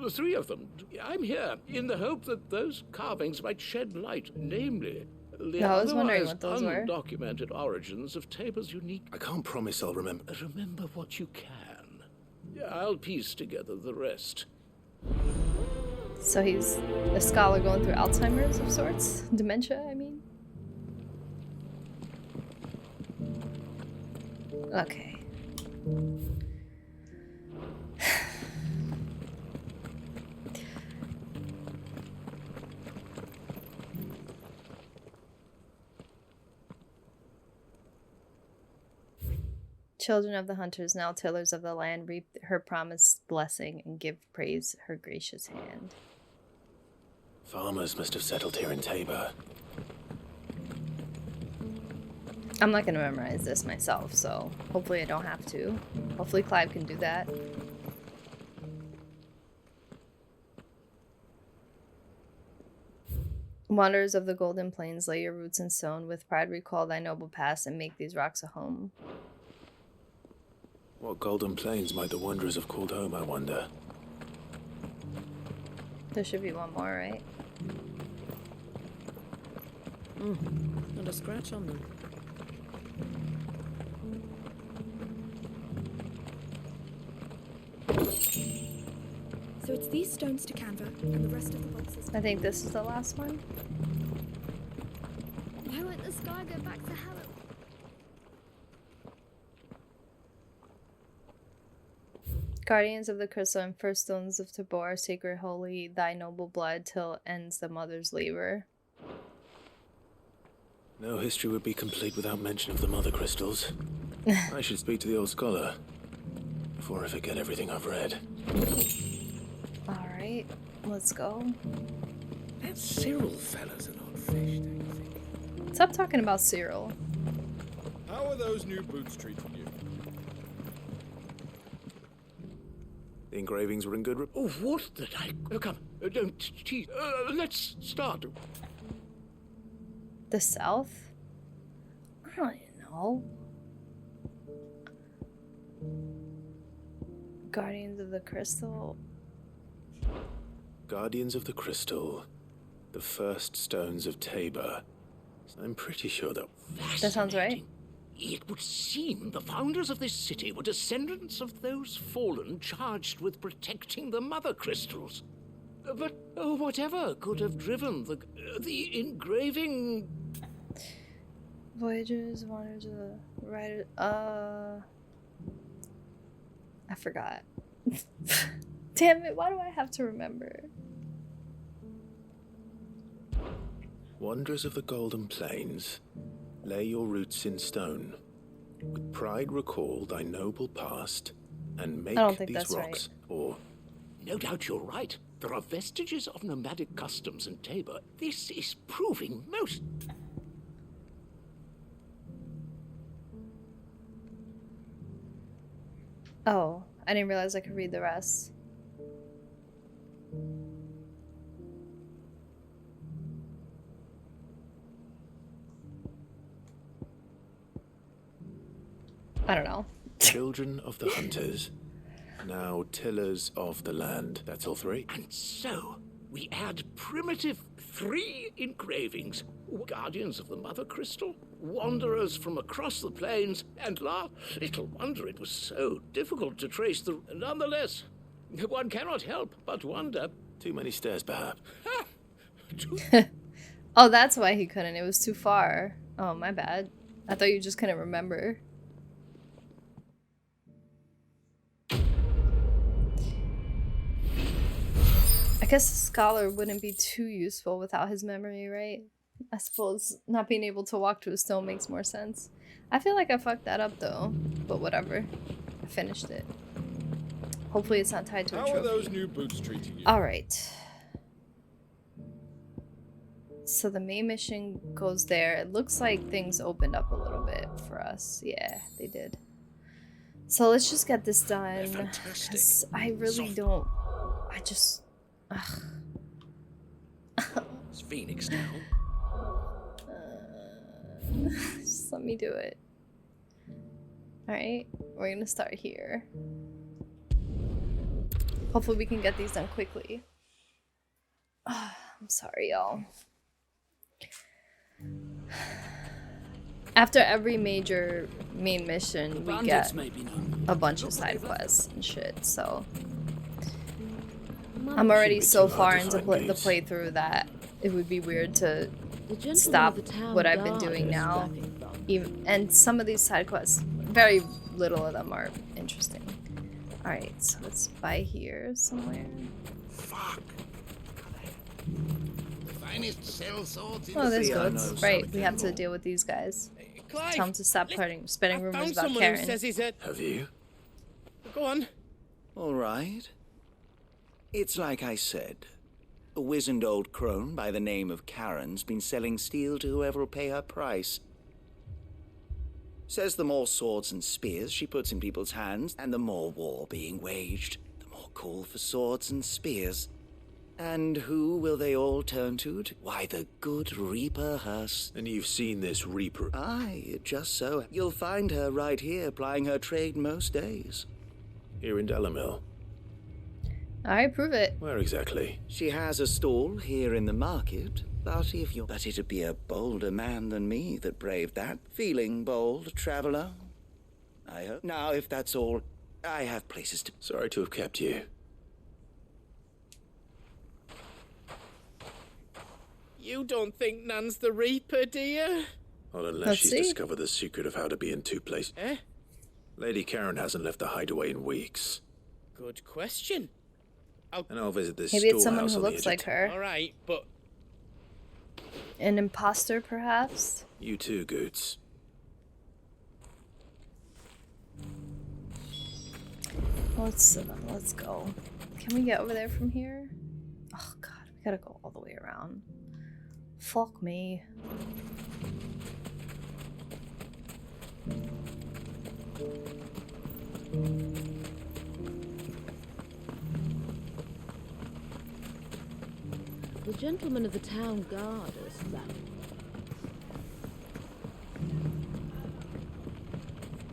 The three of them. I'm here in the hope that those carvings might shed light, namely, the I was wondering otherwise what those were. undocumented origins of Tabor's unique. I can't promise I'll remember. Remember what you can. I'll piece together the rest. So he's a scholar going through Alzheimer's of sorts? Dementia, I mean? Okay. Children of the hunters, now tillers of the land, reap her promised blessing and give praise her gracious hand. Farmers must have settled here in Tabor. I'm not gonna memorize this myself, so hopefully I don't have to. Hopefully Clive can do that. Wanderers of the Golden Plains, lay your roots in stone. With pride recall thy noble past and make these rocks a home. What Golden Plains might the wanderers have called home, I wonder? There should be one more, right? Not a scratch on them. So it's these stones to Canva and the rest of the boxes. I think this is the last one. Why won't the sky go back to how it Guardians of the crystal and first stones of Tabor, sacred holy, thy noble blood till ends the mother's labor. No history would be complete without mention of the mother crystals. I should speak to the old scholar before I forget everything I've read. Alright, let's go. That Cyril fella's an odd fish, don't you think? Stop talking about Cyril. How are those new boots treating you? The engravings were in good report. Oh, what did I... come, don't tease. Let's start. The South? I don't even know. Guardians of the Crystal. Guardians of the Crystal. The first stones of Tabor. I'm pretty sure that sounds right. It would seem the founders of this city were descendants of those fallen charged with protecting the mother crystals. But whatever could have driven the engraving... Voyagers, wanderers of the writer. I forgot. Damn it! Why do I have to remember? Wanderers of the Golden Plains, lay your roots in stone. With pride recall thy noble past, and make these rocks, or... No doubt you're right. There are vestiges of nomadic customs in Tabor. This is proving most... Oh, I didn't realize I could read the rest. I don't know. Children of the hunters, now tillers of the land. That's all three. And so, we add primitive 3 engravings. Guardians of the Mother Crystal, wanderers from across the plains, and little wonder it was so difficult to trace the... Nonetheless, one cannot help but wonder. Too many stairs, perhaps. Oh, that's why he couldn't. It was too far. Oh, my bad. I thought you just couldn't remember. I guess a scholar wouldn't be too useful without his memory, right? I suppose not being able to walk to a stone makes more sense. I feel like I fucked that up though, but whatever. I finished it. Hopefully it's not tied to a trophy. How are those new boots treating you? Alright. So the main mission goes there. It looks like things opened up a little bit for us. Yeah, they did. So let's just get this done. Because I really don't... I just... Ugh. It's Phoenix now. Just let me do it. Alright, we're gonna start here. Hopefully we can get these done quickly. I'm sorry, y'all. After every major main mission, we get a bunch of side quests and shit, so... I'm already so far into the playthrough that it would be weird to stop what I've been doing now. And some of these side quests, very little of them are interesting. Alright, so it's by here somewhere. Fuck. The finest cell swords in Oh, the there's sea. goats. Right, we have to deal with these guys. Clive, Tell him to stop spreading rumors found about someone Karen. who says he's a... Have you? Go on. All right. It's like I said. A wizened old crone by the name of Karen's been selling steel to whoever will pay her price. Says the more swords and spears she puts in people's hands, and the more war being waged, the more call for swords and spears. And who will they all turn to? Why, the good Reaper Huss. And you've seen this Reaper? Aye, just so. You'll find her right here, plying her trade most days. Here in Delamil? I prove it. Where exactly? She has a stall here in the market, but it'd be a bolder man than me that braved that. Feeling bold, traveler? I hope. Now, if that's all, I have places to... Sorry to have kept you. You don't think Nan's the Reaper, do you? Not unless she's discovered the secret of how to be in two places. Eh? Lady Karen hasn't left the hideaway in weeks. Good question. And I'll visit this Maybe it's someone storehouse who on the looks edge like her. All right, but... An imposter, perhaps? You too, Goots. Let's go. Can we get over there from here? Oh god, we gotta go all the way around. Fuck me. The gentlemen of the town guard are standing.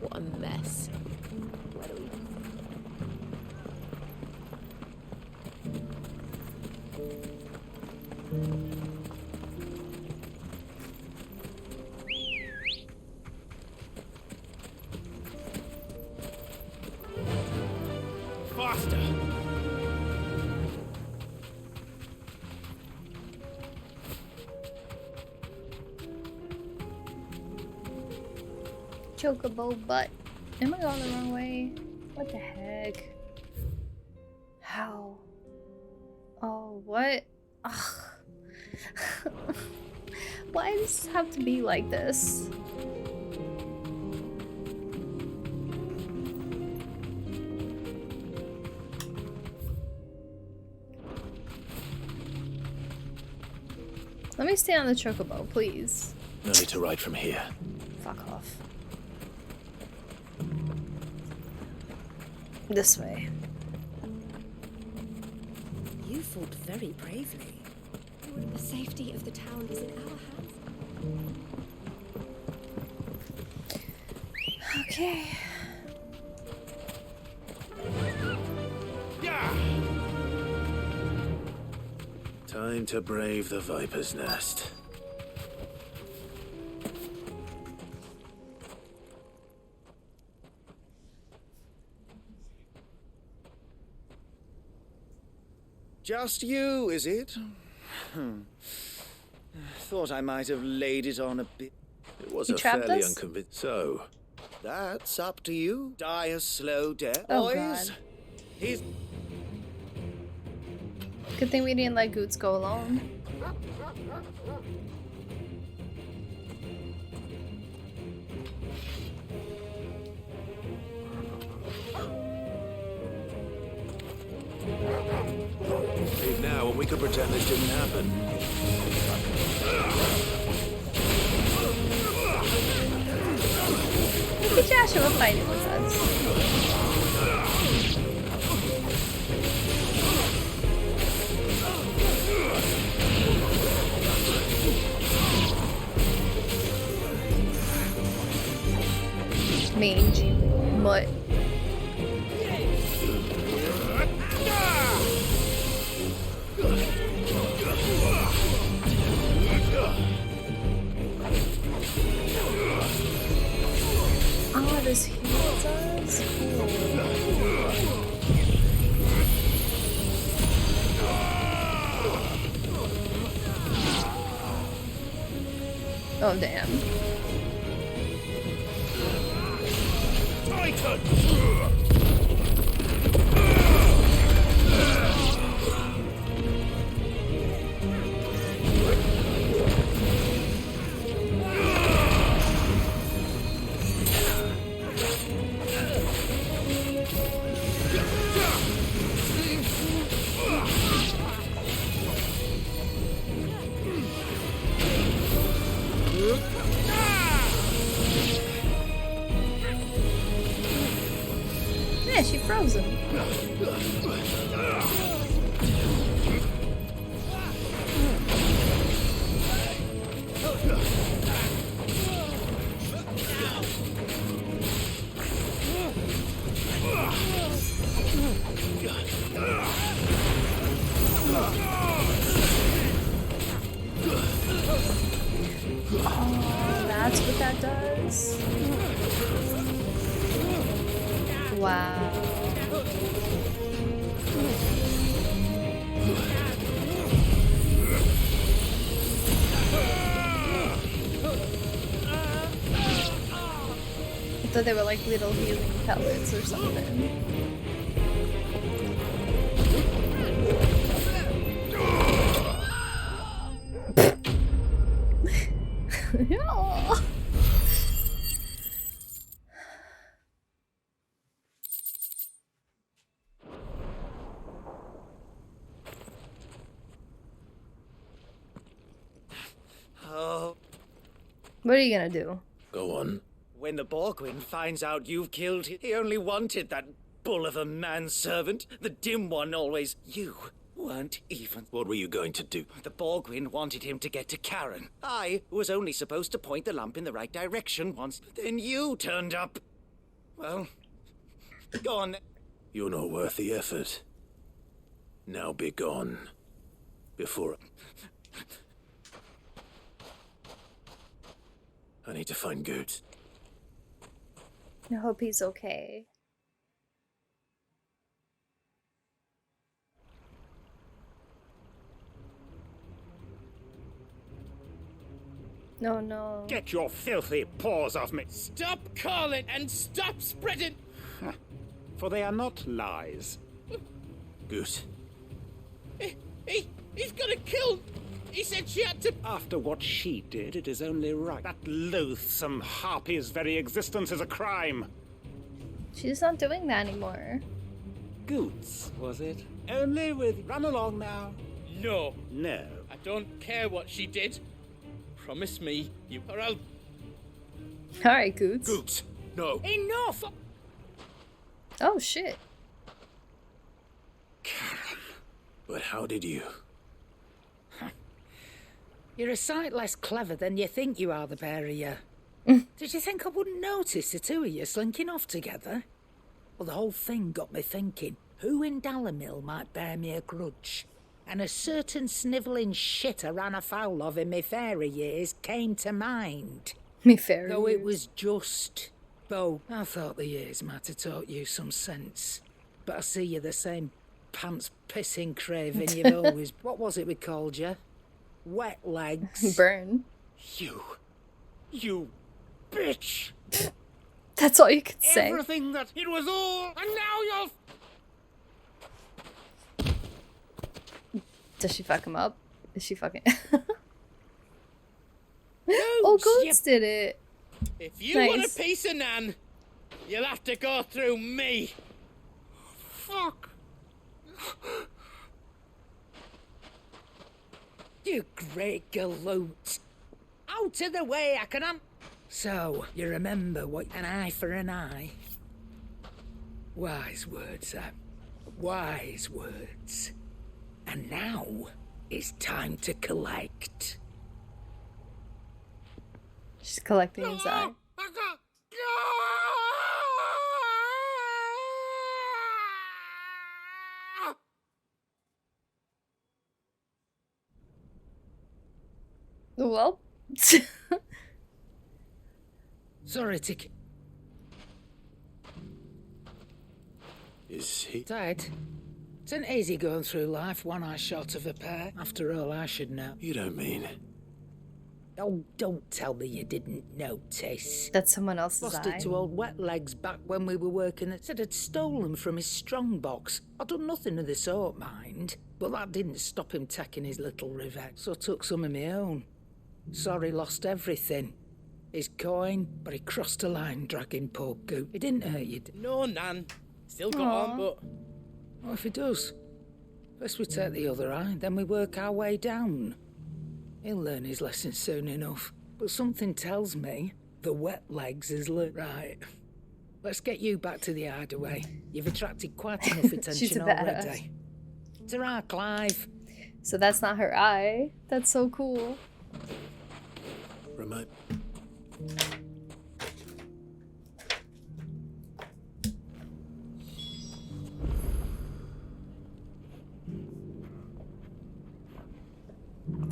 What a mess. Where do we... Faster! Chocobo butt. Am I going the wrong way? What the heck? How? Oh, what? Ugh. Why does it have to be like this? Let me stay on the chocobo, please. No need to ride from here. Fuck off. This way. You fought very bravely. The safety of the town is in our hands. Okay. Time to brave the Viper's Nest. Just you, is it? Thought I might have laid it on a bit. It was a fairly unconvincing. So, that's up to you. Die a slow death, Oh, boys. God. He's... Good thing we didn't let Goots go alone. leave now and we could pretend this didn't happen. Joshua fighting with us. Mange. Mutt. Oh, this heals us? Oh, damn. frozen. Oh, that's what that does? Wow. I thought they were like little healing pellets or something. Oh. Oh. What are you gonna do? Go on. When the Borgwin finds out you've killed him, he only wanted that bull of a manservant. The dim one always. You weren't even. What were you going to do? The Borgwin wanted him to get to Karen. I was only supposed to point the lamp in the right direction once. Then you turned up. Well, go on. You're not worth the effort. Now be gone. Before... I need to find Goot. I hope he's okay. No, no. Get your filthy paws off me. Stop calling and stop spreading. For they are not lies. Goot. He's gonna kill. He said she had to. After what she did, it is only right. That loathsome harpy's very existence is a crime. She's not doing that anymore. Goots, was it? Only with run along now. No. No. I don't care what she did. Promise me, you or I'll. Alright, Goots. Goots, no. Enough! Oh, shit. Karen. But how did you? You're a sight less clever than you think you are, the pair of you. Did you think I wouldn't notice the two of you slinking off together? Well, the whole thing got me thinking, who in Dalamil might bear me a grudge? And a certain snivelling shit I ran afoul of in me fairy years came to mind. Me fairy Though years. it was just... Though I thought the years might have taught you some sense. But I see you're the same pants-pissing craven you've always... What was it we called you? Wet legs. Burn. You bitch! That's all you could say. Everything that it was all, and now you're... Does she fuck him up? Is she fucking... Oh, Goots did it. If you want a piece of Nan, you'll have to go through me. Fuck. You great galoot. Out of the way, I can So, you remember what an eye for an eye? Wise words, wise words. And now, it's time to collect. She's collecting his eye. Well. Sorry, Tick. Is he? Dad, it's an easy going through life, one eye short of a pair. After all, I should know. You don't mean... Oh, don't tell me you didn't notice. That's someone else's Lost eye. it to old Wet Legs back when we were working. It said I'd stolen from his strongbox. I'd done nothing of the sort, mind. But that didn't stop him taking his little revenge. So I took some of my own. Sorry, lost everything. His coin, but he crossed a line dragging poor Goot. It didn't hurt you. No, Nan. Still got on, but... What if he does? First we take the other eye, then we work our way down. He'll learn his lesson soon enough. But something tells me the Wet Legs is right. let's get you back to the hideaway. You've attracted quite enough attention already. Ta-ra, Clive. So that's not her eye. That's so cool. Remote.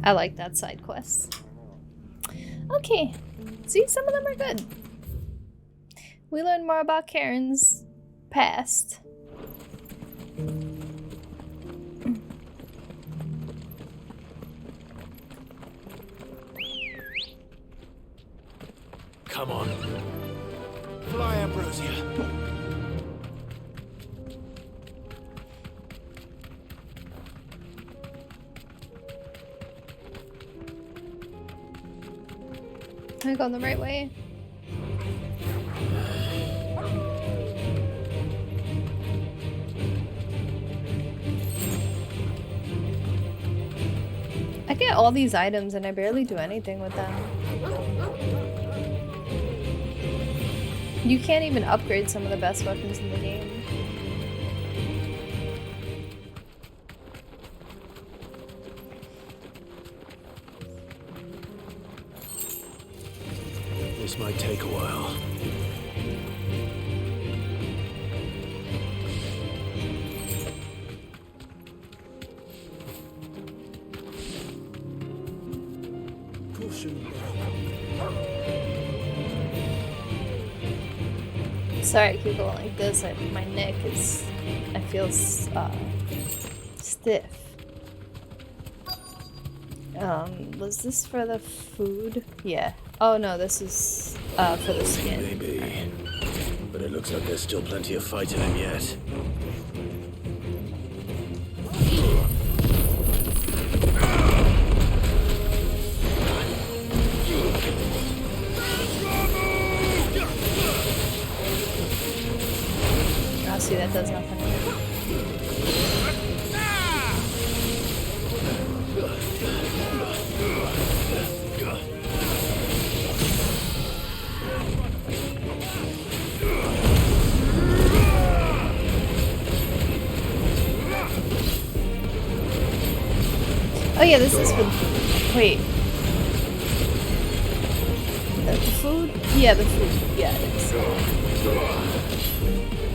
I like that side quest. Okay. See, some of them are good. We learned more about Karen's past. Come on. Fly, Ambrosia. Am I going the right way? I get all these items and I barely do anything with them. You can't even upgrade some of the best weapons in the game. This might take a while. Sorry, I keep going like this. My neck is, I feel stiff. Was this for the food? Yeah. Oh no, this is for the skin. Maybe. But it looks like there's still plenty of fight in him yet. I'll see, that does nothing. Oh yeah, this is for... Wait. The food? Yeah, the food. Yeah, it is.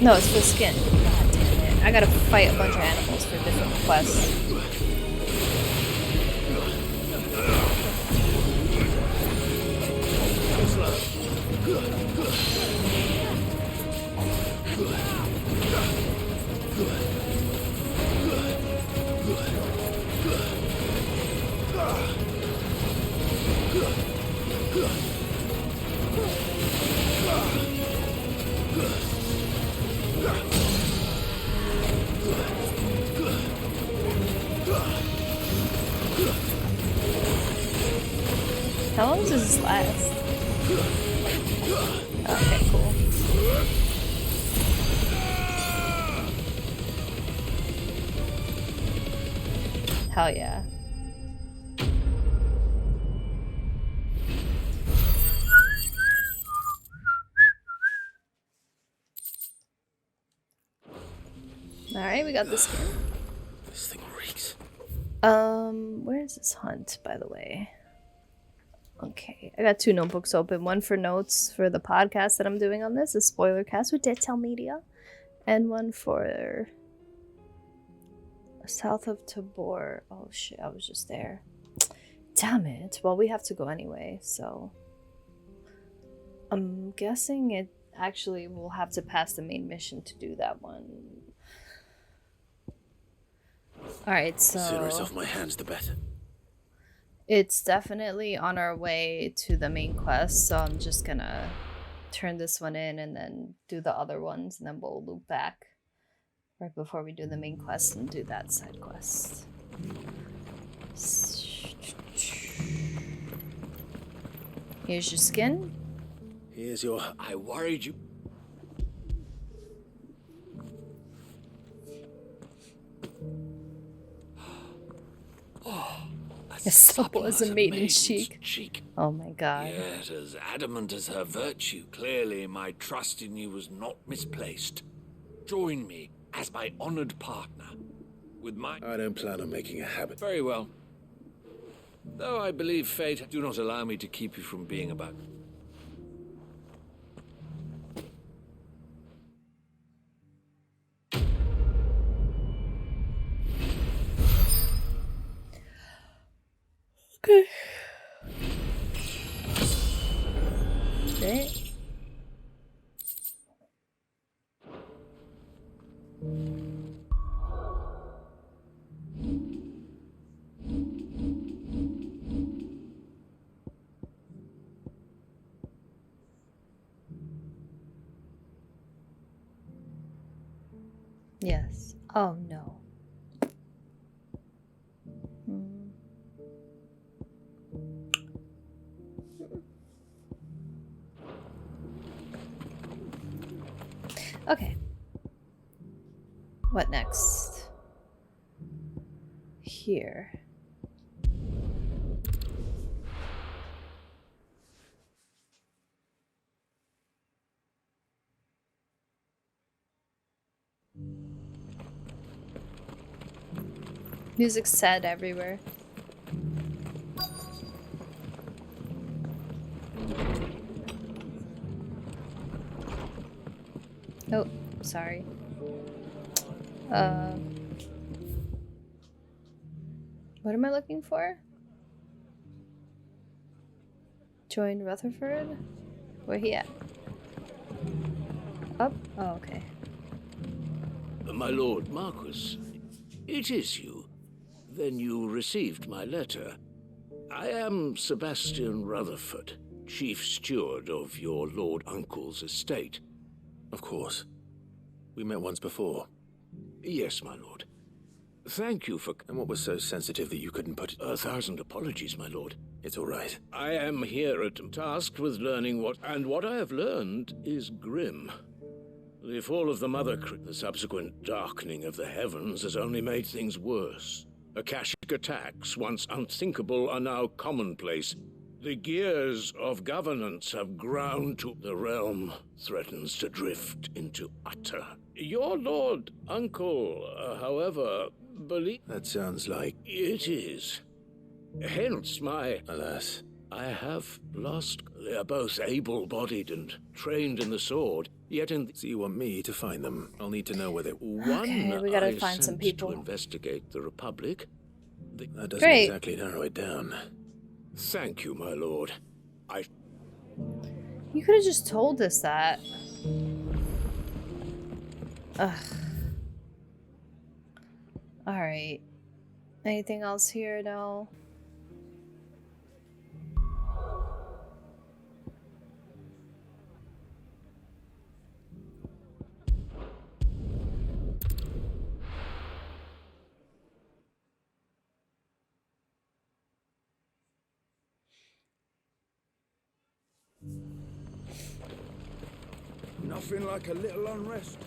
No, it's for skin. God damn it. I gotta fight a bunch of animals for different quests. How long does this last? Okay, cool. Hell yeah. Alright, we got the skin. This thing reeks. Where is this hunt, by the way? Okay, I got 2 notebooks open. One for notes for the podcast that I'm doing on this, a spoiler cast with Dead Tell Media. And one for south of Tabor. Oh shit, I was just there. Damn it. Well, we have to go anyway, so... I'm guessing it actually will have to pass the main mission to do that one. Alright, so... The sooner it's off my hands, the better. It's definitely on our way to the main quest, so I'm just gonna turn this one in and then do the other ones, and then we'll loop back right before we do the main quest and do that side quest. Here's your skin. Here's your... I worried you. Oh, a As supple as a maiden's cheek. Oh my god. Yet as adamant as her virtue. Clearly my trust in you was not misplaced. Join me as my honored partner. With my... I don't plan on making a habit. Very well. Though I believe fate do not allow me to keep you from being about... Okay. Great. Yes. Oh no. Okay. What next? Here. Music's sad everywhere. Oh, sorry. What am I looking for? Join Rutherford? Where he at? Up? Oh, okay. My lord Marquis, it is you. Then you received my letter. I am Sebastian Rutherford, chief steward of your lord uncle's estate. Of course. We met once before. Yes, my lord. Thank you for... And what was so sensitive that you couldn't put it... 1,000 apologies, my lord. It's all right. I am here tasked with learning what... And what I have learned is grim. The fall of the Mother Crypt, the subsequent darkening of the heavens, has only made things worse. Akashic attacks, once unthinkable, are now commonplace. The gears of governance have ground to... The realm threatens to drift into utter. Your lord uncle, however, believe... That sounds like... It is. Hence my... Alas. I have lost... They are both able-bodied and trained in the sword, yet in... So you want me to find them? I'll need to know where they... Okay, we gotta find some people. To investigate the Republic. That doesn't exactly narrow it down. Thank you, my lord. You could have just told us that. Ugh. Alright. Anything else here? No. Nothing like a little unrest.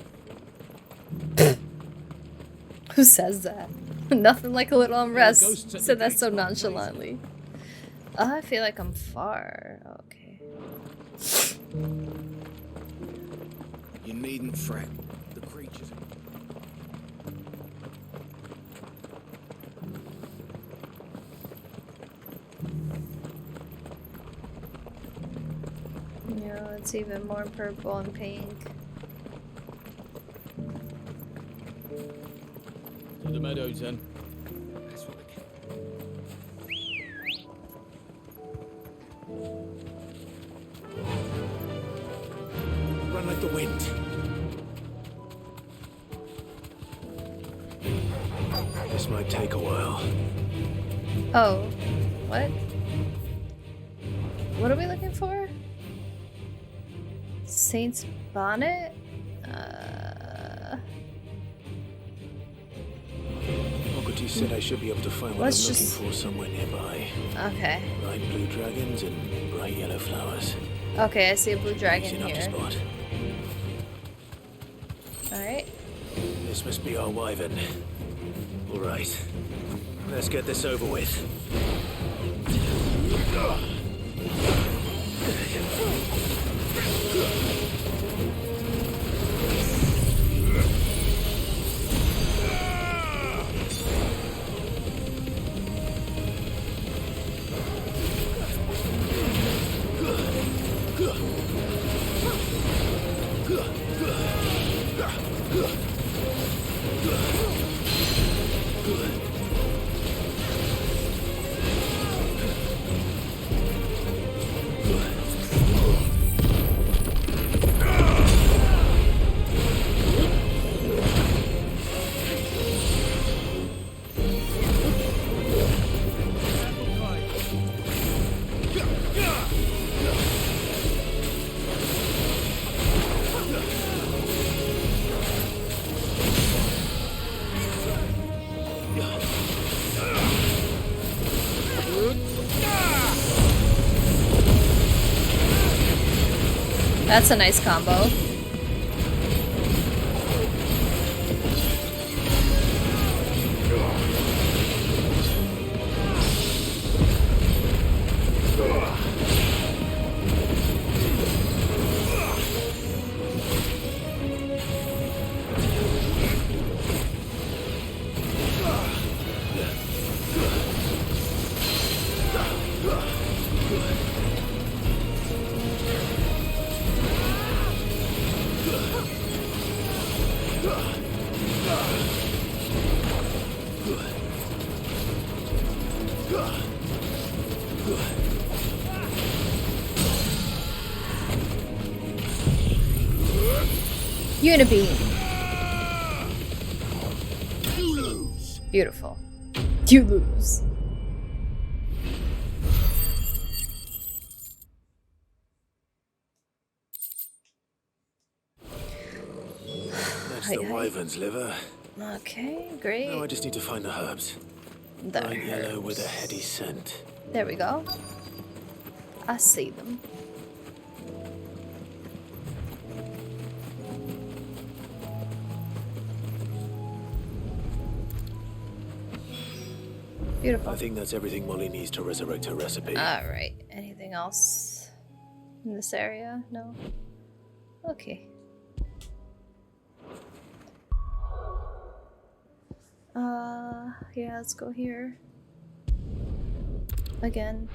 Who says that? Nothing like a little unrest. Said that so nonchalantly. I feel like I'm far. Okay. You needn't fret. The creatures... Yeah, it's even more purple and pink. To the meadows then. Run like the wind. This might take a while. Oh. What? What are we looking for? Saint's Bonnet? Ogilvy said I should be able to find what I'm looking for somewhere nearby. Okay. Bright blue dragons and bright yellow flowers. Okay, I see a blue dragon here. Spot. Alright. This must be our wyvern. Alright. Let's get this over with. That's a nice combo. Unibeam. You lose. Beautiful. You lose. That's the wyvern's liver. Okay, great. Now I just need to find the herbs. Bright yellow with a heady scent. There we go. I see them. Beautiful. I think that's everything Molly needs to resurrect her recipe. Alright. Anything else in this area? No? Okay. Yeah, let's go here. Again.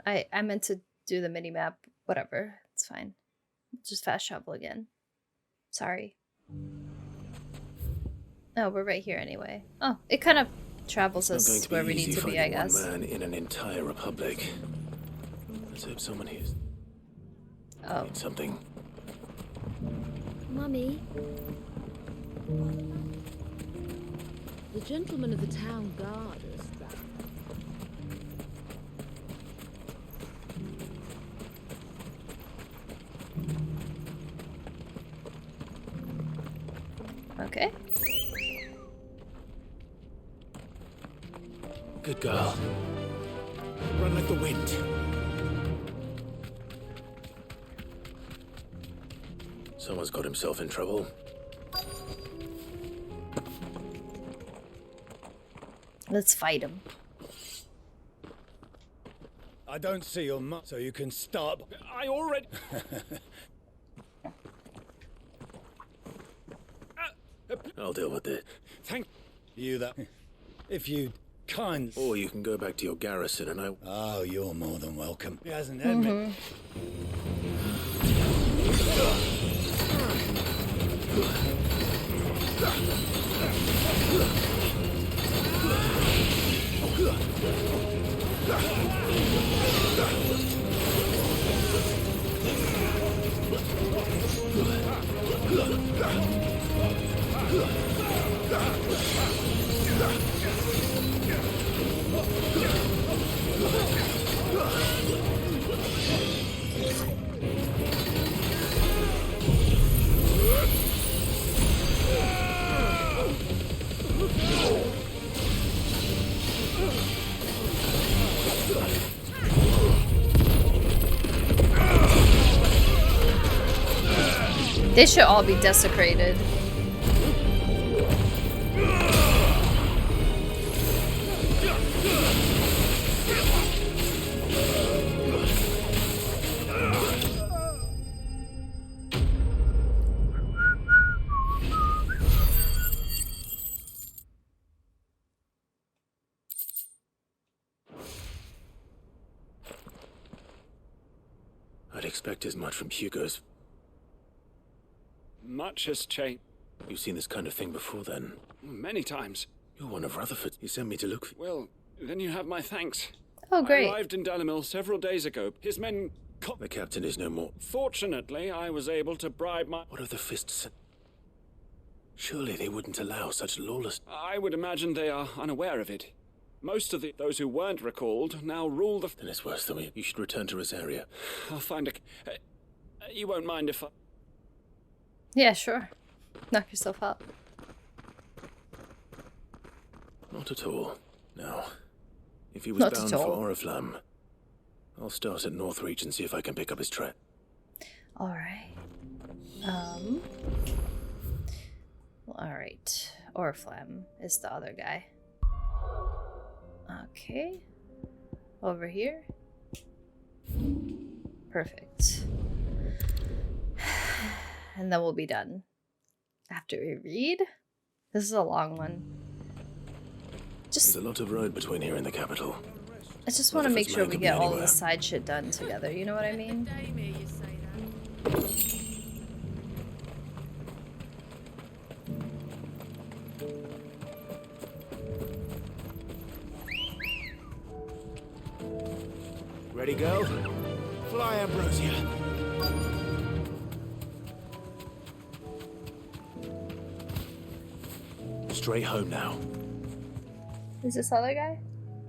I meant to do the mini-map. Whatever. It's fine. Just fast travel again. Sorry. Oh, we're right here anyway. Oh, it kind of travels us where we need to be, I guess. One man in an entire republic. Let's hope someone hears. Oh. Needs something. Mummy. The gentlemen of the town guard are Okay. Good girl. Run like the wind. Someone's got himself in trouble. Let's fight him. I don't see your much, so you can start. I already. I'll deal with it. Thank you. That if you kind. Or you can go back to your garrison and I. Oh, you're more than welcome. He hasn't had me. They should all be desecrated. expect as much from Hugo's. Much has changed. You've seen this kind of thing before, then? Many times. You're one of Rutherford. You sent me to look for... Well, then you have my thanks. Oh, great. I arrived in Dalimil several days ago. His men... The captain is no more. Fortunately, I was able to bribe my... What have the fists... Surely they wouldn't allow such lawless... I would imagine they are unaware of it. Most of those who weren't recalled now rule the... Then it's worse than we. You should return to Rosaria. I'll find a... you won't mind if I... Yeah, sure. Knock yourself out. Not at all. No. If he was Not bound at for all. Oriflamme, I'll start at Northreach and see if I can pick up his track. Alright. Alright. Oriflamme is the other guy. Okay. Over here. Perfect. And then we'll be done. After we read? This is a long one. There's a lot of road between here and the capital. I just want to make sure we get all of the side shit done together, you know what I mean? Ready, go? Fly, Ambrosia. Straight home now. Is this other guy?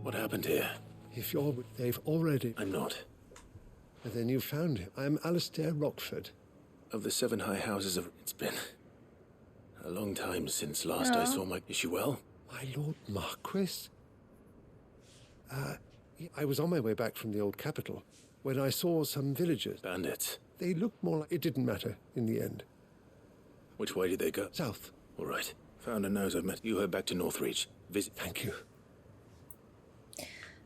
What happened here? If you're... They've already... I'm not. And then you found him. I'm Alistair Rockford. Of the 7 high houses of... It's been... a long time since last I saw my... Is you well? My Lord Marquis? I was on my way back from the old capital when I saw some villagers. Bandits. They looked more like... It didn't matter in the end. Which way did they go? South. All right. Found a nose I've met. You head back to Northreach. Visit. Thank you.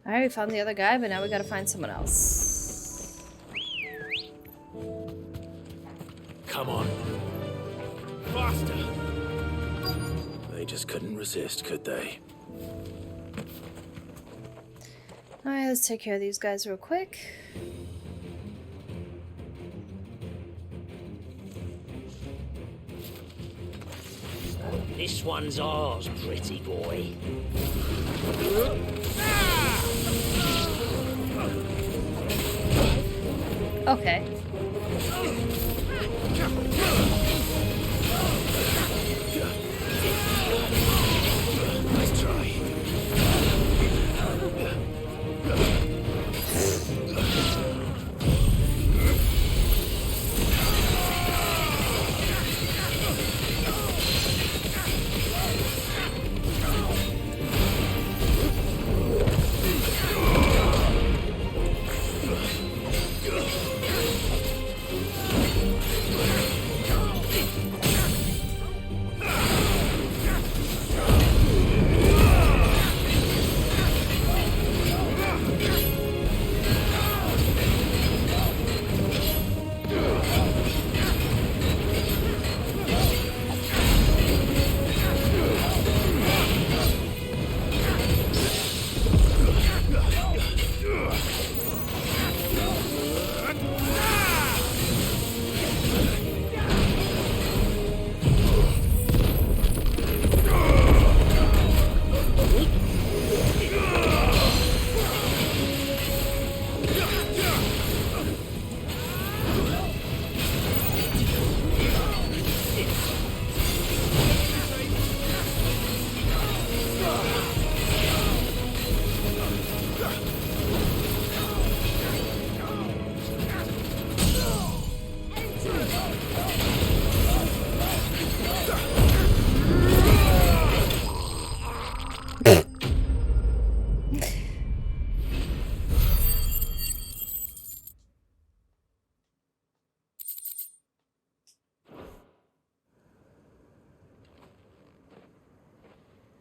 Alright, we found the other guy, but now we gotta find someone else. Come on. Faster! They just couldn't resist, could they? Alright, let's take care of these guys real quick. This one's ours, pretty boy. Okay. Nice try.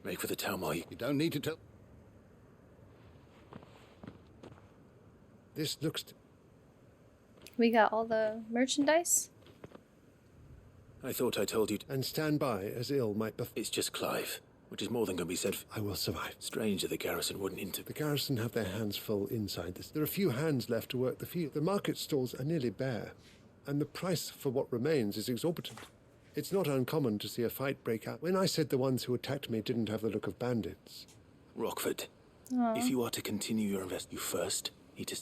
Make for the town while you don't need to tell. This looks... We got all the merchandise? I thought I told you... And stand by, as ill might befall. It's just Clive. which is more than can be said. I will survive. Strange that the garrison wouldn't intervene. The garrison have their hands full inside this. There are few hands left to work the field. The market stalls are nearly bare, and the price for what remains is exorbitant. It's not uncommon to see a fight break out. When I said the ones who attacked me didn't have the look of bandits. Rockford, Aww. if you are to continue your investment, you first need to...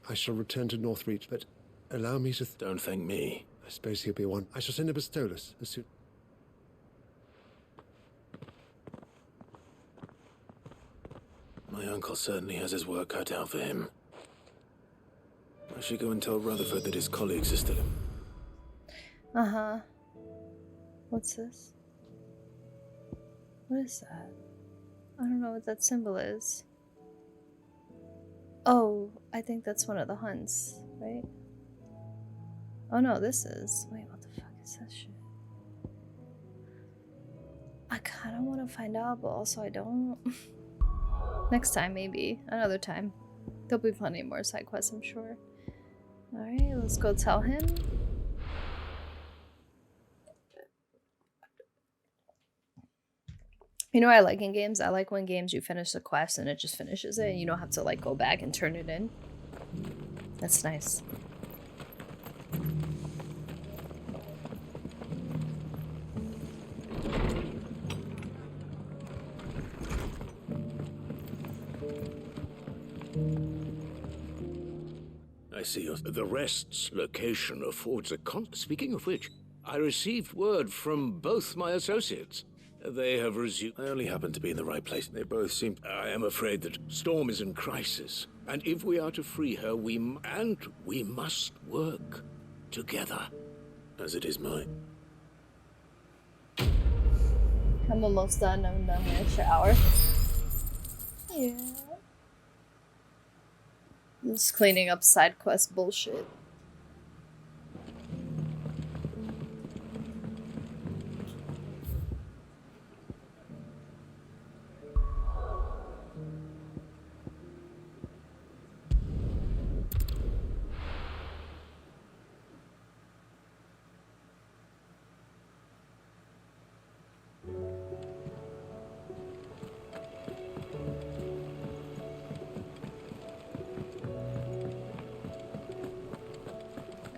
I shall return to Northreach, but allow me to... Don't thank me. I suppose he'll be one. I shall send a Pistolus as soon... My uncle certainly has his work cut out for him. I should go and tell Rutherford that his colleagues are still... Uh-huh. What's this? What is that? I don't know what that symbol is. Oh, I think that's one of the hunts, right? Oh no, this is... Wait, what the fuck is this shit? I kinda wanna find out, but also I don't. Next time, maybe. Another time. There'll be plenty more side quests, I'm sure. Alright, let's go tell him. You know what I like in games? I like when games you finish the quest and it just finishes it and you don't have to like go back and turn it in. That's nice. I see the rest's location affords a Speaking of which, I received word from both my associates. They have resumed... I only happen to be in the right place. They both seem... I am afraid that Storm is in crisis, and if we are to free her, we must work together. As it is mine. I'm almost done. I'm done with a shower. Yeah. Just cleaning up side quest bullshit.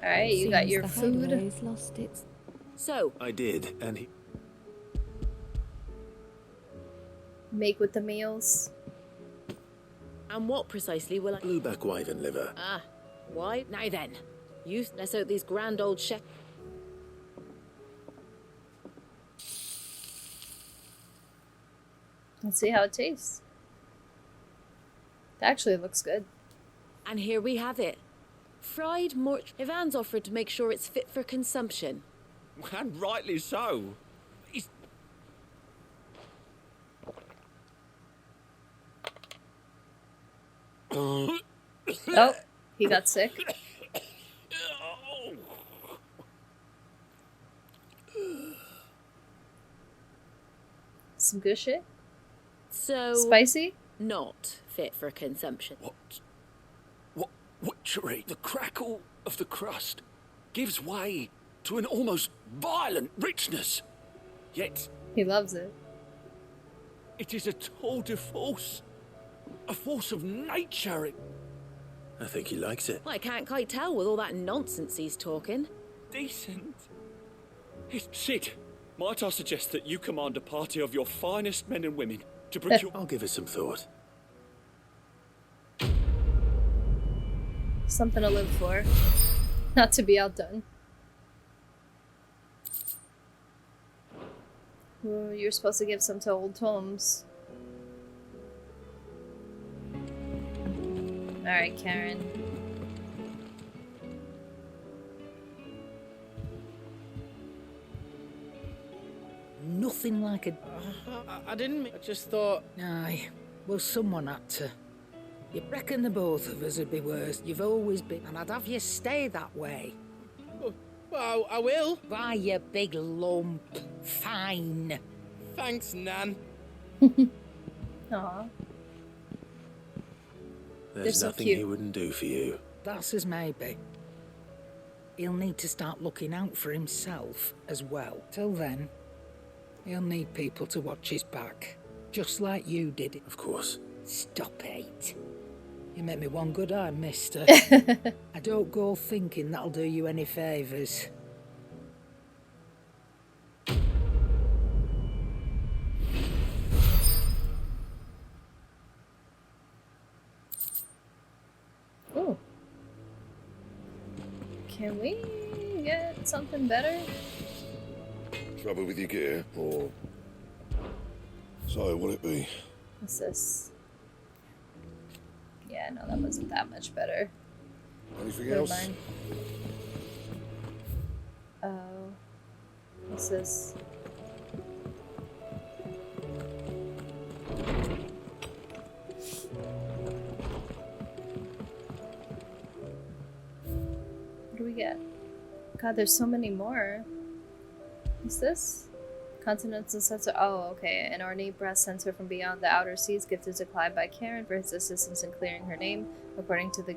Alright, you got your food. Lost its... So I did, and he... Make with the meals. And what precisely will I... Blueback wyvern liver. Ah, why? Now then, you let's out these grand old chef... Let's see how it tastes. It actually looks good. And here we have it. Fried mort... Ivan's offered to make sure it's fit for consumption. And rightly so. Oh, he got sick. Some good shit? So... Spicy? Not fit for consumption. What witchery? The crackle of the crust gives way to an almost violent richness. Yet... He loves it. It is a tour de force. A force of nature. I think he likes it. Well, I can't quite tell with all that nonsense he's talking. Decent. Sid, might I suggest that you command a party of your finest men and women to procure... I'll give it some thought. Something to live for. Not to be outdone. Ooh, you're supposed to give some to old Tomes. Alright, Karen. Nothing like a... I didn't... I just thought... Aye, well, someone had to. You reckon the both of us would be worse. You've always been, and I'd have you stay that way. Well, I will. Why, you big lump. Fine. Thanks, Nan. Aw. There's so nothing cute. he wouldn't do for you. That's as maybe. He'll need to start looking out for himself as well. Till then, He'll need people to watch his back, just like you did it. Of course. Stop it. You make me one good eye, mister. I don't go thinking that'll do you any favours. Ooh. Can we get something better? Trouble with your gear, or... So, what'll it be? What's this? Yeah, no, that wasn't that much better. Anything Never else? mind. Oh. What's this? What do we get? God, there's so many more. What's this? Continental sensor. Oh, okay. An ornate brass sensor from beyond the outer seas gifted to Clive by Karen for his assistance in clearing her name. According to the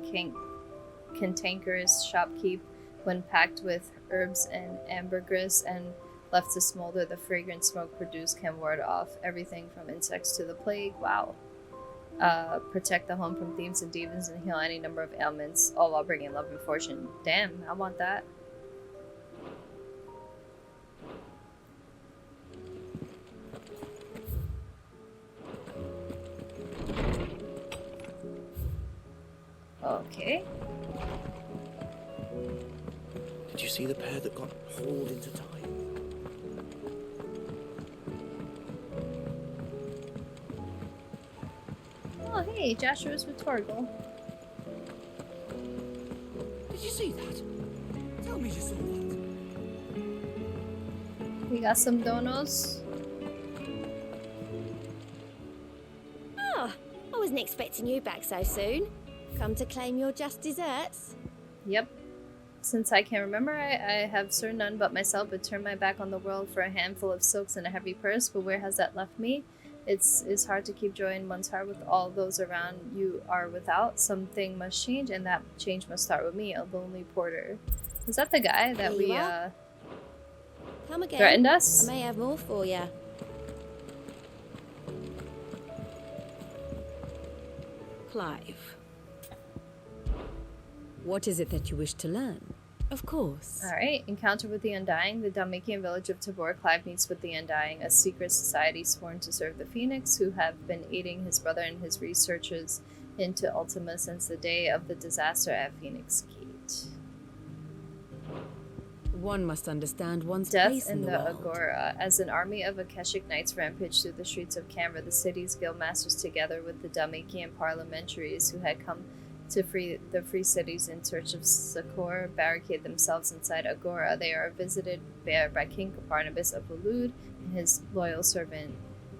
cantankerous shopkeep, when packed with herbs and ambergris and left to smolder, the fragrant smoke produced can ward off everything from insects to the plague. Wow. Protect the home from thieves and demons and heal any number of ailments, all while bringing love and fortune. Damn, I want that. Okay. Did you see the pair that got hauled into time? Oh, hey, Joshua's with Torgal. Did you see that? Tell me you saw that. We got some donos. Oh, I wasn't expecting you back so soon. Come to claim your just desserts? Yep. Since I can remember, I have served none but myself, but turned my back on the world for a handful of silks and a heavy purse. But where has that left me? It's hard to keep joy in one's heart with all those around you are without. Something must change, and that change must start with me, a lonely porter. Was that the guy that we Come again. threatened us? I may have more for you. Clive. What is it that you wish to learn? Of course. Alright, encounter with the Undying. The Dalmatian village of Tabor. Clive meets with the Undying, a secret society sworn to serve the Phoenix, who have been aiding his brother in his researches into Ultima since the day of the disaster at Phoenix Gate. One must understand one's Death place in the world. Agora. As an army of Akashic Knights rampaged through the streets of Canberra, the city's guildmasters, together with the Dalmatian parliamentaries who had come to free the free cities in search of succor, barricade themselves inside Agora. They are visited by King Barnabas of Lulud and his loyal servant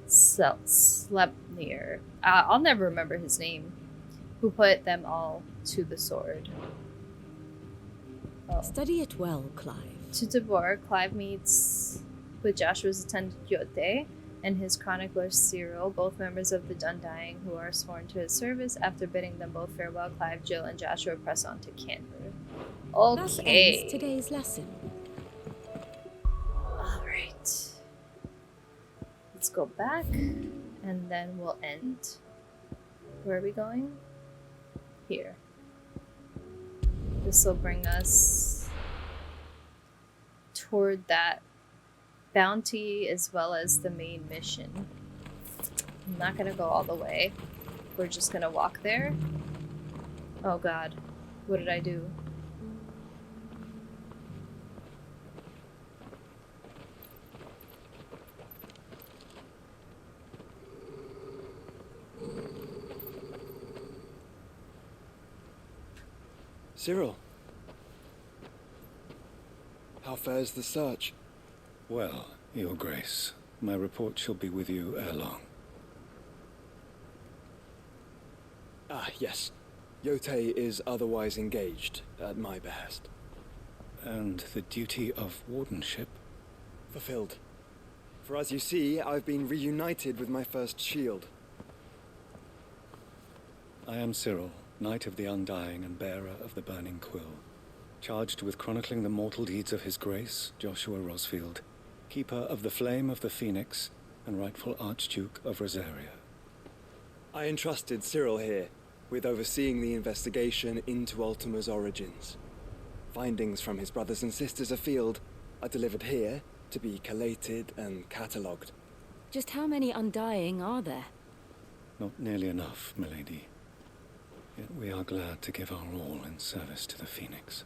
Sleipnir. I'll never remember his name. Who put them all to the sword. Oh. Study it well, Clive. To Tabor, Clive meets with Joshua's attendant Jote and his chronicler Cyril, both members of the Undying who are sworn to his service. After bidding them both farewell, Clive, Jill, and Joshua press on to Canberra. Thus Okay. ends today's lesson. Alright. Let's go back, and then we'll end. Where are we going? Here. This will bring us toward that bounty as well as the main mission. I'm not gonna go all the way. We're just gonna walk there. Oh god. What did I do? Cyril. How fares the search? Well, Your Grace, my report shall be with you ere long. Ah, yes. Jote is otherwise engaged, at my behest. And the duty of wardenship? Fulfilled. For as you see, I've been reunited with my first shield. I am Cyril, Knight of the Undying and bearer of the Burning Quill, charged with chronicling the mortal deeds of His Grace, Joshua Rosfield, Keeper of the Flame of the Phoenix and rightful Archduke of Rosaria. I entrusted Cyril here with overseeing the investigation into Ultima's origins. Findings from his brothers and sisters afield are delivered here to be collated and catalogued. Just how many Undying are there? Not nearly enough, milady. Yet we are glad to give our all in service to the Phoenix.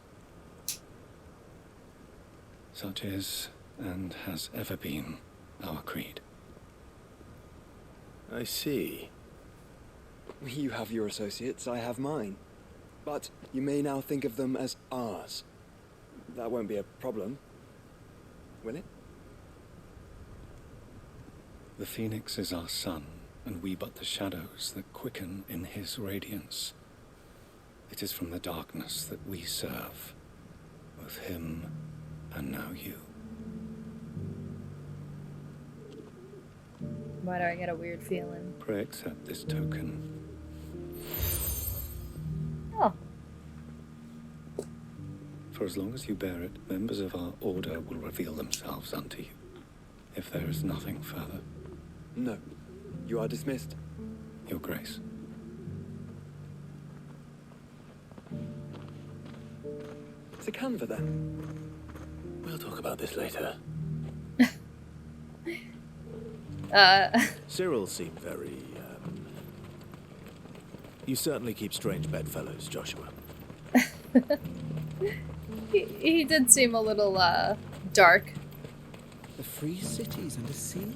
Such is, and has ever been, our creed. I see. You have your associates, I have mine. But you may now think of them as ours. That won't be a problem, will it? The Phoenix is our sun, and we but the shadows that quicken in his radiance. It is from the darkness that we serve, both him and now you. Why do I get a weird feeling? Pray accept this token. Oh. For as long as you bear it, members of our order will reveal themselves unto you, if there is nothing further. No. You are dismissed. Your Grace. It's a canva then. We'll talk about this later. Cyril seemed very, You certainly keep strange bedfellows, Joshua. He did seem a little, dark. The free cities and the sea.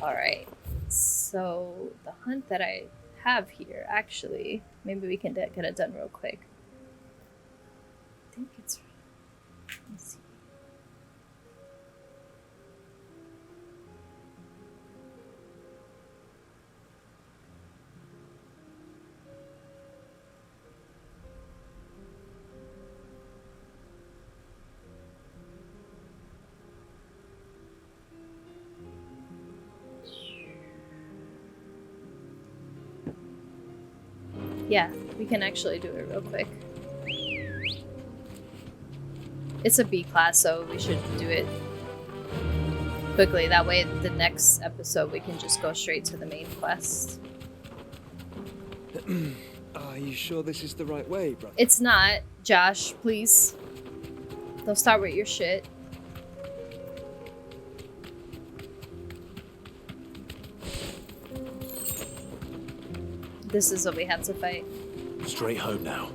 Alright, so the hunt that I have here, actually, maybe we can get it done real quick. I think it's... Let's see. Yeah, we can actually do it real quick. It's a B class, so we should do it quickly. That way, the next episode, we can just go straight to the main quest. Are you sure this is the right way, brother? It's not, Josh, please. Don't start with your shit. This is what we have to fight. Straight home now.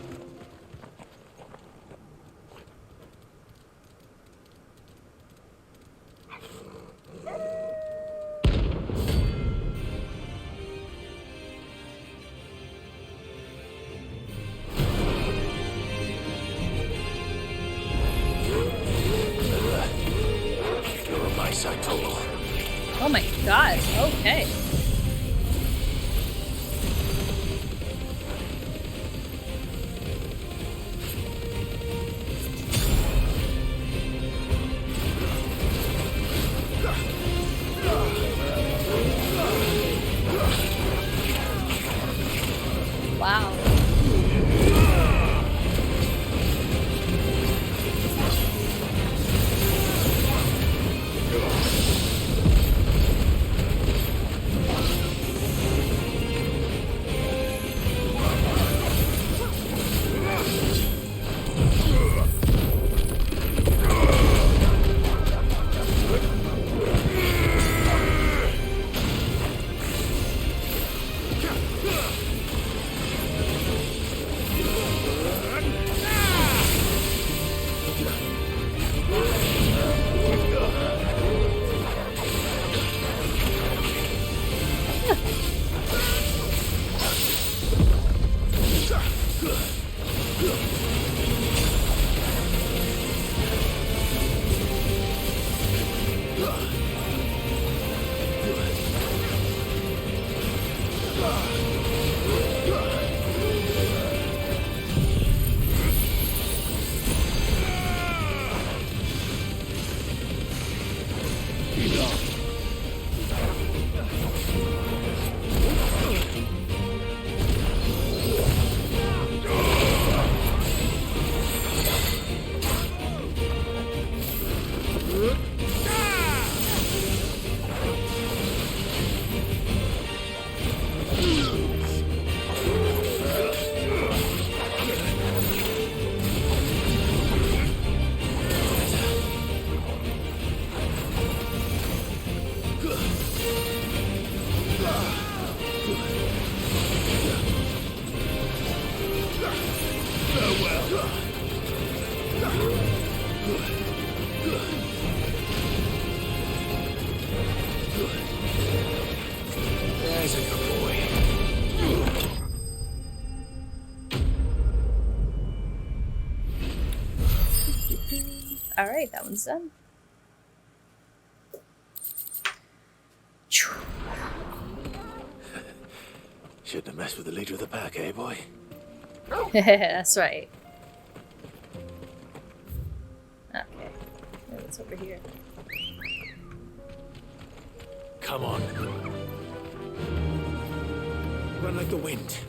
You're on my side, Total. Oh my god, okay. Wow. That's a good boy. Alright, that one's done. Shouldn't have messed with the leader of the pack, eh, boy? That's right. Okay. What's over here? Come on. Run like the wind.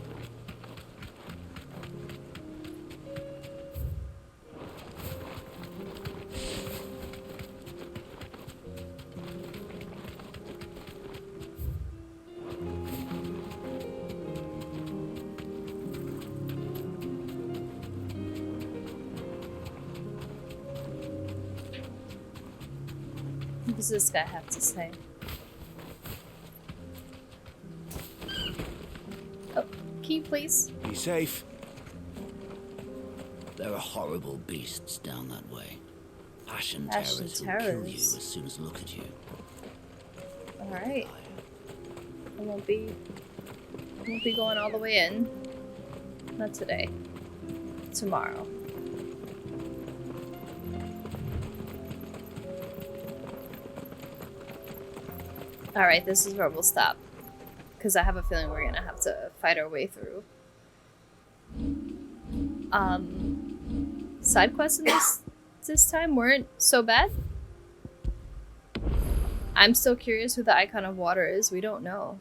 What does this guy have to say? Oh, key, please. Be safe. There are horrible beasts down that way. Ashen terrors who'll kill you as soon as look at you. Alright. I won't be going all the way in. Not today. Tomorrow. Alright, this is where we'll stop. Because I have a feeling we're gonna have to fight our way through. Side quests in this time weren't so bad. I'm still curious who the Icon of Water is. We don't know.